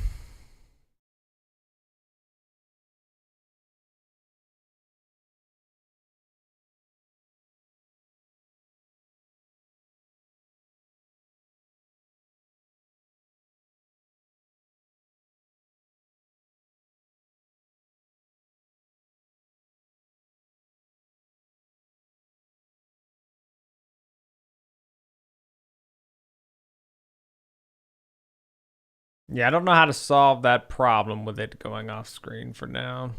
Yeah, I don't know how to solve that problem with it going off screen for now.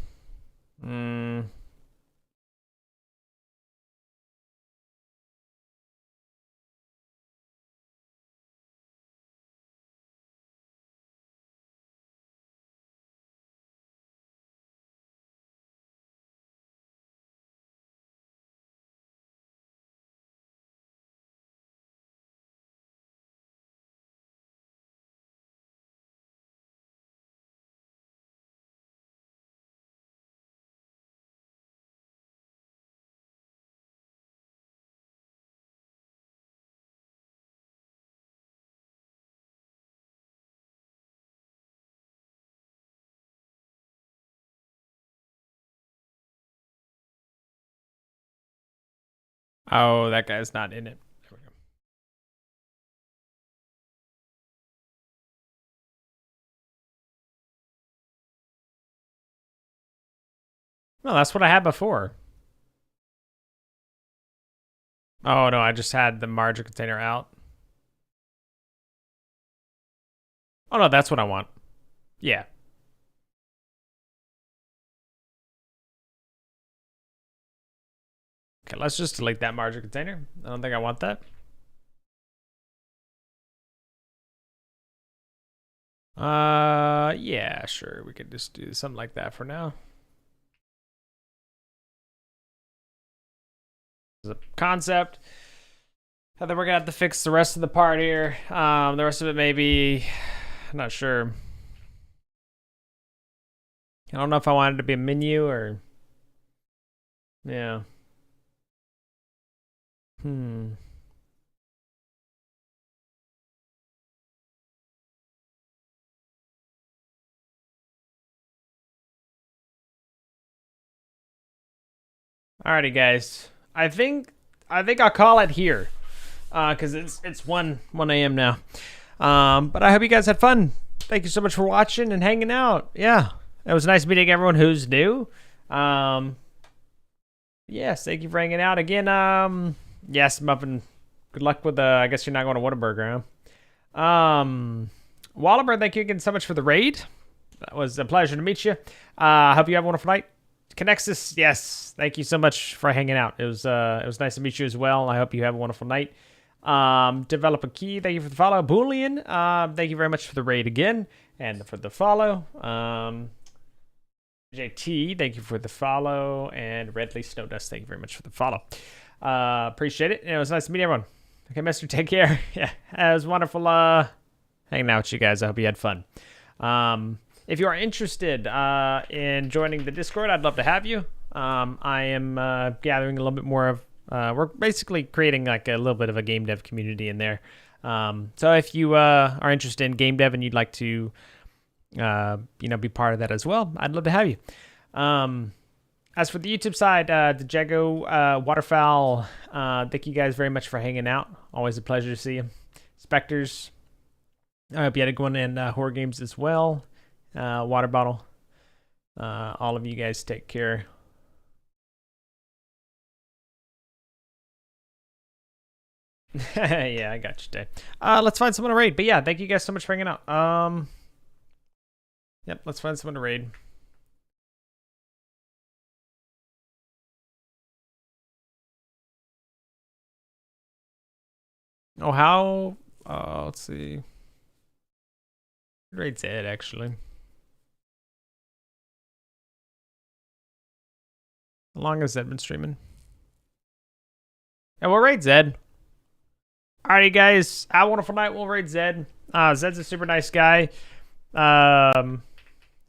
Oh, that guy's not in it. There we go. No, that's what I had before. Oh, no, I just had the margin container out. Oh, no, that's what I want. Yeah. Okay, let's just delete that margin container. I don't think I want that. Yeah, sure. We could just do something like that for now. This is a concept. I think we're gonna have to fix the rest of the part here. The rest of it maybe, I'm not sure. I don't know if I wanted it to be a menu or, yeah. Alrighty, guys. I think I'll call it here, cause it's 1 a.m. now. But I hope you guys had fun. Thank you so much for watching and hanging out. Yeah, it was nice meeting everyone who's new. Yes, thank you for hanging out again. Yes, Muffin. Good luck with I guess you're not going to Whataburger, huh? Wallaber, thank you again so much for the raid. That was a pleasure to meet you. I hope you have a wonderful night. Connexus, yes. Thank you so much for hanging out. It was nice to meet you as well. I hope you have a wonderful night. Developer Key, thank you for the follow. Boolean, thank you very much for the raid again and for the follow. JT, thank you for the follow, and Redley Snowdust, thank you very much for the follow. Appreciate it. And it was nice to meet everyone. Okay, Mister, take care. Yeah, it was wonderful hanging out with you guys. I hope you had fun. If you are interested in joining the Discord, I'd love to have you. I am gathering a little bit more of. We're basically creating like a little bit of a game dev community in there. So if you are interested in game dev and you'd like to, be part of that as well, I'd love to have you. As for the YouTube side, the Jago Waterfowl, thank you guys very much for hanging out. Always a pleasure to see you. Spectres, I hope you had a good one in horror games as well. Water Bottle, all of you guys take care. Yeah, I got you, Dave. Let's find someone to raid. But yeah, thank you guys so much for hanging out. Yep, let's find someone to raid. Oh, how? Let's see. Raid Zed, actually. How long has Zed been streaming? Yeah, we'll raid Zed. Alrighty, guys. Have a wonderful night. We'll raid Zed. Zed's a super nice guy.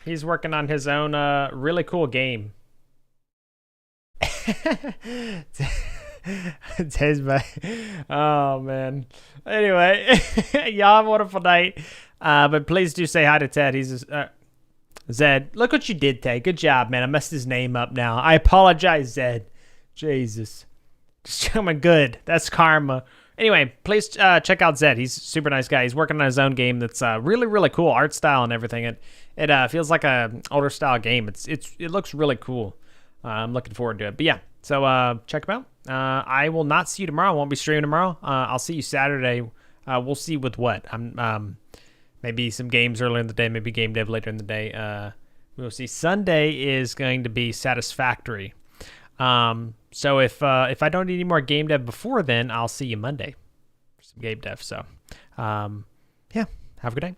He's working on his own really cool game. Oh, man. Anyway, y'all have a wonderful night. But please do say hi to Ted. He's Zed. Look what you did, Ted. Good job, man. I messed his name up now. I apologize, Zed. Jesus. Just tell me good. That's karma. Anyway, please check out Zed. He's a super nice guy. He's working on his own game that's really, really cool. Art style and everything. It feels like a older style game. It looks really cool. I'm looking forward to it. But yeah, so check him out. I will not see you tomorrow. I won't be streaming tomorrow. I'll see you Saturday. We'll see with what. Maybe some games earlier in the day. Maybe game dev later in the day. We'll see. Sunday is going to be Satisfactory. So if I don't need any more game dev before then, I'll see you Monday for some game dev. So, yeah, have a good day.